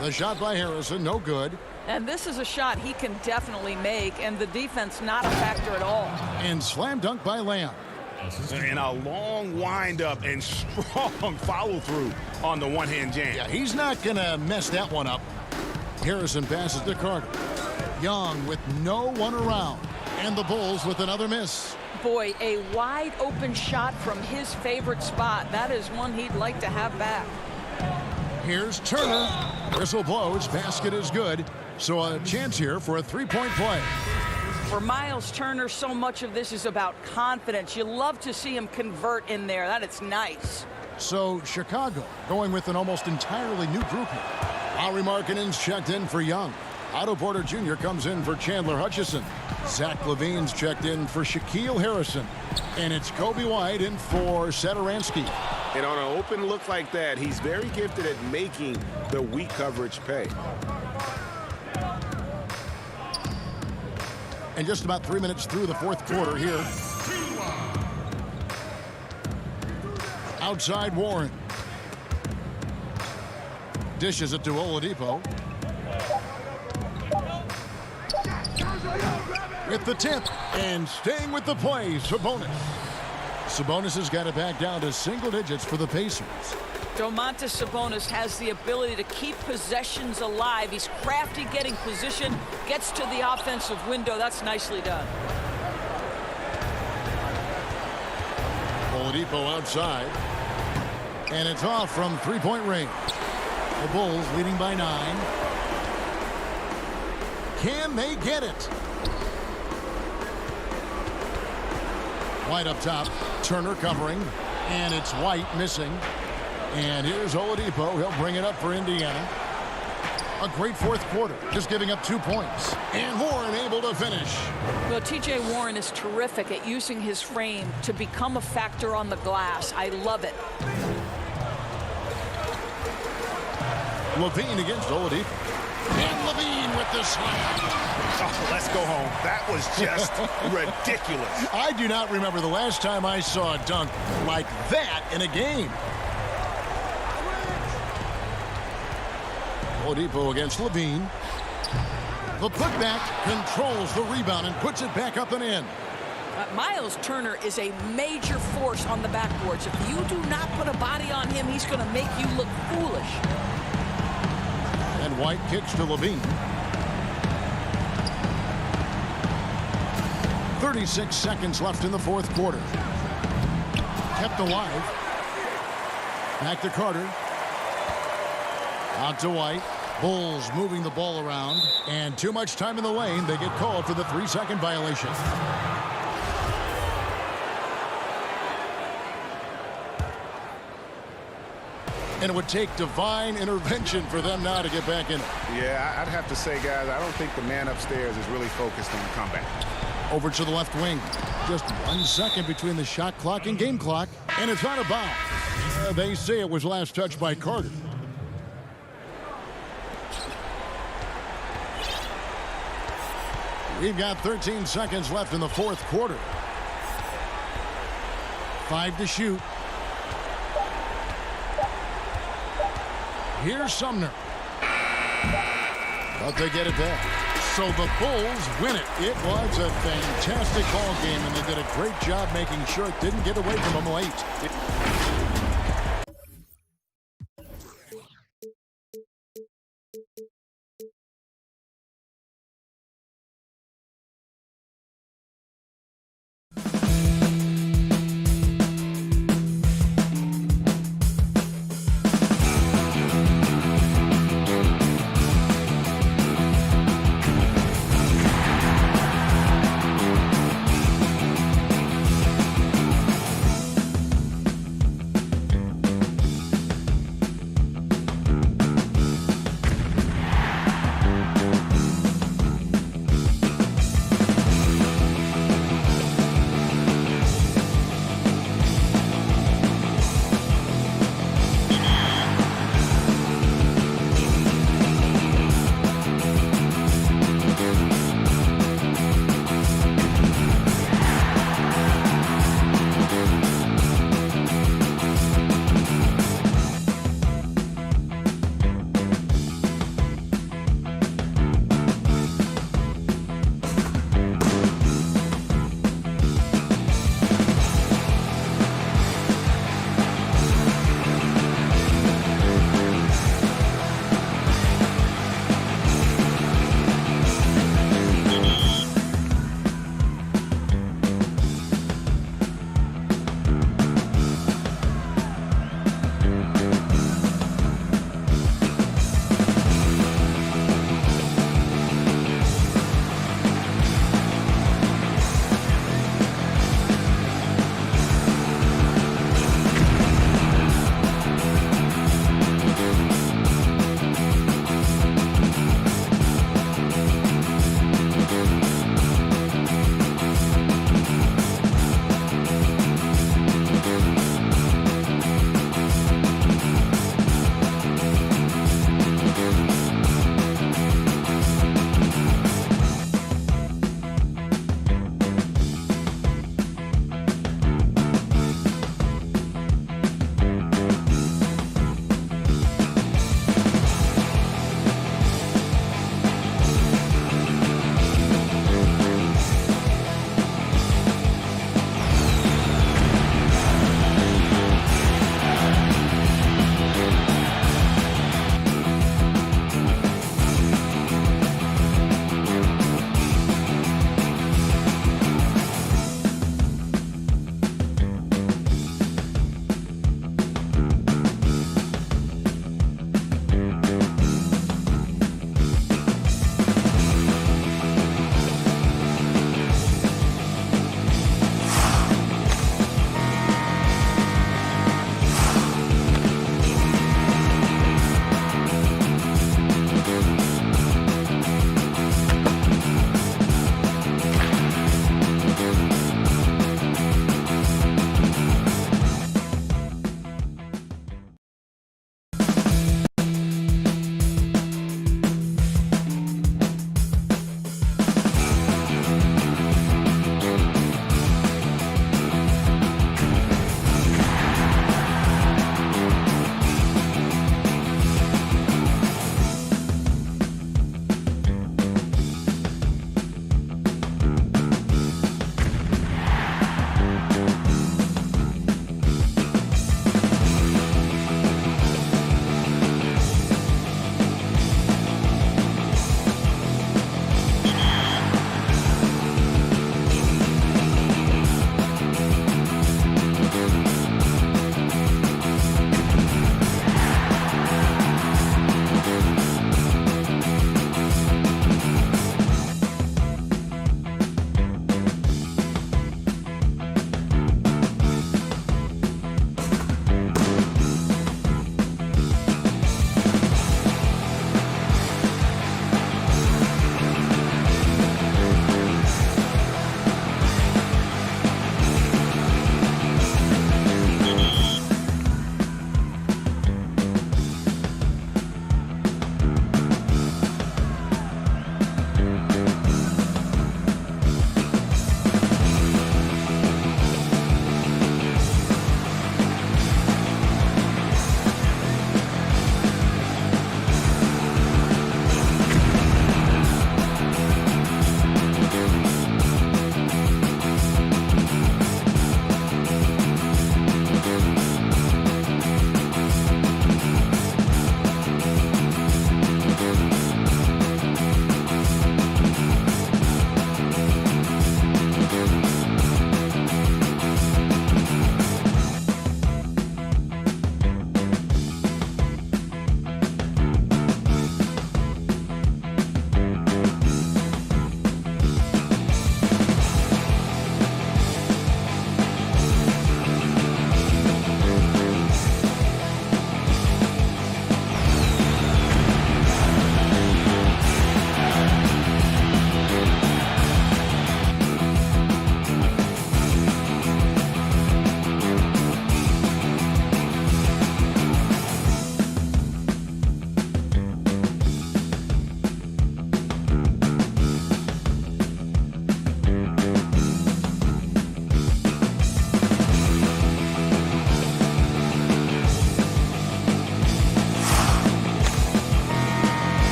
D: The shot by Harrison, no good.
P: And this is a shot he can definitely make, and the defense not a factor at all.
D: And slam dunk by Lamb.
E: And a long wind-up and strong follow-through on the one-hand jam.
D: Yeah, he's not going to mess that one up. Harrison passes to Carter. Young with no one around. And the Bulls with another miss.
P: Boy, a wide open shot from his favorite spot. That is one he'd like to have back.
D: Here's Turner. Whistle blows. Basket is good. So a chance here for a three-point play.
P: For Miles Turner, so much of this is about confidence. You love to see him convert in there. That is nice.
D: So Chicago going with an almost entirely new group here. Lauri Markkanen's checked in for Young. Otto Porter Jr. comes in for Chandler Hutchison. Zach Levine's checked in for Shaquille Harrison. And it's Kobe White in for Satoransky.
E: And on an open look like that, he's very gifted at making the weak coverage pay.
D: And just about 3 minutes through the fourth quarter here. Outside Warren. Dishes it to Oladipo. With the tip and staying with the play, Sabonis. Sabonis has got it back down to single digits for the Pacers.
P: Domantas Sabonis has the ability to keep possessions alive. He's crafty getting position, gets to the offensive window. That's nicely done.
D: Oladipo outside. And it's off from three-point range. The Bulls leading by 9. Can they get it? White up top. Turner covering. And it's White missing. And here's Oladipo. He'll bring it up for Indiana. A great fourth quarter, just giving up 2 points. And Warren able to finish.
P: Well, T.J. Warren is terrific at using his frame to become a factor on the glass. I love it.
D: Levine against Oladipo. And Levine with the slam.
E: Oh, let's go home. That was just ridiculous.
D: I do not remember the last time I saw a dunk like that in a game. Oladipo against Levine. The putback controls the rebound and puts it back up and in.
P: Miles Turner is a major force on the backboards. If you do not put a body on him, he's going to make you look foolish.
D: And White kicks to Levine. 36 seconds left in the fourth quarter. Kept alive. Back to Carter. Out to White. Bulls moving the ball around. And too much time in the lane. They get called for the 3-second violation. And it would take divine intervention for them now to get back in it.
E: Yeah, I'd have to say, guys, I don't think the man upstairs is really focused on the comeback.
D: Over to the left wing. Just 1 second between the shot clock and game clock. And it's out of bounds. They say it was last touched by Carter. We've got 13 seconds left in the fourth quarter. 5 to shoot. Here's Sumner. But they get it back. So the Bulls win it. It was a fantastic ball game, and they did a great job making sure it didn't get away from them late.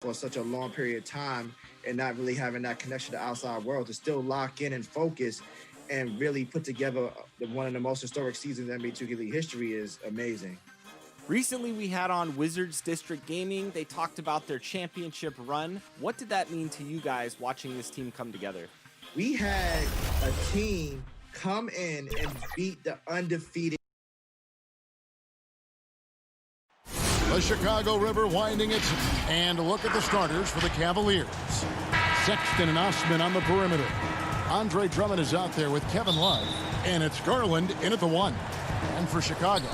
J: for such a long period of time and not really having that connection to the outside world, to still lock in and focus and really put together one of the most historic seasons in NBA 2K League history is amazing.
A: Recently, we had on Wizards District Gaming. They talked about their championship run. What did that mean to you guys watching this team come together?
J: We had a team come in and beat the undefeated.
D: The Chicago River winding its, and look at the starters for the Cavaliers. Sexton and Osman on the perimeter. Andre Drummond is out there with Kevin Love, and it's Garland in at the 1. And for Chicago,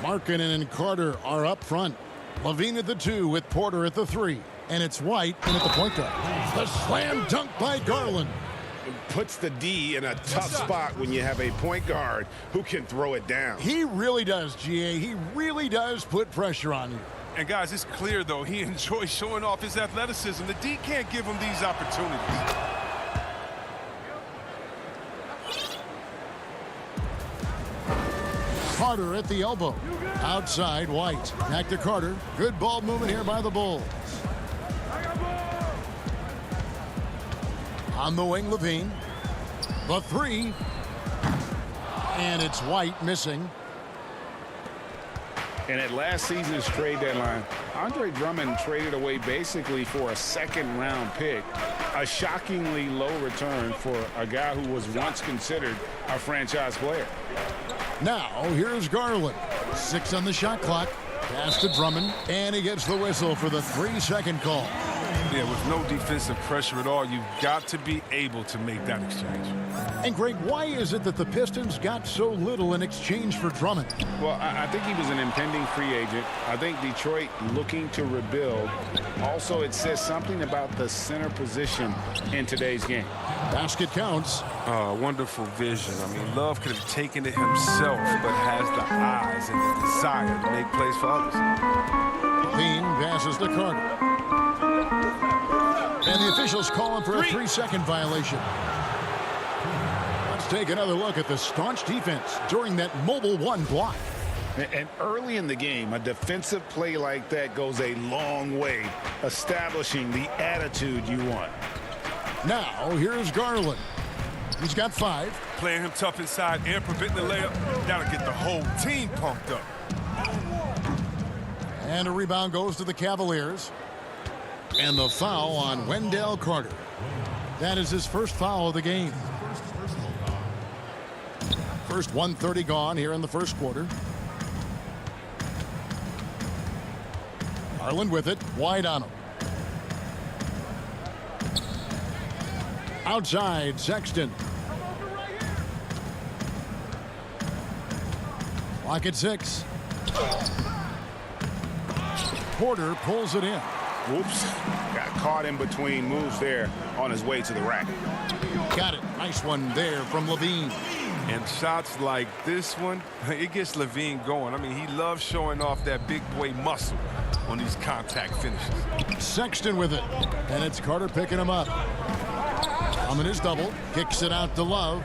D: Markkanen and Carter are up front. Levine at the 2 with Porter at the 3, and it's White in at the point guard. The slam dunk by Garland.
E: Puts the D in a tough spot when you have a point guard who can throw it down.
D: He really does, GA. He really does put pressure on you.
F: And guys, it's clear, though, he enjoys showing off his athleticism. The D can't give him these opportunities.
D: Carter at the elbow. Outside, White. Back to Carter. Good ball movement here by the Bulls. On the wing, Levine. The 3. And it's White missing.
E: And at last season's trade deadline, Andre Drummond traded away basically for a second-round pick, a shockingly low return for a guy who was once considered a franchise player.
D: Now, here's Garland. 6 on the shot clock. Pass to Drummond, and he gets the whistle for the 3-second call.
F: Yeah, with no defensive pressure at all, you've got to be able to make that exchange.
D: And, Greg, why is it that the Pistons got so little in exchange for Drummond?
E: Well, I think he was an impending free agent. I think Detroit looking to rebuild. Also, it says something about the center position in today's game.
D: Basket counts.
F: Wonderful vision. I mean, Love could have taken it himself, but has the eyes and the desire to make plays for others.
D: Levine passes to Carter. And the officials call him for a 3-second violation. Let's take another look at the staunch defense during that mobile 1 block.
E: And early in the game, a defensive play like that goes a long way, establishing the attitude you want.
D: Now, here's Garland. He's got 5.
F: Playing him tough inside and preventing the layup. That'll get the whole team pumped up.
D: And a rebound goes to the Cavaliers. And the foul on Wendell Carter. That is his first foul of the game. First 1:30 gone here in the first quarter. Garland with it. Wide on him. Outside, Sexton. Clock at 6. Porter pulls it in.
E: Whoops. Got caught in between moves there on his way to the rack.
D: Got it. Nice one there from Levine.
F: And shots like this one, it gets Levine going. I mean, he loves showing off that big boy muscle on these contact finishes.
D: Sexton with it. And it's Carter picking him up. Drummond is double. Kicks it out to Love.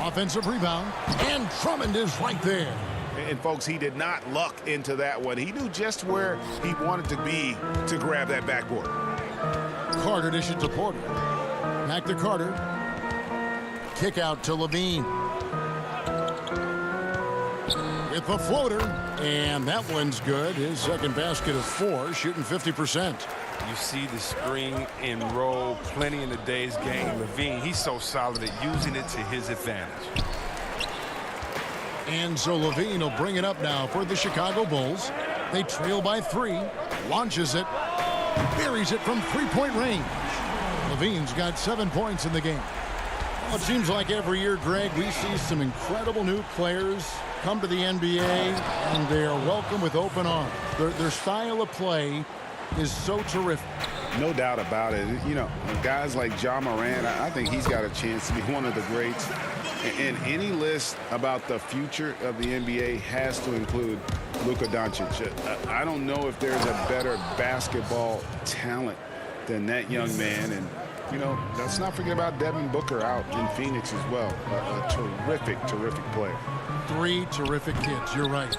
D: Offensive rebound. And Drummond is right there.
E: And, folks, he did not luck into that one. He knew just where he wanted to be to grab that backboard.
D: Carter dishes to Porter. Back to Carter. Kick out to Levine. With the floater. And that one's good. His second basket of 4, shooting 50%.
F: You see the screen and roll plenty in today's game. Levine, he's so solid at using it to his advantage.
D: And so Levine will bring it up now for the Chicago Bulls. They trail by 3. Launches it. Buries it from 3-point range. Levine's got 7 points in the game. Well, it seems like every year, Greg, we see some incredible new players come to the NBA, and they are welcome with open arms. Their style of play is so terrific.
E: No doubt about it. You know, guys like Ja Morant, I think he's got a chance to be one of the greats. And any list about the future of the NBA has to include Luka Doncic. I don't know if there's a better basketball talent than that young man. And, you know, let's not forget about Devin Booker out in Phoenix as well. A terrific, terrific player. 3
D: terrific kids. You're right.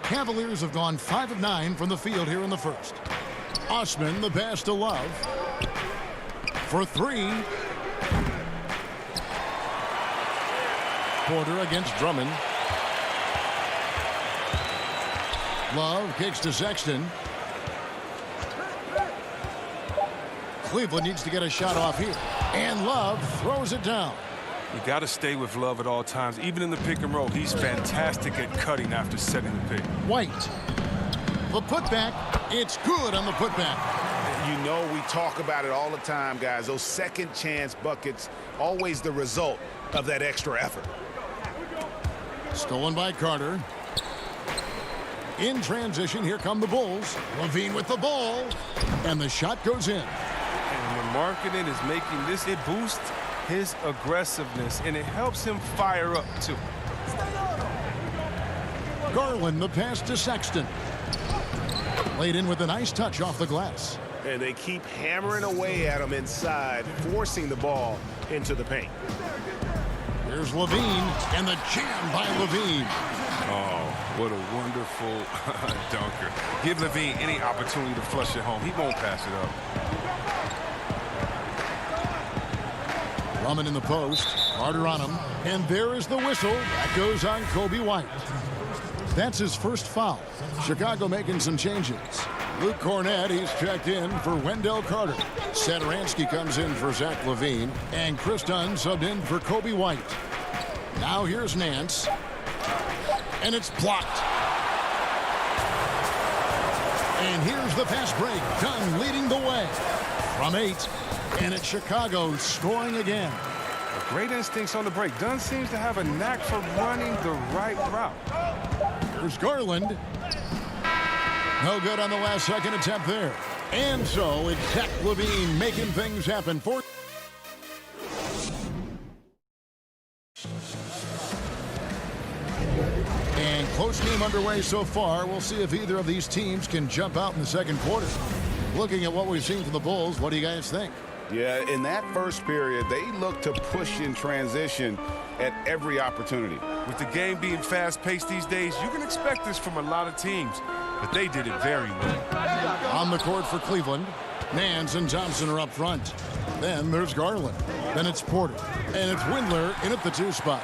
D: Cavaliers have gone 5 of 9 from the field here in the first. Osman, the pass to Love. For 3. Porter against Drummond. Love kicks to Sexton. Cleveland needs to get a shot off here. And Love throws it down.
F: You got to stay with Love at all times. Even in the pick and roll, he's fantastic at cutting after setting the pick.
D: White. The putback. It's good on the putback.
E: You know, we talk about it all the time, guys. Those second chance buckets, always the result of that extra effort.
D: Stolen by Carter. In transition, here come the Bulls. Levine with the ball. And the shot goes in.
F: And when marketing is making this, it boosts his aggressiveness, and it helps him fire up, too.
D: Garland, the pass to Sexton. Laid in with a nice touch off the glass.
L: And they keep hammering away at him inside, forcing the ball into the paint.
D: Here's Levine, and the jam by Levine.
F: Oh, what a wonderful dunker. Give Levine any opportunity to flush it home. He won't pass it up.
D: Drummond in the post. Carter on him. And there is the whistle. That goes on Kobe White. That's his first foul. Chicago making some changes. Luke Cornett, he's checked in for Wendell Carter. Satoransky comes in for Zach Levine. And Chris Dunn subbed in for Kobe White. Now here's Nance. And it's blocked. And here's the fast break. Dunn leading the way from 8. And it's Chicago scoring again.
F: Great instincts on the break. Dunn seems to have a knack for running the right route.
D: Here's Garland. No good on the last second attempt there. And so it's Zach Levine making things happen for. And close game underway so far. We'll see if either of these teams can jump out in the second quarter. Looking at what we've seen from the Bulls, what do you guys think?
E: Yeah, in that first period, they look to push in transition at every opportunity.
F: With the game being fast-paced these days, you can expect this from a lot of teams, but they did it very well.
D: On the court for Cleveland, Nance and Thompson are up front. Then there's Garland. Then it's Porter. And it's Windler in at the 2 spot.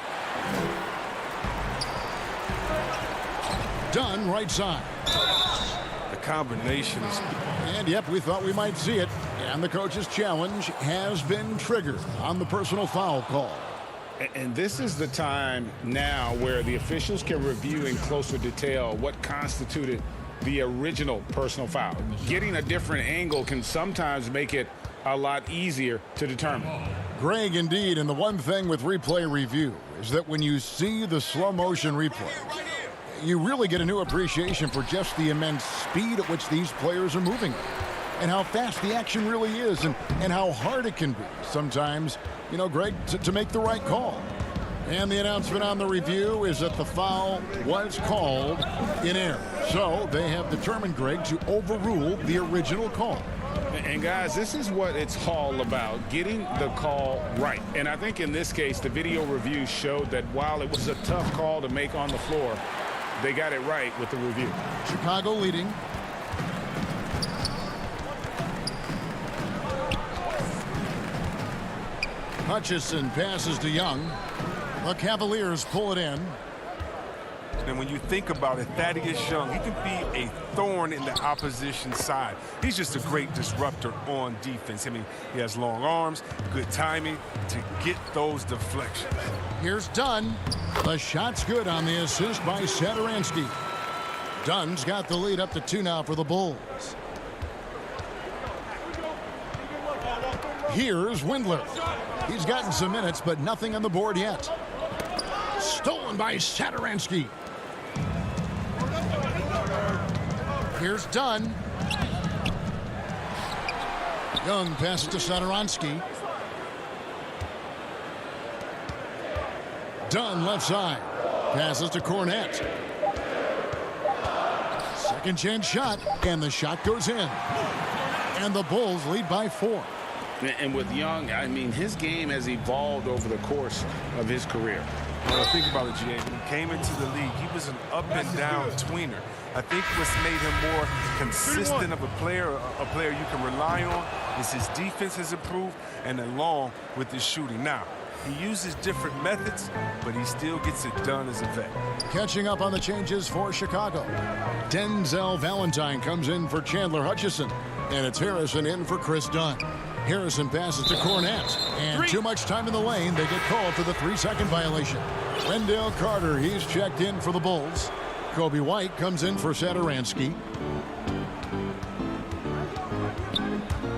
D: Dunn right side.
F: The combination is...
D: And yep, we thought we might see it. And the coach's challenge has been triggered on the personal foul call.
E: And this is the time now where the officials can review in closer detail what constituted the original personal foul. Getting a different angle can sometimes make it a lot easier to determine.
D: Greg, indeed, and the one thing with replay review is that when you see the slow motion replay, you really get a new appreciation for just the immense speed at which these players are moving and how fast the action really is and how hard it can be sometimes, you know, Greg, to make the right call. And the announcement on the review is that the foul was called in error. So they have determined, Greg, to overrule the original call.
E: And guys, this is what it's all about, getting the call right. And I think in this case, the video review showed that while it was a tough call to make on the floor, they got it right with the review.
D: Chicago leading. Hutchison passes to Young. The Cavaliers pull it in.
F: And when you think about it, Thaddeus Young, he can be a thorn in the opposition side. He's just a great disruptor on defense. I mean, he has long arms, good timing to get those deflections.
D: Here's Dunn. The shot's good on the assist by Satoransky. Dunn's got the lead up to 2 now for the Bulls. Here's Windler. He's gotten some minutes, but nothing on the board yet. Stolen by Satoransky. Here's Dunn. Young passes to Satoransky. Dunn left side. Passes to Cornett. Second chance shot, and the shot goes in. And the Bulls lead by 4.
E: And with Young, I mean, his game has evolved over the course of his career.
F: Well, think about it, GA. When he came into the league, he was an up-and-down tweener. I think what's made him more consistent of a player you can rely on, is his defense has improved, and along with his shooting. Now, he uses different methods, but he still gets it done as a vet.
D: Catching up on the changes for Chicago. Denzel Valentine comes in for Chandler Hutchison, and it's Harrison in for Chris Dunn. Harrison passes to Cornette, and too much time in the lane. They get called for the 3-second violation. Wendell Carter, he's checked in for the Bulls. Kobe White comes in for Satoransky.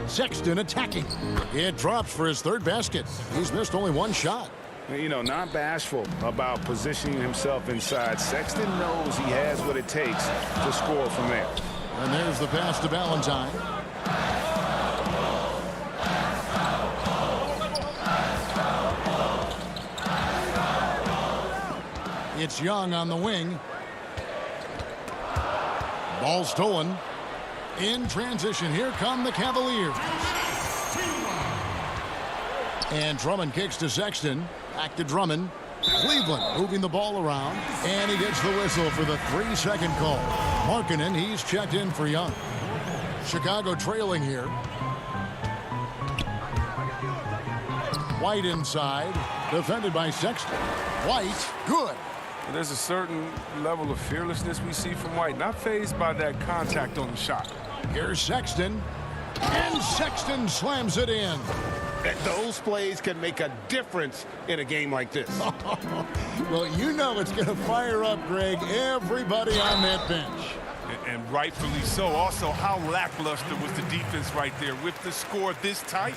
D: Sexton attacking. It drops for his third basket. He's missed only one shot.
E: You know, not bashful about positioning himself inside. Sexton knows he has what it takes to score from there.
D: And there's the pass to Valentine. It's Young on the wing. Ball stolen. In transition, here come the Cavaliers. And Drummond kicks to Sexton. Back to Drummond. Cleveland moving the ball around. And he gets the whistle for the 3-second call. Markkanen, he's checked in for Young. Chicago trailing here. White inside. Defended by Sexton. White, good.
F: And there's a certain level of fearlessness we see from White, not fazed by that contact on the shot.
D: Here's Sexton, and Sexton slams it in.
L: Those plays can make a difference in a game like this.
D: Well, you know it's going to fire up, Greg, everybody on that bench.
F: And rightfully so. Also, how lackluster was the defense right there with the score this tight?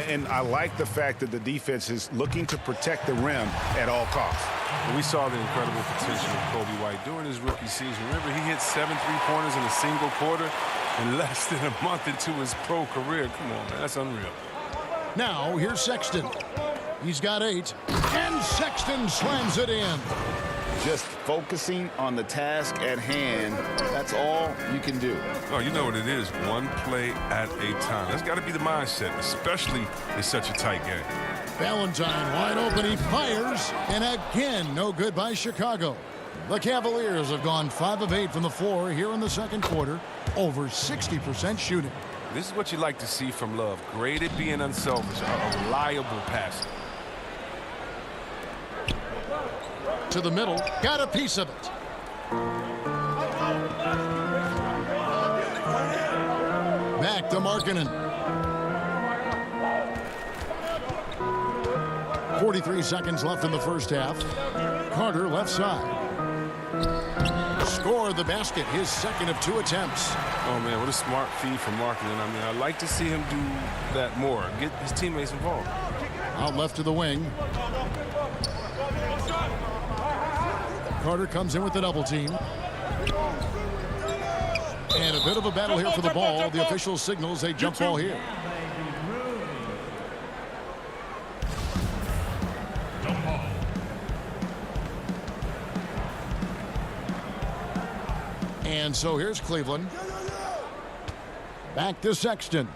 E: And I like the fact that the defense is looking to protect the rim at all costs.
F: We saw the incredible potential of Kobe White during his rookie season. Remember, he hit 7 3-pointers in a single quarter in less than a month into his pro career. Come on, man, that's unreal.
D: Now, here's Sexton. He's got 8, and Sexton slams it in.
E: Just focusing on the task at hand, that's all you can do.
F: Oh, you know what it is, one play at a time. That's got to be the mindset, especially in such a tight game.
D: Valentine wide open, he fires, and again, no good by Chicago. The Cavaliers have gone 5 of 8 from the floor here in the second quarter, over 60% shooting.
F: This is what you like to see from Love. Great at being unselfish, a reliable passer.
D: To the middle, got a piece of it. Back to Markkanen. 43 seconds left in the first half. Carter left side. Scored the basket, his second of 2 attempts.
F: Oh man, what a smart feed from Markkanen. I mean, I'd like to see him do that more. Get his teammates involved.
D: Out left to the wing. Carter comes in with the double team. And a bit of a battle here for the ball. The official signals a jump ball here. And so here's Cleveland. Back to Sexton.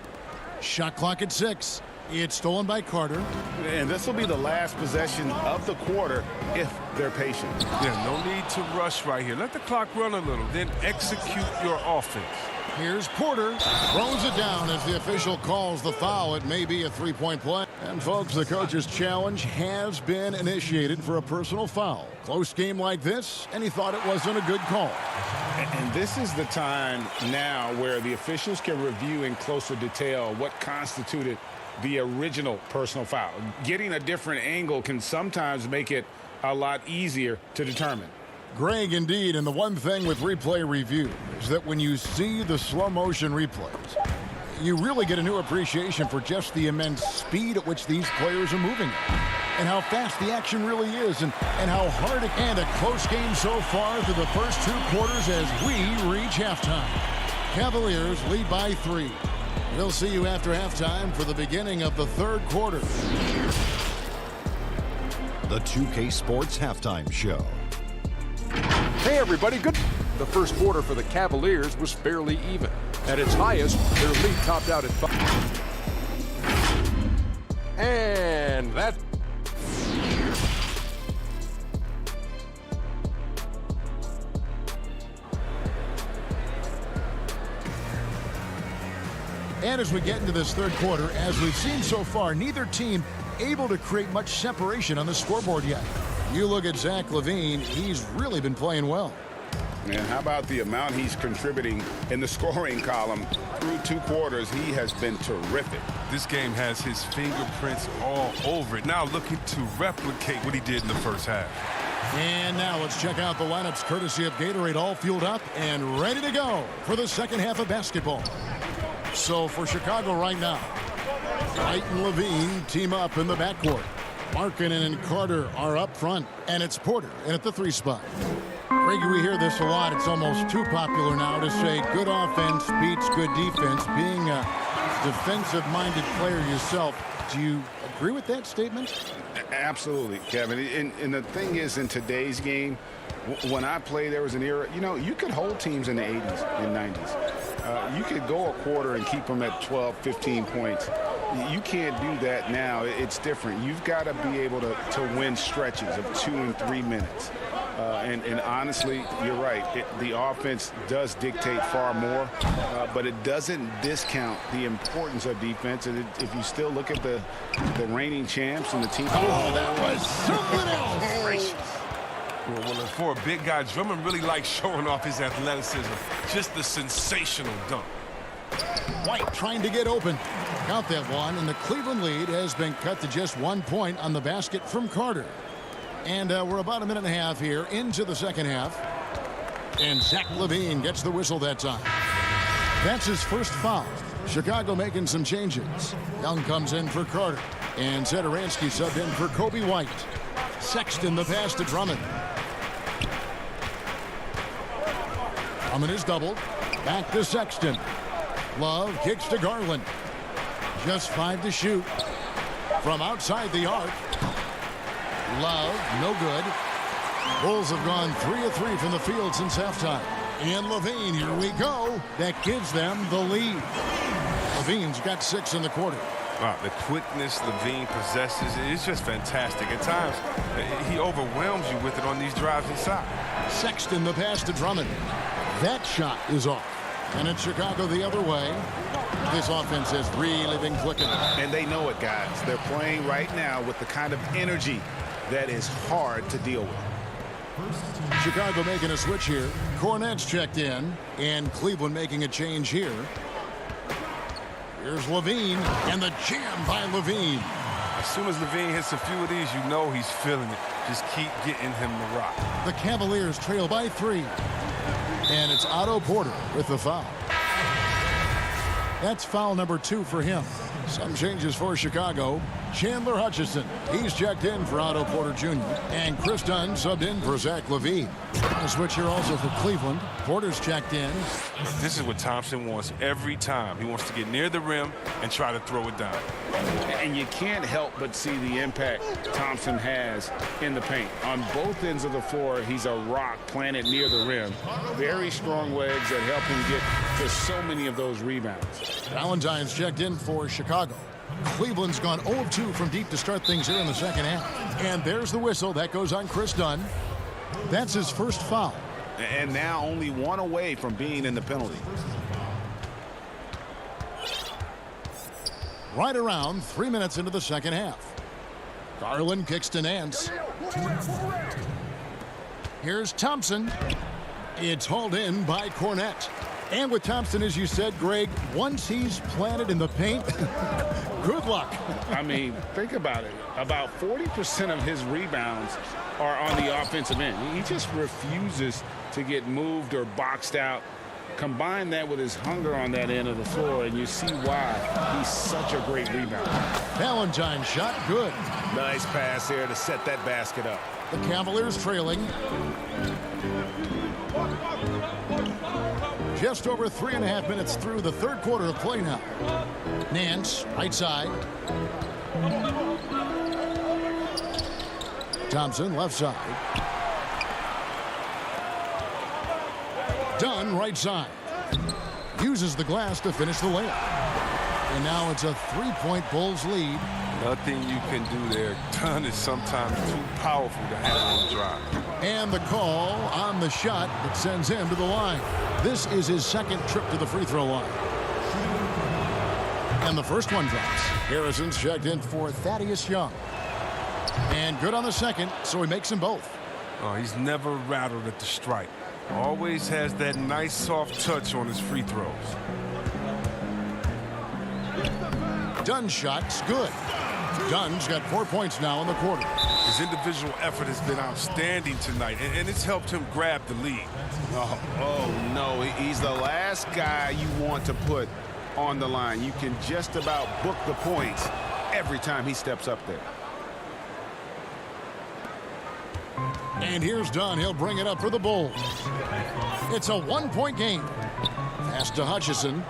D: Shot clock at 6. It's stolen by Carter.
E: And this will be the last possession of the quarter if they're patient.
F: Yeah, no need to rush right here. Let the clock run a little, then execute your offense.
D: Here's Porter. Throws it down as the official calls the foul. It may be a 3-point play. And folks, the coach's challenge has been initiated for a personal foul. Close game like this, and he thought it wasn't a good call.
E: And this is the time now where the officials can review in closer detail what constituted the original personal foul. Getting a different angle can sometimes make it a lot easier to determine.
D: Greg, indeed, and the one thing with replay review is that when you see the slow motion replays, you really get a new appreciation for just the immense speed at which these players are moving and how fast the action really is and how hard it and a close game so far through the first 2 quarters as we reach halftime. Cavaliers lead by 3. We'll see you after halftime for the beginning of the third quarter.
H: The 2K Sports Halftime Show.
I: Hey everybody, good. The first quarter for the Cavaliers was fairly even. At its highest, their lead topped out at 5. And that.
D: And as we get into this third quarter, as we've seen so far, neither team able to create much separation on the scoreboard yet. You look at Zach LaVine, he's really been playing well.
E: And how about the amount he's contributing in the scoring column through 2 quarters? He has been terrific.
F: This game has his fingerprints all over it. Now looking to replicate what he did in the first half.
D: And now let's check out the lineups courtesy of Gatorade, all fueled up and ready to go for the second half of basketball. So for Chicago right now, White and LaVine team up in the backcourt. Markkanen and Carter are up front, and it's Porter in at the 3 spot. Greg, we hear this a lot. It's almost too popular now to say good offense beats good defense. Being a defensive-minded player yourself, do you agree with that statement?
E: Absolutely, Kevin. And the thing is, in today's game, when I played, there was an era, you could hold teams in the 80s and 90s. You could go a quarter and keep them at 12, 15 points. You can't do that now. It's different. You've got to be able to win stretches of 2 and 3 minutes. And honestly, you're right. The offense does dictate far more, but it doesn't discount the importance of defense. And if you still look at the reigning champs and the team.
D: Oh, that was something else.
F: Well, for a big guy, Drummond really likes showing off his athleticism. Just the sensational dunk.
D: White trying to get open. Count that one, and the Cleveland lead has been cut to just 1 point on the basket from Carter. And we're about a minute and a half here into the second half. And Zach LaVine gets the whistle that time. That's his first foul. Chicago making some changes. Young comes in for Carter. And Zedaransky subbed in for Kobe White. Sexton the pass to Drummond. Drummond is doubled. Back to Sexton. Love kicks to Garland. Just 5 to shoot. From outside the arc. Love, no good. Bulls have gone 3 of 3 from the field since halftime. And LaVine, here we go. That gives them the lead. LaVine's got 6 in the quarter.
F: Wow, the quickness LaVine possesses is just fantastic. At times, he overwhelms you with it on these drives inside.
D: Sexton the pass to Drummond. That shot is off. And it's Chicago the other way. This offense has really been clicking.
E: And they know it, guys. They're playing right now with the kind of energy that is hard to deal with.
D: Chicago making a switch here. Cornette's checked in. And Cleveland making a change here. Here's LaVine. And the jam by LaVine.
F: As soon as LaVine hits a few of these, you know he's feeling it. Just keep getting him the rock.
D: The Cavaliers trail by 3. And it's Otto Porter with the foul. That's foul number 2 for him. Some changes for Chicago. Chandler Hutchison, he's checked in for Otto Porter Jr. And Chris Dunn subbed in for Zach LaVine. A switch here also for Cleveland. Porter's checked in.
F: This is what Thompson wants every time. He wants to get near the rim and try to throw it down.
E: And you can't help but see the impact Thompson has in the paint. On both ends of the floor, he's a rock planted near the rim. Very strong legs that help him get to so many of those rebounds.
D: Valentine's checked in for Chicago. Cleveland's gone 0 of 2 from deep to start things here in the second half. And there's the whistle. That goes on Chris Dunn. That's his first foul.
E: And now only 1 away from being in the penalty.
D: Right around 3 minutes into the second half. Garland kicks to Nance. Here's Thompson. It's hauled in by Cornette. And with Thompson, as you said, Greg, once he's planted in the paint, good luck.
E: I mean, think about it. About 40% of his rebounds are on the offensive end. He just refuses to get moved or boxed out. Combine that with his hunger on that end of the floor, and you see why he's such a great rebounder.
D: Valentine shot good.
E: Nice pass there to set that basket up.
D: The Cavaliers trailing. Just over 3.5 minutes through the third quarter of play now. Nance, right side. Thompson, left side. Dunn, right side. Uses the glass to finish the layup. And now it's a 3-point Bulls lead.
F: Nothing you can do there. Dunn is sometimes too powerful to handle the drive.
D: And the call on the shot that sends him to the line. This is his second trip to the free throw line. And the first one drops. Harrison's checked in for Thaddeus Young. And good on the second, so he makes them both.
F: Oh, he's never rattled at the strike. Always has that nice soft touch on his free throws.
D: Dunn's shot's good. Dunn's got 4 points now in the quarter.
F: His individual effort has been outstanding tonight, and it's helped him grab the lead.
E: Oh, no, he's the last guy you want to put on the line. You can just about book the points every time he steps up there.
D: And here's Dunn. He'll bring it up for the Bulls. It's a 1-point game. Pass to Hutchison.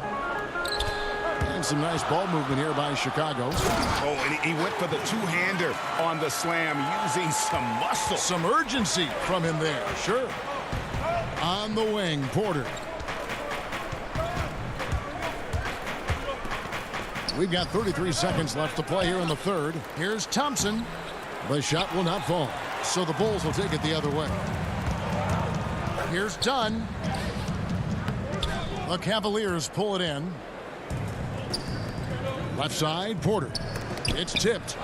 D: And some nice ball movement here by Chicago.
E: Oh, and he went for the two-hander on the slam using some muscle.
D: Some urgency from him there, sure. On the wing, Porter. We've got 33 seconds left to play here in the third. Here's Thompson. The shot will not fall, so the Bulls will take it the other way. Here's Dunn. The Cavaliers pull it in. Left side, Porter. It's tipped.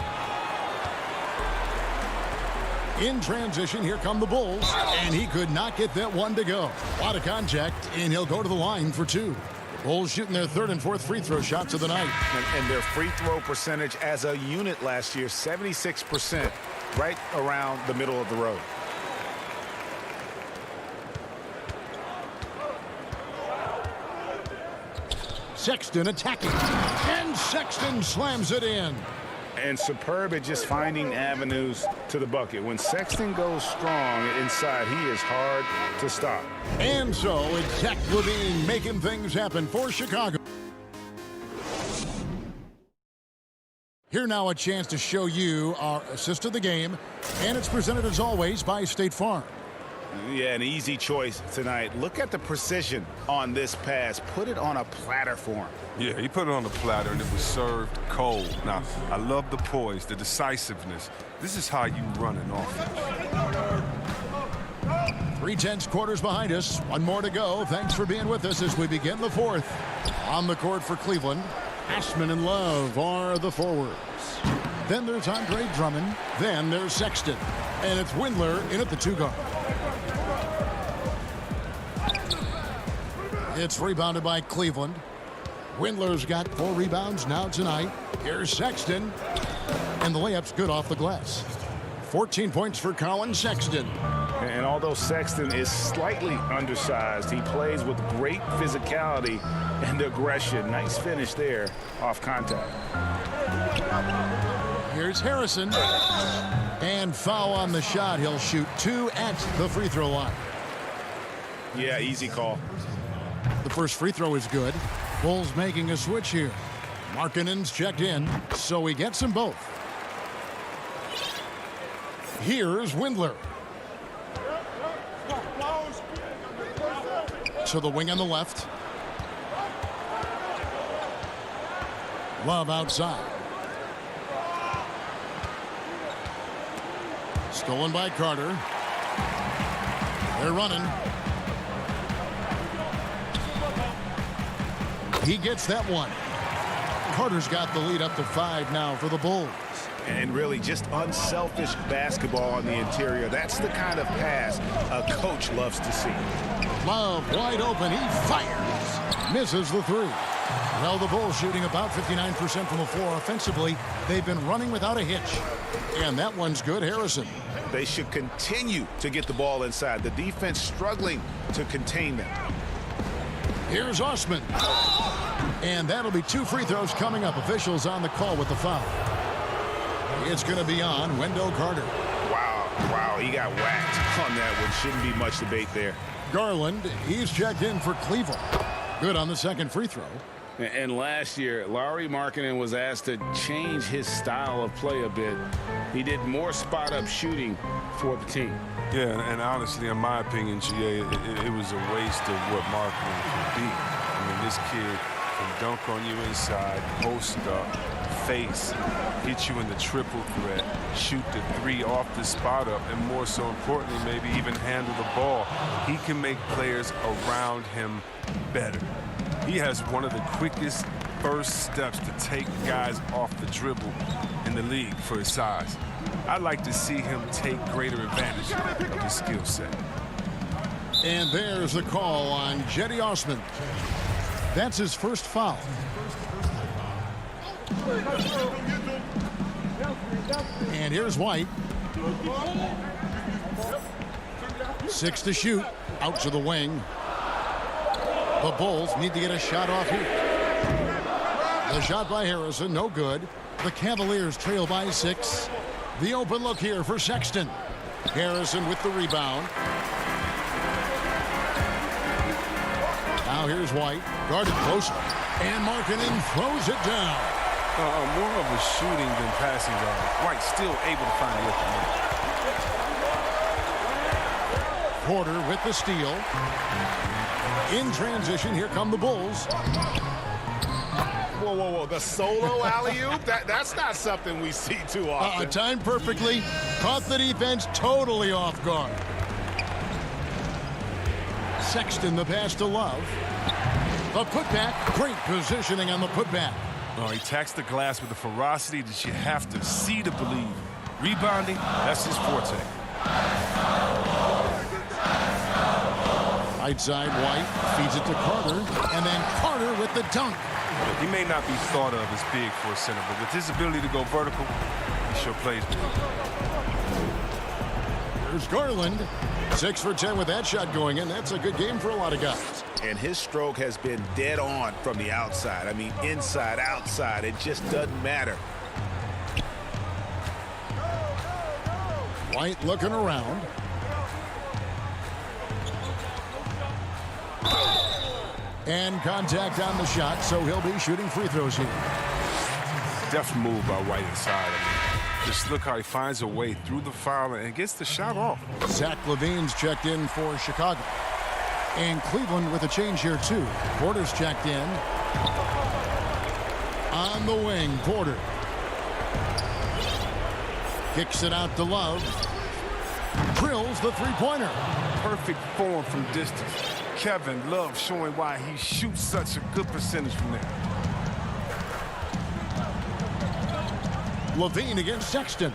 D: In transition, here come the Bulls, and he could not get that one to go. A lot of contact, and he'll go to the line for two. The Bulls shooting their third and fourth free throw shots of the night.
E: And their free throw percentage as a unit last year, 76%, right around the middle of the road.
D: Sexton attacking, and Sexton slams it in.
E: And superb at just finding avenues to the bucket. When Sexton goes strong inside, he is hard to stop.
D: And so it's Zach LaVine making things happen for Chicago. Here now a chance to show you our assist of the game, and it's presented as always by State Farm.
E: Yeah, an easy choice tonight. Look at the precision on this pass. Put it on a platter for him.
F: Yeah, he put it on the platter, and it was served cold. Now, I love the poise, the decisiveness. This is how you run an offense.
D: 3/10 quarters behind us. One more to go. Thanks for being with us as we begin the fourth. On the court for Cleveland, Ashman and Love are the forwards. Then there's Andre Drummond. Then there's Sexton. And it's Windler in at the two guard. It's rebounded by Cleveland. Windler's got 4 rebounds now tonight. Here's Sexton. And the layup's good off the glass. 14 points for Colin Sexton.
E: And although Sexton is slightly undersized, he plays with great physicality and aggression. Nice finish there off contact.
D: Here's Harrison. And foul on the shot. He'll shoot 2 at the free throw line.
E: Yeah, easy call.
D: The first free throw is good. Bulls making a switch here. Markkanen's checked in, so he gets them both. Here's Windler. To the wing on the left. Love outside. Stolen by Carter. They're running. He gets that one. Carter's got the lead up to 5 now for the Bulls.
E: And really just unselfish basketball on the interior. That's the kind of pass a coach loves to see.
D: Love wide open. He fires. Misses the 3. Well, the Bulls shooting about 59% from the floor offensively. They've been running without a hitch. And that one's good. Harrison.
E: They should continue to get the ball inside. The defense struggling to contain them.
D: Here's Osman. And that'll be 2 free throws coming up. Officials on the call with the foul. It's going to be on Wendell Carter.
E: Wow, he got whacked on that one. Shouldn't be much debate there.
D: Garland, he's checked in for Cleveland. Good on the second free throw.
E: And last year, Lauri Markkanen was asked to change his style of play a bit. He did more spot-up shooting for the team.
F: Yeah, and honestly, in my opinion, GA, it was a waste of what Markkanen could be. I mean, this kid can dunk on you inside, post up, face, hit you in the triple threat, shoot the 3 off the spot up, and more so importantly, maybe even handle the ball. He can make players around him better. He has one of the quickest first steps to take guys off the dribble in the league for his size. I'd like to see him take greater advantage of his skill set.
D: And there's a call on Jetty Osman. That's his first foul. And here's White. 6 to shoot. Out to the wing. The Bulls need to get a shot off here. The shot by Harrison, no good. The Cavaliers trail by 6. The open look here for Sexton. Harrison with the rebound. Now here's White, guarded closely, and Markkanen throws it down.
F: More of a shooting than passing guard. White still able to find the open look.
D: Porter with the steal. In transition, here come the Bulls.
E: Whoa, whoa, whoa, the solo alley-oop? That's not something we see too often.
D: Timed perfectly, caught the defense totally off guard. Sexton, the pass to Love. The putback, great positioning on the putback.
F: Oh, he attacks the glass with a ferocity that you have to see to believe. Rebounding, that's his forte.
D: Right side, White feeds it to Carter, and then Carter with the dunk.
F: He may not be thought of as big for a center, but with his ability to go vertical, he sure plays with it.
D: There's Garland. 6 for 10 with that shot going in. That's a good game for a lot of guys.
E: And his stroke has been dead on from the outside. I mean, inside, outside, it just doesn't matter.
D: White looking around. And contact on the shot, so he'll be shooting free throws here.
F: Deft move by White inside. I mean, just look how he finds a way through the foul and gets the shot off.
D: Zach LaVine's checked in for Chicago. And Cleveland with a change here, too. Porter's checked in. On the wing, Porter. Kicks it out to Love. Drills the three-pointer.
F: Perfect form from distance. Kevin Love showing why he shoots such a good percentage from there.
D: LaVine against Sexton.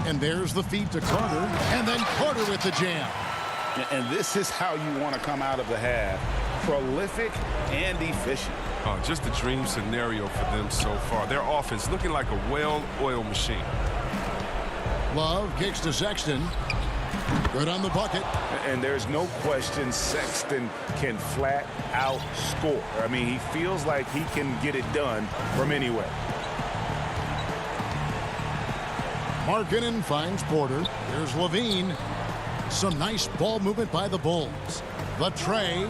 D: And there's the feed to Carter. And then Carter with the jam.
E: And this is how you want to come out of the half. Prolific and efficient.
F: Just a dream scenario for them so far. Their offense looking like a well-oiled machine.
D: Love kicks to Sexton. Good on the bucket.
E: And there's no question Sexton can flat out score. I mean, he feels like he can get it done from anywhere.
D: Markkanen finds Porter. Here's LaVine. Some nice ball movement by the Bulls. The tray.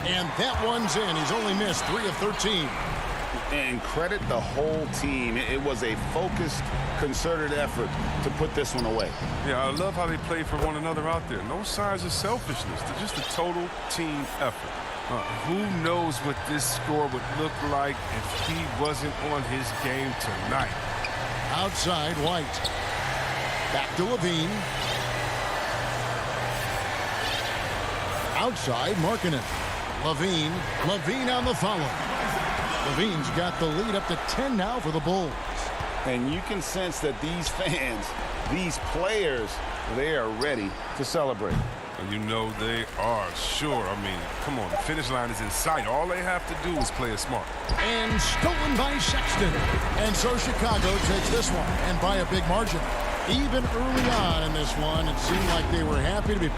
D: And that one's in. He's only missed 3 of 13.
E: And credit the whole team. It was a focused, concerted effort to put this one away.
F: Yeah, I love how they play for one another out there. No signs of selfishness. They're just a total team effort. Who knows what this score would look like if he wasn't on his game tonight.
D: Outside, White. Back to LaVine. Outside, Markkanen. LaVine on the follow. LaVine's got the lead up to 10 now for the Bulls.
E: And you can sense that these fans, these players, they are ready to celebrate.
F: And you know they are, sure. I mean, come on, the finish line is in sight. All they have to do is play it smart.
D: And stolen by Sexton. And so Chicago takes this one, and by a big margin. Even early on in this one, it seemed like they were happy to be...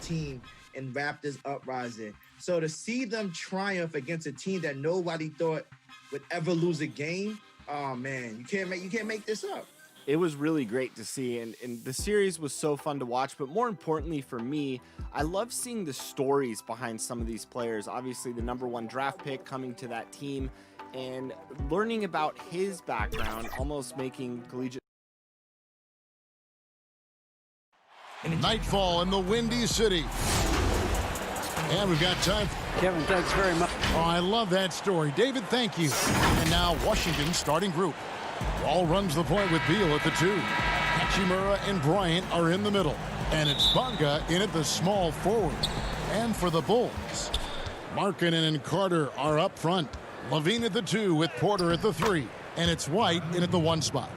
J: team in Raptors uprising. So to see them triumph against a team that nobody thought would ever lose a game, oh man, you can't make this up.
A: It was really great to see, and the series was so fun to watch. But more importantly for me, I love seeing the stories behind some of these players. Obviously, the #1 draft pick coming to that team and learning about his background, almost making collegiate.
D: Nightfall in the Windy City. And we've got time.
Q: Kevin, thanks very much.
D: Oh, I love that story. David, thank you. And now Washington's starting group. Wall runs the point with Beal at the 2. Hachimura and Bryant are in the middle. And it's Bonga in at the small forward. And for the Bulls, Markkanen and Carter are up front. Levine at the 2 with Porter at the 3. And it's White in at the 1 spot.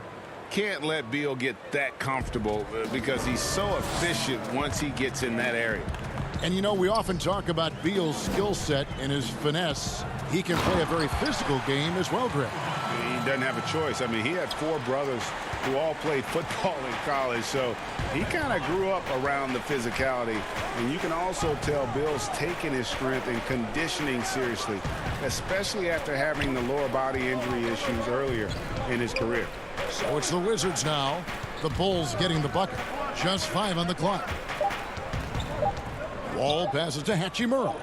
E: Can't let Beal get that comfortable because he's so efficient once he gets in that area.
D: And you know, we often talk about Beal's skill set and his finesse. He can play a very physical game as well, Greg.
E: He doesn't have a choice. I mean, he had 4 brothers who all played football in college, so he kind of grew up around the physicality. And you can also tell Bill's taking his strength and conditioning seriously, especially after having the lower body injury issues earlier in his career.
D: So it's the Wizards now. The Bulls getting the bucket. Just 5 on the clock. Wall passes to Hachimura.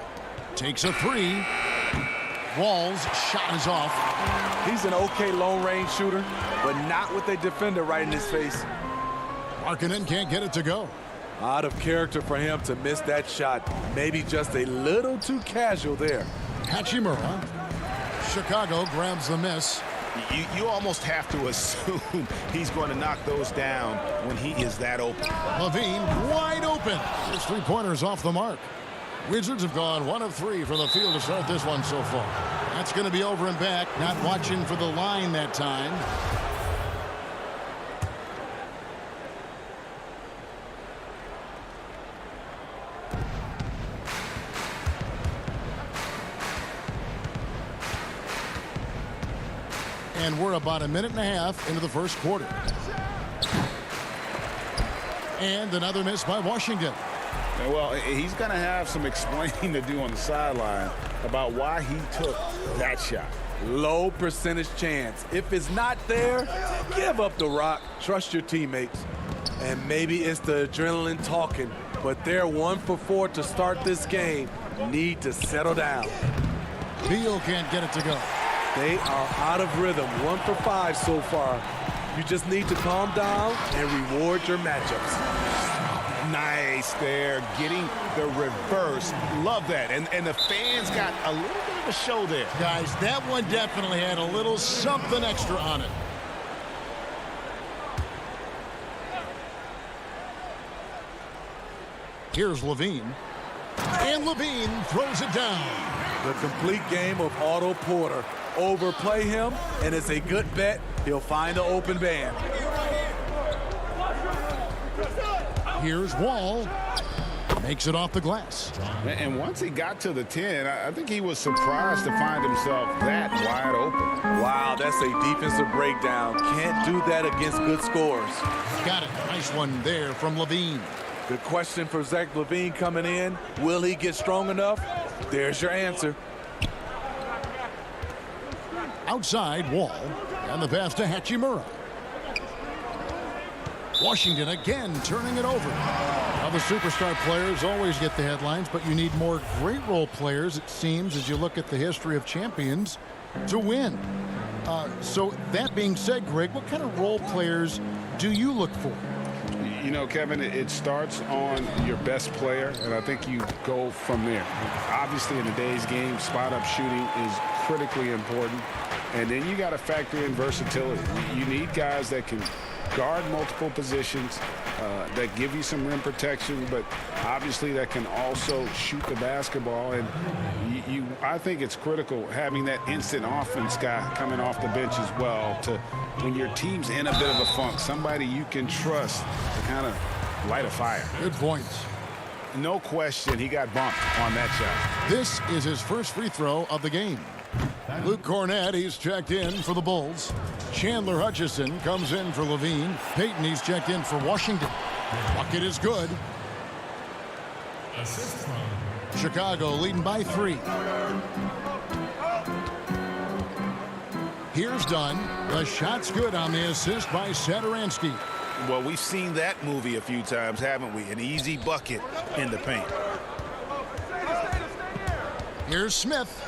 D: Takes a 3. Wall's shot is off.
M: He's an okay long-range shooter, but not with a defender right in his face.
D: Markkanen can't get it to go.
M: Out of character for him to miss that shot. Maybe just a little too casual there.
D: Hachimura. Chicago grabs the miss.
E: You almost have to assume he's going to knock those down when he is that open.
D: Levine wide open. His 3-pointers off the mark. Wizards have gone 1 of 3 from the field to start this one so far. That's going to be over and back. Not watching for the line that time. And we're about a minute and a half into the first quarter. And another miss by Washington.
E: Well, he's going to have some explaining to do on the sideline about why he took that shot.
M: Low percentage chance. If it's not there, give up the rock. Trust your teammates. And maybe it's the adrenaline talking, but they're 1 for 4 to start this game. Need to settle down.
D: Beal can't get it to go.
M: They are out of rhythm. 1 for 5 so far. You just need to calm down and reward your matchups.
E: Nice there, getting the reverse. Love that. And the fans got a little bit of a show there.
D: Guys, that one definitely had a little something extra on it. Here's Levine. And Levine throws it down.
M: The complete game of Otto Porter. Overplay him, and it's a good bet he'll find the open man.
D: Here's Wall. Makes it off the glass.
E: And once he got to the 10, I think he was surprised to find himself that wide open.
M: Wow, that's a defensive breakdown. Can't do that against good scores.
D: Got it. Nice one there from Levine.
M: Good question for Zach LaVine coming in. Will he get strong enough? There's your answer.
D: Outside, Wall. And the pass to Hachimura. Washington again turning it over. Now the superstar players always get the headlines, but you need more great role players, it seems, as you look at the history of champions, to win. So that being said, Greg, what kind of role players do you look for?
E: You know, Kevin, it starts on your best player, and I think you go from there. Obviously, in today's game, spot-up shooting is critically important, and then you got to factor in versatility. You need guys that can guard multiple positions, that give you some rim protection, but obviously that can also shoot the basketball. And I think it's critical having that instant offense guy coming off the bench as well, to when your team's in a bit of a funk, somebody you can trust to kind of light a fire.
D: Good points.
E: No question, he got bumped on that shot.
D: This is his first free throw of the game. Luke Cornett, he's checked in for the Bulls. Chandler Hutchison comes in for Levine. Payton, he's checked in for Washington. Bucket is good.
N: Assist from
D: Chicago leading by 3. Here's Dunn. The shot's good on the assist by Satoransky.
E: Well, we've seen that movie a few times, haven't we? An easy bucket in the paint.
D: Here's Smith.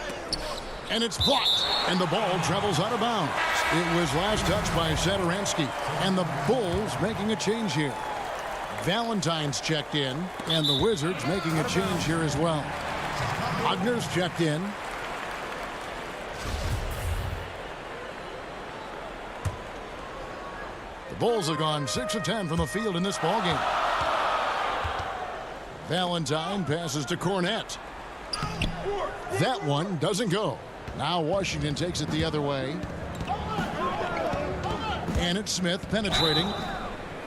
D: And it's blocked. And the ball travels out of bounds. It was last touched by Satoransky. And the Bulls making a change here. Valentine's checked in. And the Wizards making a change here as well. Wagner's checked in. The Bulls have gone 6 of 10 from the field in this ballgame. Valentine passes to Cornette. That one doesn't go. Now Washington takes it the other way. And it's Smith penetrating.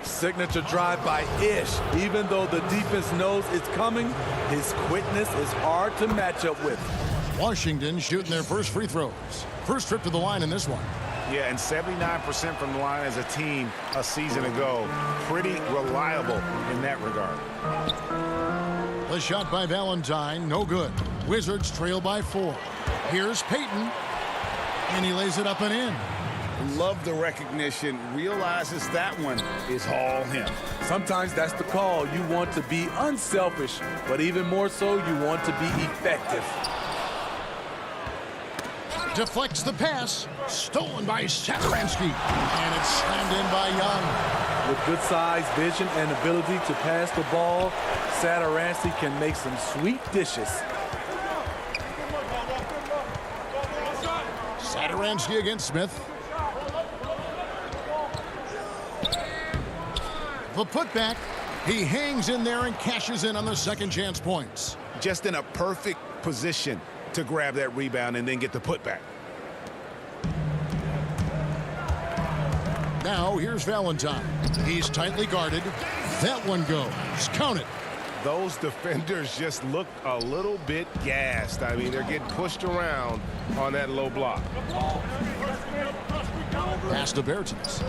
M: Signature drive by Ish. Even though the defense knows it's coming, his quickness is hard to match up with.
D: Washington shooting their first free throws. First trip to the line in this one.
E: Yeah, and 79% from the line as a team a season ago. Pretty reliable in that regard.
D: The shot by Valentine, no good. Wizards trail by 4. Here's Payton, and he lays it up and in.
E: Love the recognition. Realizes that one is all him.
M: Sometimes that's the call. You want to be unselfish, but even more so, you want to be effective.
D: Deflects the pass. Stolen by Satoransky. And it's slammed in by Young.
M: With good size, vision, and ability to pass the ball, Satoransky can make some sweet dishes.
D: Satoransky against Smith. The putback. He hangs in there and cashes in on the second chance points.
E: Just in a perfect position to grab that rebound and then get the putback.
D: Now here's Valentine. He's tightly guarded. That one goes. Count it.
E: Those defenders just look a little bit gassed. I mean, they're getting pushed around on that low block.
D: Pass to Bertens.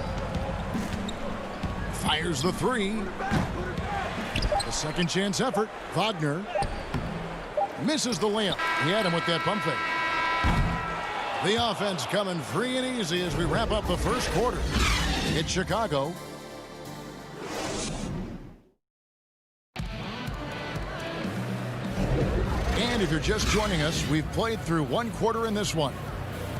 D: Fires the 3. The second chance effort. Wagner misses the layup. He had him with that pump fake. The offense coming free and easy as we wrap up the first quarter. It's Chicago. And if you're just joining us, we've played through one quarter in this one.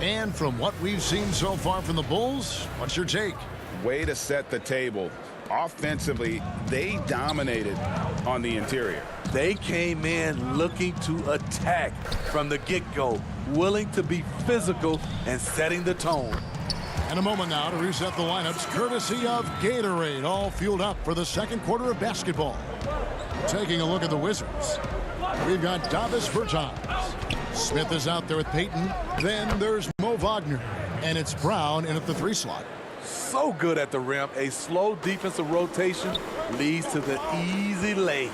D: And from what we've seen so far from the Bulls, what's your take?
E: Way to set the table. Offensively, they dominated on the interior.
M: They came in looking to attack from the get-go, willing to be physical and setting the tone.
D: And a moment now to reset the lineups, courtesy of Gatorade, all fueled up for the second quarter of basketball. Taking a look at the Wizards, we've got Davis Bertans. Smith is out there with Payton. Then there's Mo Wagner, and it's Brown in at the 3 slot.
M: So good at the rim. A slow defensive rotation leads to the easy lay.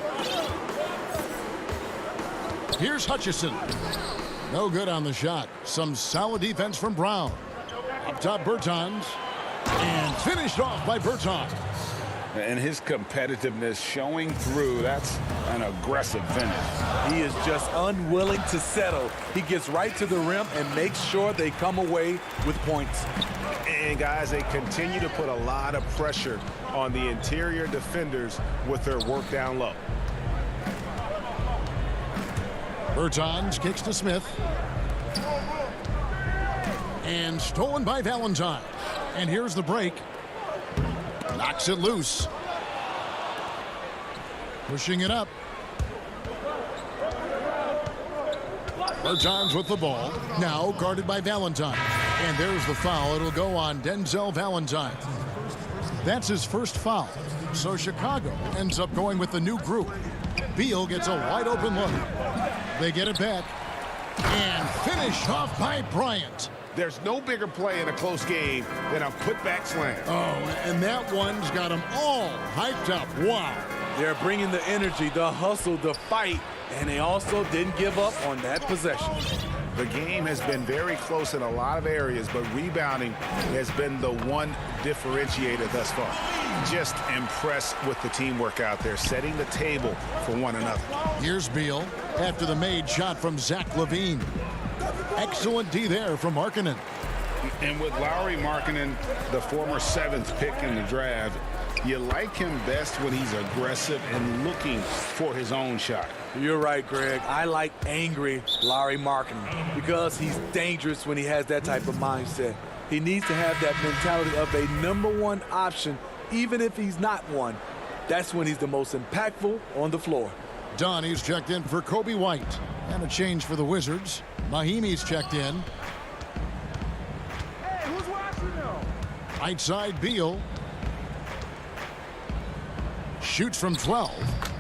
D: Here's Hutchison. No good on the shot. Some solid defense from Brown. Up top, Bertans. And finished off by Bertans.
E: And his competitiveness showing through. That's an aggressive finish.
M: He is just unwilling to settle. He gets right to the rim and makes sure they come away with points.
E: And guys, they continue to put a lot of pressure on the interior defenders with their work down low.
D: Bertans kicks to Smith. And stolen by Valentine. And here's the break. Knocks it loose. Pushing it up. Bertans with the ball. Now guarded by Valentine. And there's the foul. It'll go on Denzel Valentine. That's his first foul. So Chicago ends up going with the new group. Beal gets a wide open look. They get it back. And finished off by Bryant.
E: There's no bigger play in a close game than a putback slam.
D: Oh, and that one's got them all hyped up. Wow.
M: They're bringing the energy, the hustle, the fight, and they also didn't give up on that possession.
E: The game has been very close in a lot of areas, but rebounding has been the one differentiator thus far. Just impressed with the teamwork out there, setting the table for one another.
D: Here's Beal after the made shot from Zach LaVine. Excellent D there from Markkanen.
E: And with Lauri Markkanen, the former 7th pick in the draft, you like him best when he's aggressive and looking for his own shot.
M: You're right, Greg. I like angry Lauri Markkanen because he's dangerous when he has that type of mindset. He needs to have that mentality of a #1 option, even if he's not one. That's when he's the most impactful on the floor.
D: Donnie's checked in for Kobe White. And a change for the Wizards. Mahimi's checked in.
F: Hey, who's watching now?
D: Right side, Beal. Shoots from 12.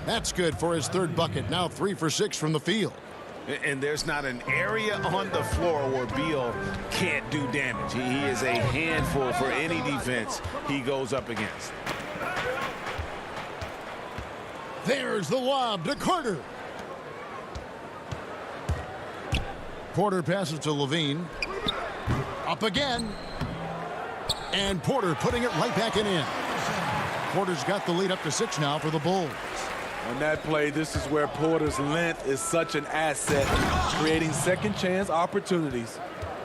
D: That's good for his 3rd bucket. Now 3 for 6 from the field.
E: And there's not an area on the floor where Beal can't do damage. He is a handful for any defense he goes up against.
D: There's the lob to Carter. Porter passes to LaVine. Up again. And Porter putting it right back in. Porter's got the lead up to 6 now for the Bulls.
M: On that play, this is where Porter's length is such an asset, creating second chance opportunities.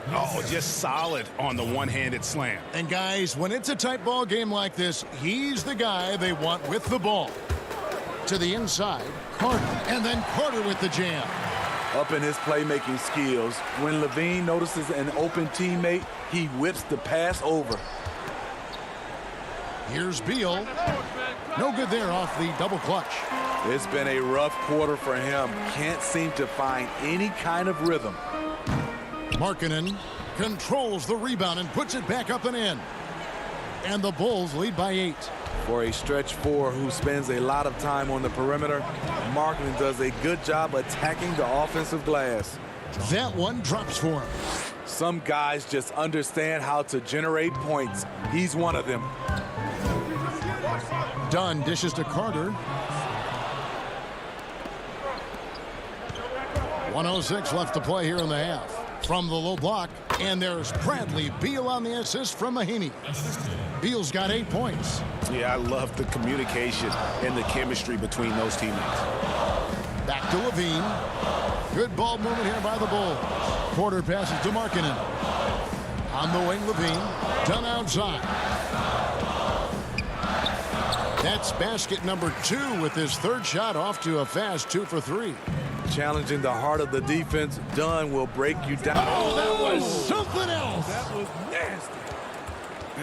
E: Oh, just solid on the one-handed slam.
D: And guys, when it's a tight ball game like this, he's the guy they want with the ball. To the inside, Carter, and then Carter with the jam.
M: Up in his playmaking skills, when LaVine notices an open teammate, he whips the pass over.
D: Here's Beal. No good there off the double clutch.
M: It's been a rough quarter for him. Can't seem to find any kind of rhythm.
D: Markkanen controls the rebound and puts it back up and in. And the Bulls lead by 8.
M: For a stretch 4 who spends a lot of time on the perimeter, Markkanen does a good job attacking the offensive glass.
D: That one drops for him.
M: Some guys just understand how to generate points. He's one of them.
D: Dunn dishes to Carter. 1:06 left to play here in the half. From the low block, and there's Bradley Beal on the assist from Mahimi. Beal's got 8 points.
E: Yeah, I love the communication and the chemistry between those teammates.
D: Back to LaVine. Good ball movement here by the Bulls. Porter passes to Markkanen. On the wing, LaVine. Dunn outside. That's basket number 2 with his 3rd shot off to a fast 2 for 3.
M: Challenging the heart of the defense, Dunn will break you down.
D: Oh, that was something else.
M: That was nasty.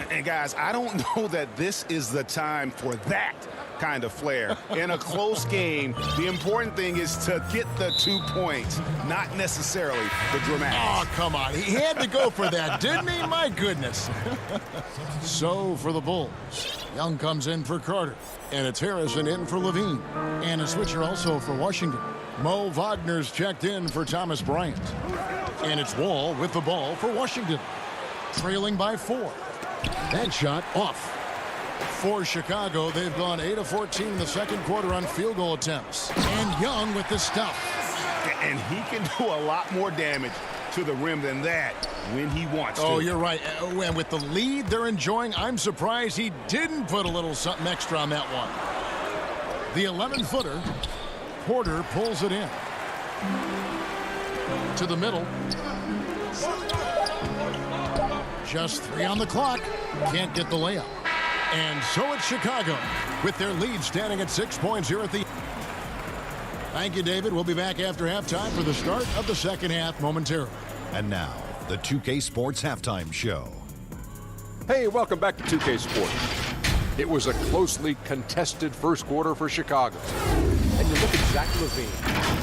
E: And guys, I don't know that this is the time for that kind of flair. In a close game, the important thing is to get the 2 points, not necessarily the dramatics.
D: Oh, come on. He had to go for that, didn't he? My goodness. So for the Bulls, Young comes in for Carter. And it's Harrison in for LaVine. And a switcher also for Washington. Mo Wagner's checked in for Thomas Bryant. And it's Wall with the ball for Washington. Trailing by 4. That shot off. For Chicago, they've gone 8 of 14 in the second quarter on field goal attempts. And Young with the stuff.
E: And he can do a lot more damage to the rim than that when he wants to.
D: Oh, you're right. And with the lead they're enjoying, I'm surprised he didn't put a little something extra on that one. The 11-footer, Porter pulls it in. To the middle. Just 3 on the clock. Can't get the layup. And so it's Chicago with their lead standing at 6 points here at the... Thank you, David. We'll be back after halftime for the start of the second half momentarily.
H: And now, the 2K Sports Halftime Show.
I: Hey, welcome back to 2K Sports. It was a closely contested first quarter for Chicago. And you look at Zach LaVine.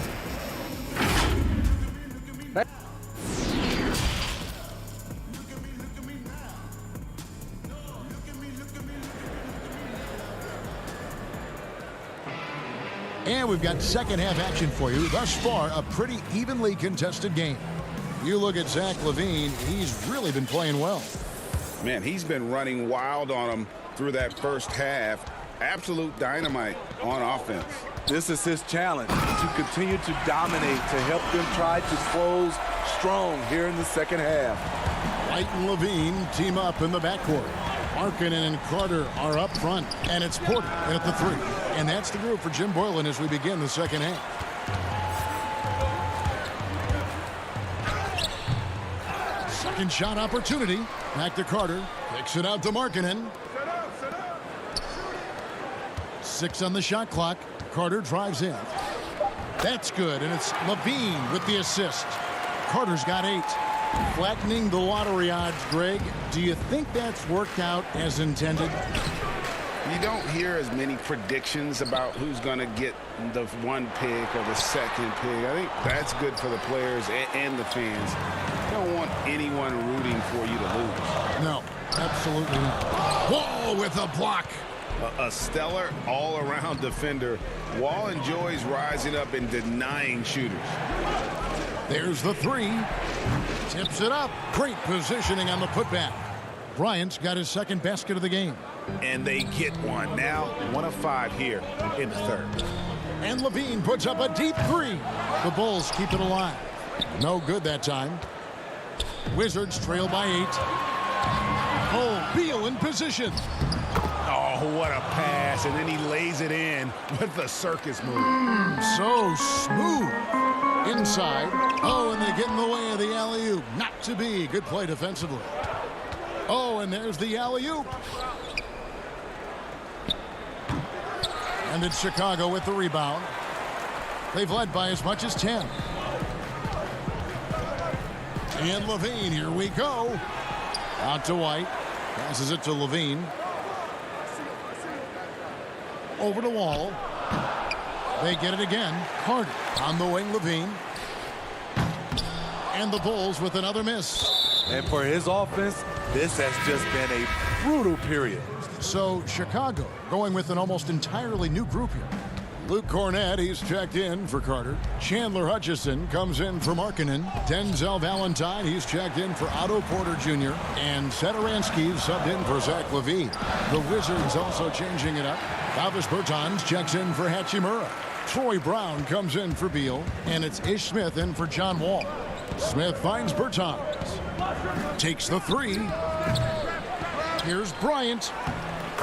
D: And we've got second half action for you. Thus far, a pretty evenly contested game. You look at Zach LaVine, he's really been playing well.
E: Man, he's been running wild on him through that first half. Absolute dynamite on offense.
M: This is his challenge, to continue to dominate, to help them try to close strong here in the second half.
D: White and Levine team up in the backcourt. Markkanen and Carter are up front, and it's Porter at the 3. And that's the group for Jim Boylan as we begin the second half. Second shot opportunity. Back to Carter. Kicks it out to Markkanen. 6 on the shot clock. Carter drives in. That's good, and it's Levine with the assist. Carter's got 8. Flattening the lottery odds, Greg. Do you think that's worked out as intended?
E: You don't hear as many predictions about who's going to get the 1 pick or the 2nd pick. I think that's good for the players and the fans. You don't want anyone rooting for you to lose.
D: No, absolutely not. Wall with a block.
E: A stellar all-around defender. Wall enjoys rising up and denying shooters.
D: There's the 3. Tips it up. Great positioning on the putback. Bryant's got his 2nd basket of the game.
E: And they get one. Now 1 of 5 here in the 3rd.
D: And Levine puts up a deep 3. The Bulls keep it alive. No good that time. Wizards trail by 8. Oh, Beal in position.
E: Oh, what a pass. And then he lays it in with the circus move.
D: So smooth. Inside. Oh, and they get in the way of the alley-oop. Not to be. Good play defensively. Oh, and there's the alley-oop. And it's Chicago with the rebound. They've led by as much as 10. And Levine, here we go. Out to White. Passes it to Levine. Over to Wall. They get it again. Carter on the wing, Levine. And the Bulls with another miss.
M: And for his offense, this has just been a brutal period.
D: So Chicago going with an almost entirely new group here. Luke Cornett, he's checked in for Carter. Chandler Hutchison comes in for Markkanen. Denzel Valentine, he's checked in for Otto Porter Jr. And Satoransky subbed in for Zach LaVine. The Wizards also changing it up. Davis Bertans checks in for Hachimura. Troy Brown comes in for Beal. And it's Ish Smith in for John Wall. Smith finds Bertans. Takes the 3. Here's Bryant.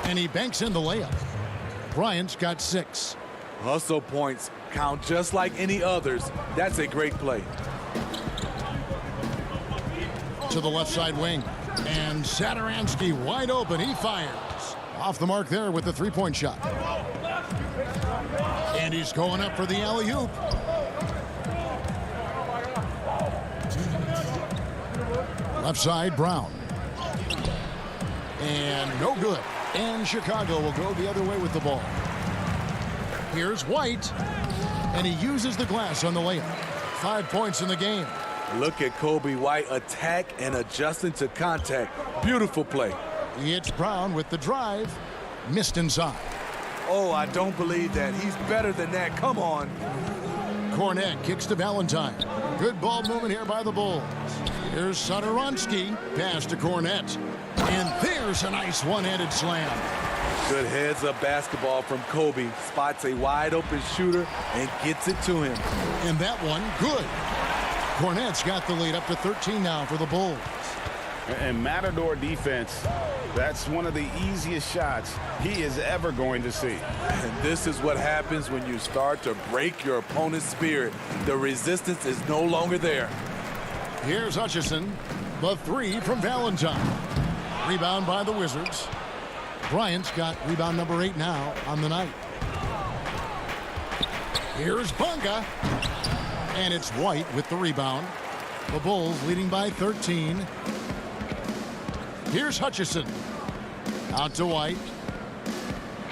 D: And he banks in the layup. Bryant's got 6.
M: Hustle points count just like any others. That's a great play.
D: To the left side wing. And Satoransky wide open. He fires. Off the mark there with the 3-point shot. And he's going up for the alley-oop. Left side, Brown. And no good. And Chicago will go the other way with the ball. Here's White. And he uses the glass on the layup. 5 points in the game.
M: Look at Kobe White attack and adjusting to contact. Beautiful play.
D: It's Brown with the drive. Missed inside.
M: Oh, I don't believe that. He's better than that. Come on.
D: Cornett kicks to Valentine. Good ball movement here by the Bulls. Here's Satoransky. Pass to Cornett. And there's a nice one-handed slam.
M: Good heads-up basketball from Kobe. Spots a wide-open shooter and gets it to him.
D: And that one, good. Cornett's got the lead up to 13 now for the Bulls.
E: And Matador defense, that's one of the easiest shots he is ever going to see.
M: And this is what happens when you start to break your opponent's spirit. The resistance is no longer there.
D: Here's Hutchison. The 3 from Valentine. Rebound by the Wizards. Bryant's got rebound number 8 now on the night. Here's Bunga. And it's White with the rebound. The Bulls leading by 13. Here's Hutchison. Out to White.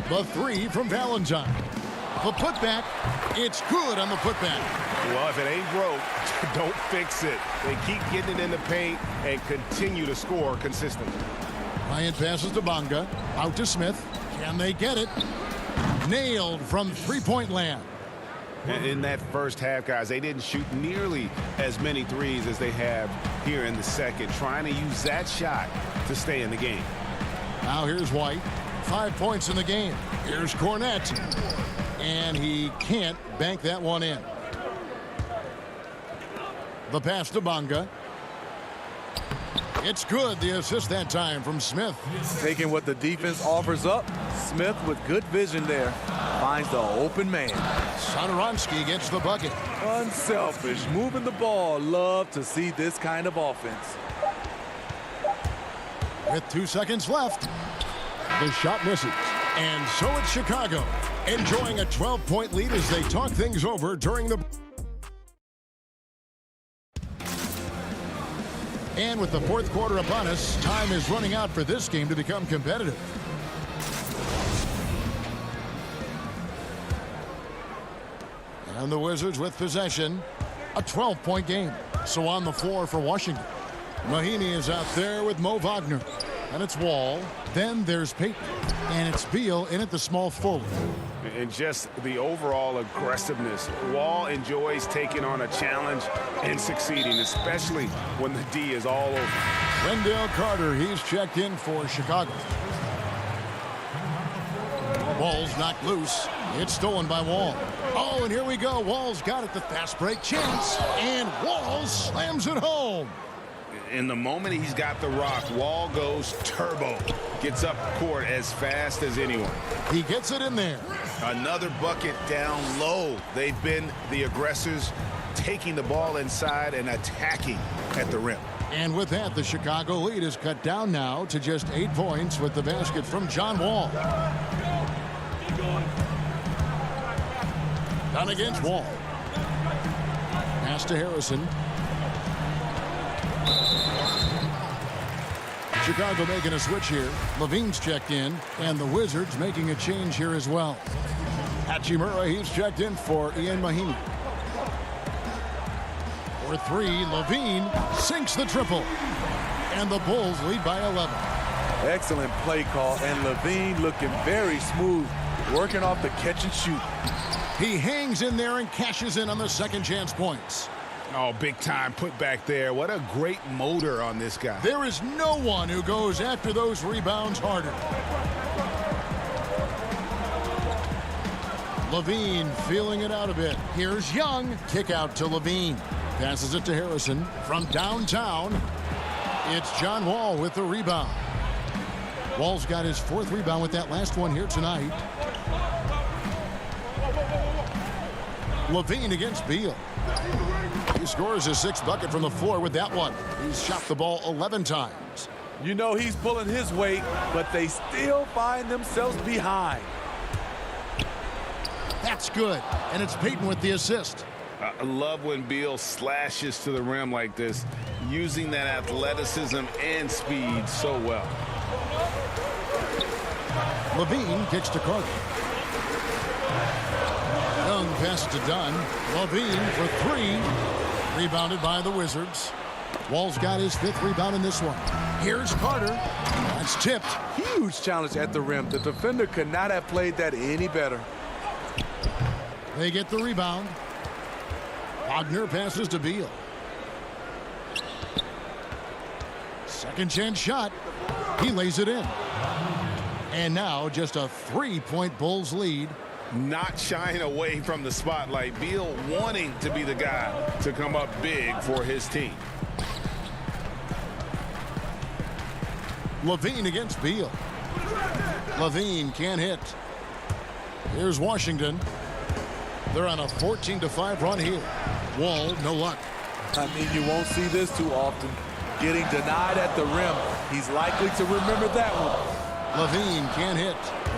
D: The 3 from Valentine. The putback. It's good on the putback.
E: Well, if it ain't broke, don't fix it. They keep getting it in the paint and continue to score consistently.
D: Bryant passes to Bunga. Out to Smith. Can they get it? Nailed from 3-point land.
E: In that first half, guys, they didn't shoot nearly as many threes as they have here in the second, trying to use that shot to stay in the game.
D: Now here's White. 5 points in the game. Here's Cornett. And he can't bank that one in. The pass to Bonga. It's good. The assist that time from Smith.
M: Taking what the defense offers up, Smith with good vision there finds the open man.
D: Satoransky gets the bucket.
M: Unselfish, moving the ball. Love to see this kind of offense.
D: With 2 seconds left, the shot misses. And so it's Chicago, enjoying a 12-point lead as they talk things over during the... And with the fourth quarter upon us, time is running out for this game to become competitive. And the Wizards with possession, a 12-point game. So on the floor for Washington, Mahinmi is out there with Mo Wagner. And it's Wall. Then there's Payton. And it's Beal in at the small forward.
E: And just the overall aggressiveness. Wall enjoys taking on a challenge and succeeding, especially when the D is all over.
D: Wendell Carter, he's checked in for Chicago. Wall's knocked loose. It's stolen by Wall. Oh, and here we go. Wall's got it. The fast break chance. And Wall slams it home.
E: In the moment he's got the rock, Wall goes turbo. Gets up court as fast as anyone.
D: He gets it in there.
E: Another bucket down low. They've been the aggressors, taking the ball inside and attacking at the rim.
D: And with that, the Chicago lead is cut down now to just 8 points with the basket from John Wall. Down against Wall. Pass to Harrison. Chicago making a switch here. Levine's checked in, and the Wizards making a change here as well. Hachimura, he's checked in for Ian Mahinmi. For 3, Levine sinks the triple. And the Bulls lead by 11.
M: Excellent play call, and Levine looking very smooth, working off the catch and shoot.
D: He hangs in there and cashes in on the second chance points.
E: Oh, big time put back there. What a great motor on this guy.
D: There is no one who goes after those rebounds harder. Levine feeling it out a bit. Here's Young. Kick out to Levine. Passes it to Harrison from downtown. It's John Wall with the rebound. Wall's got his 4th rebound with that last one here tonight. Levine against Beal. He scores his 6th bucket from the floor with that one. He's shot the ball 11 times.
M: You know he's pulling his weight, but they still find themselves behind.
D: That's good. And it's Payton with the assist.
E: I love when Beal slashes to the rim like this, using that athleticism and speed so well.
D: Levine kicks to Carter. Young passes to Dunn. Levine for 3. Rebounded by the Wizards. Wall's got his 5th rebound in this one. Here's Carter. That's tipped.
M: Huge challenge at the rim. The defender could not have played that any better.
D: They get the rebound. Wagner passes to Beal. Second chance shot. He lays it in. And now just a 3-point Bulls lead.
E: Not shying away from the spotlight. Beal wanting to be the guy to come up big for his team.
D: Levine against Beal. Levine can't hit. Here's Washington. They're on a 14-5 run here. Wall, no luck.
M: I mean, you won't see this too often. Getting denied at the rim. He's likely to remember that one.
D: Levine can't hit.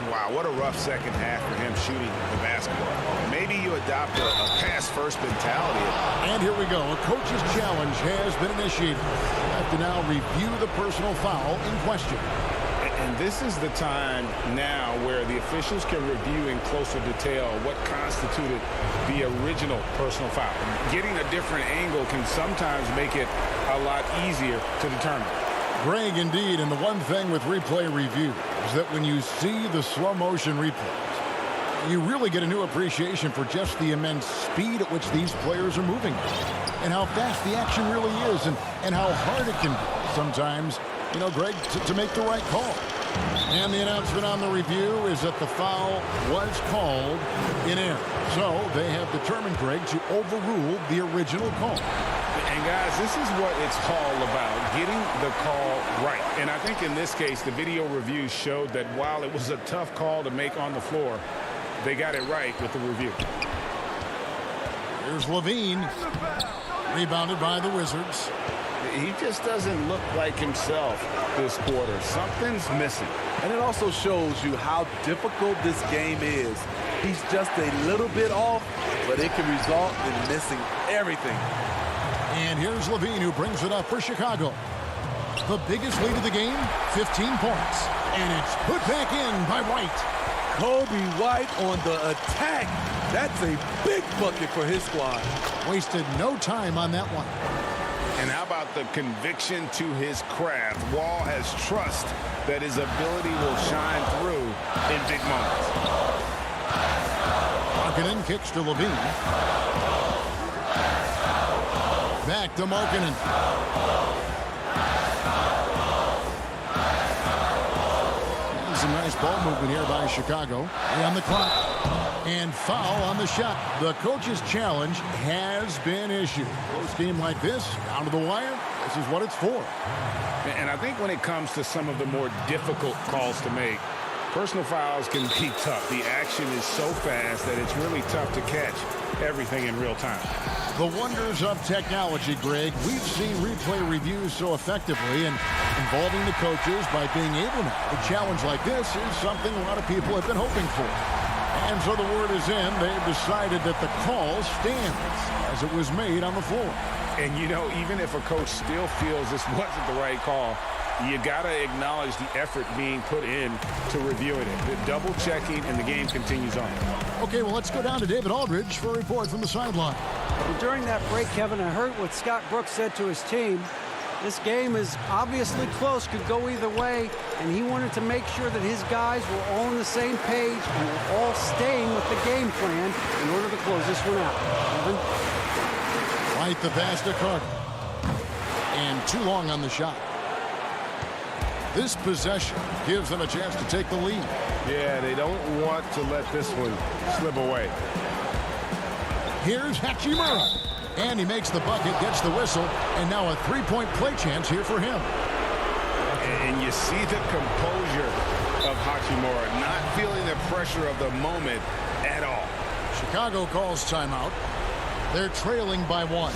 E: Wow, what a rough second half for him shooting the basketball. Maybe you adopt a pass-first mentality.
D: And here we go. A coach's challenge has been initiated. Have to now review the personal foul in question.
E: And this is the time now where the officials can review in closer detail what constituted the original personal foul. Getting a different angle can sometimes make it a lot easier to determine.
D: Greg, indeed, and the one thing with replay review is that when you see the slow motion replays, you really get a new appreciation for just the immense speed at which these players are moving and how fast the action really is and how hard it can be sometimes, you know, Greg, to make the right call. And the announcement on the review is that the foul was called in error. So they have determined, Greg, to overrule the original call.
E: And guys, this is what it's all about, getting the call right. And I think in this case, the video review showed that while it was a tough call to make on the floor, they got it right with the review.
D: Here's Levine. Rebounded by the Wizards.
E: He just doesn't look like himself this quarter. Something's missing.
M: And it also shows you how difficult this game is. He's just a little bit off, but it can result in missing everything.
D: And here's Levine, who brings it up for Chicago. The biggest lead of the game, 15 points. And it's put back in by White.
M: Kobe White on the attack. That's a big bucket for his squad.
D: Wasted no time on that one.
E: And how about the conviction to his craft? Wall has trust that his ability will shine through in big moments.
D: Markkanen kicks to Levine. Back to Markkanen. Some nice ball movement here by Chicago. On the clock. And foul on the shot. The coach's challenge has been issued. Close game like this, down to the wire, this is what it's for.
E: And I think when it comes to some of the more difficult calls to make, personal fouls can be tough. The action is so fast that it's really tough to catch everything in real time.
D: The wonders of technology, Greg. We've seen replay reviews so effectively, and involving the coaches by being able to a challenge like this is something a lot of people have been hoping for. And so the word is in. They've decided that the call stands as it was made on the floor.
E: And, you know, even if a coach still feels this wasn't the right call, you got to acknowledge the effort being put in to reviewing it. The double checking, and the game continues on.
D: Okay, well, let's go down to David Aldridge for a report from the sideline.
Q: Well, during that break, Kevin, I heard what Scott Brooks said to his team. This game is obviously close, could go either way, and he wanted to make sure that his guys were all on the same page and were all staying with the game plan in order to close this one out. Kevin?
D: Right, the pass to Carter. And too long on the shot. This possession gives them a chance to take the lead.
E: Yeah, they don't want to let this one slip away.
D: Here's Hachimura. And he makes the bucket, gets the whistle, and now a three-point play chance here for him.
E: And you see the composure of Hachimura, not feeling the pressure of the moment at all.
D: Chicago calls timeout. They're trailing by 1.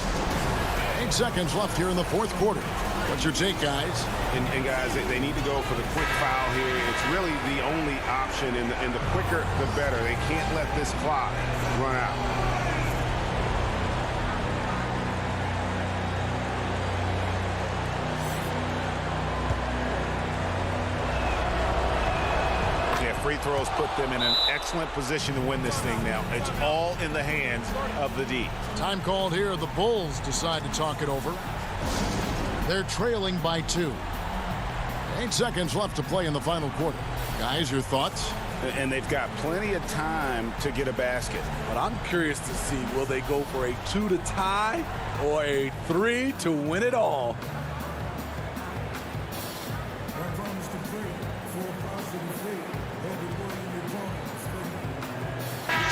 D: 8 seconds left here in the fourth quarter. What's your take, guys?
E: And guys, they need to go for the quick foul here. It's really the only option, and the quicker, the better. They can't let this clock run out. Free throws put them in an excellent position to win this thing now. It's all in the hands of the D.
D: Time called here. The Bulls decide to talk it over. They're trailing by 2. 8 seconds left to play in the final quarter. Guys, your thoughts?
E: And they've got plenty of time to get a basket.
M: But I'm curious to see, will they go for a 2 to tie or a 3 to win it all?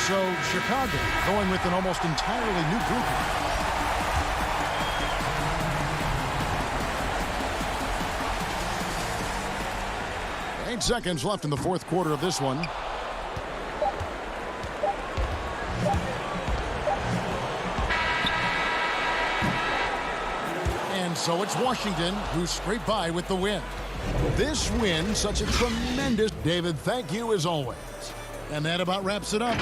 D: So Chicago going with an almost entirely new grouping. Eight seconds left in the fourth quarter of this one. And so it's Washington who scraped by with the win. This win, such a tremendous... David, thank you as always. And that about wraps it up.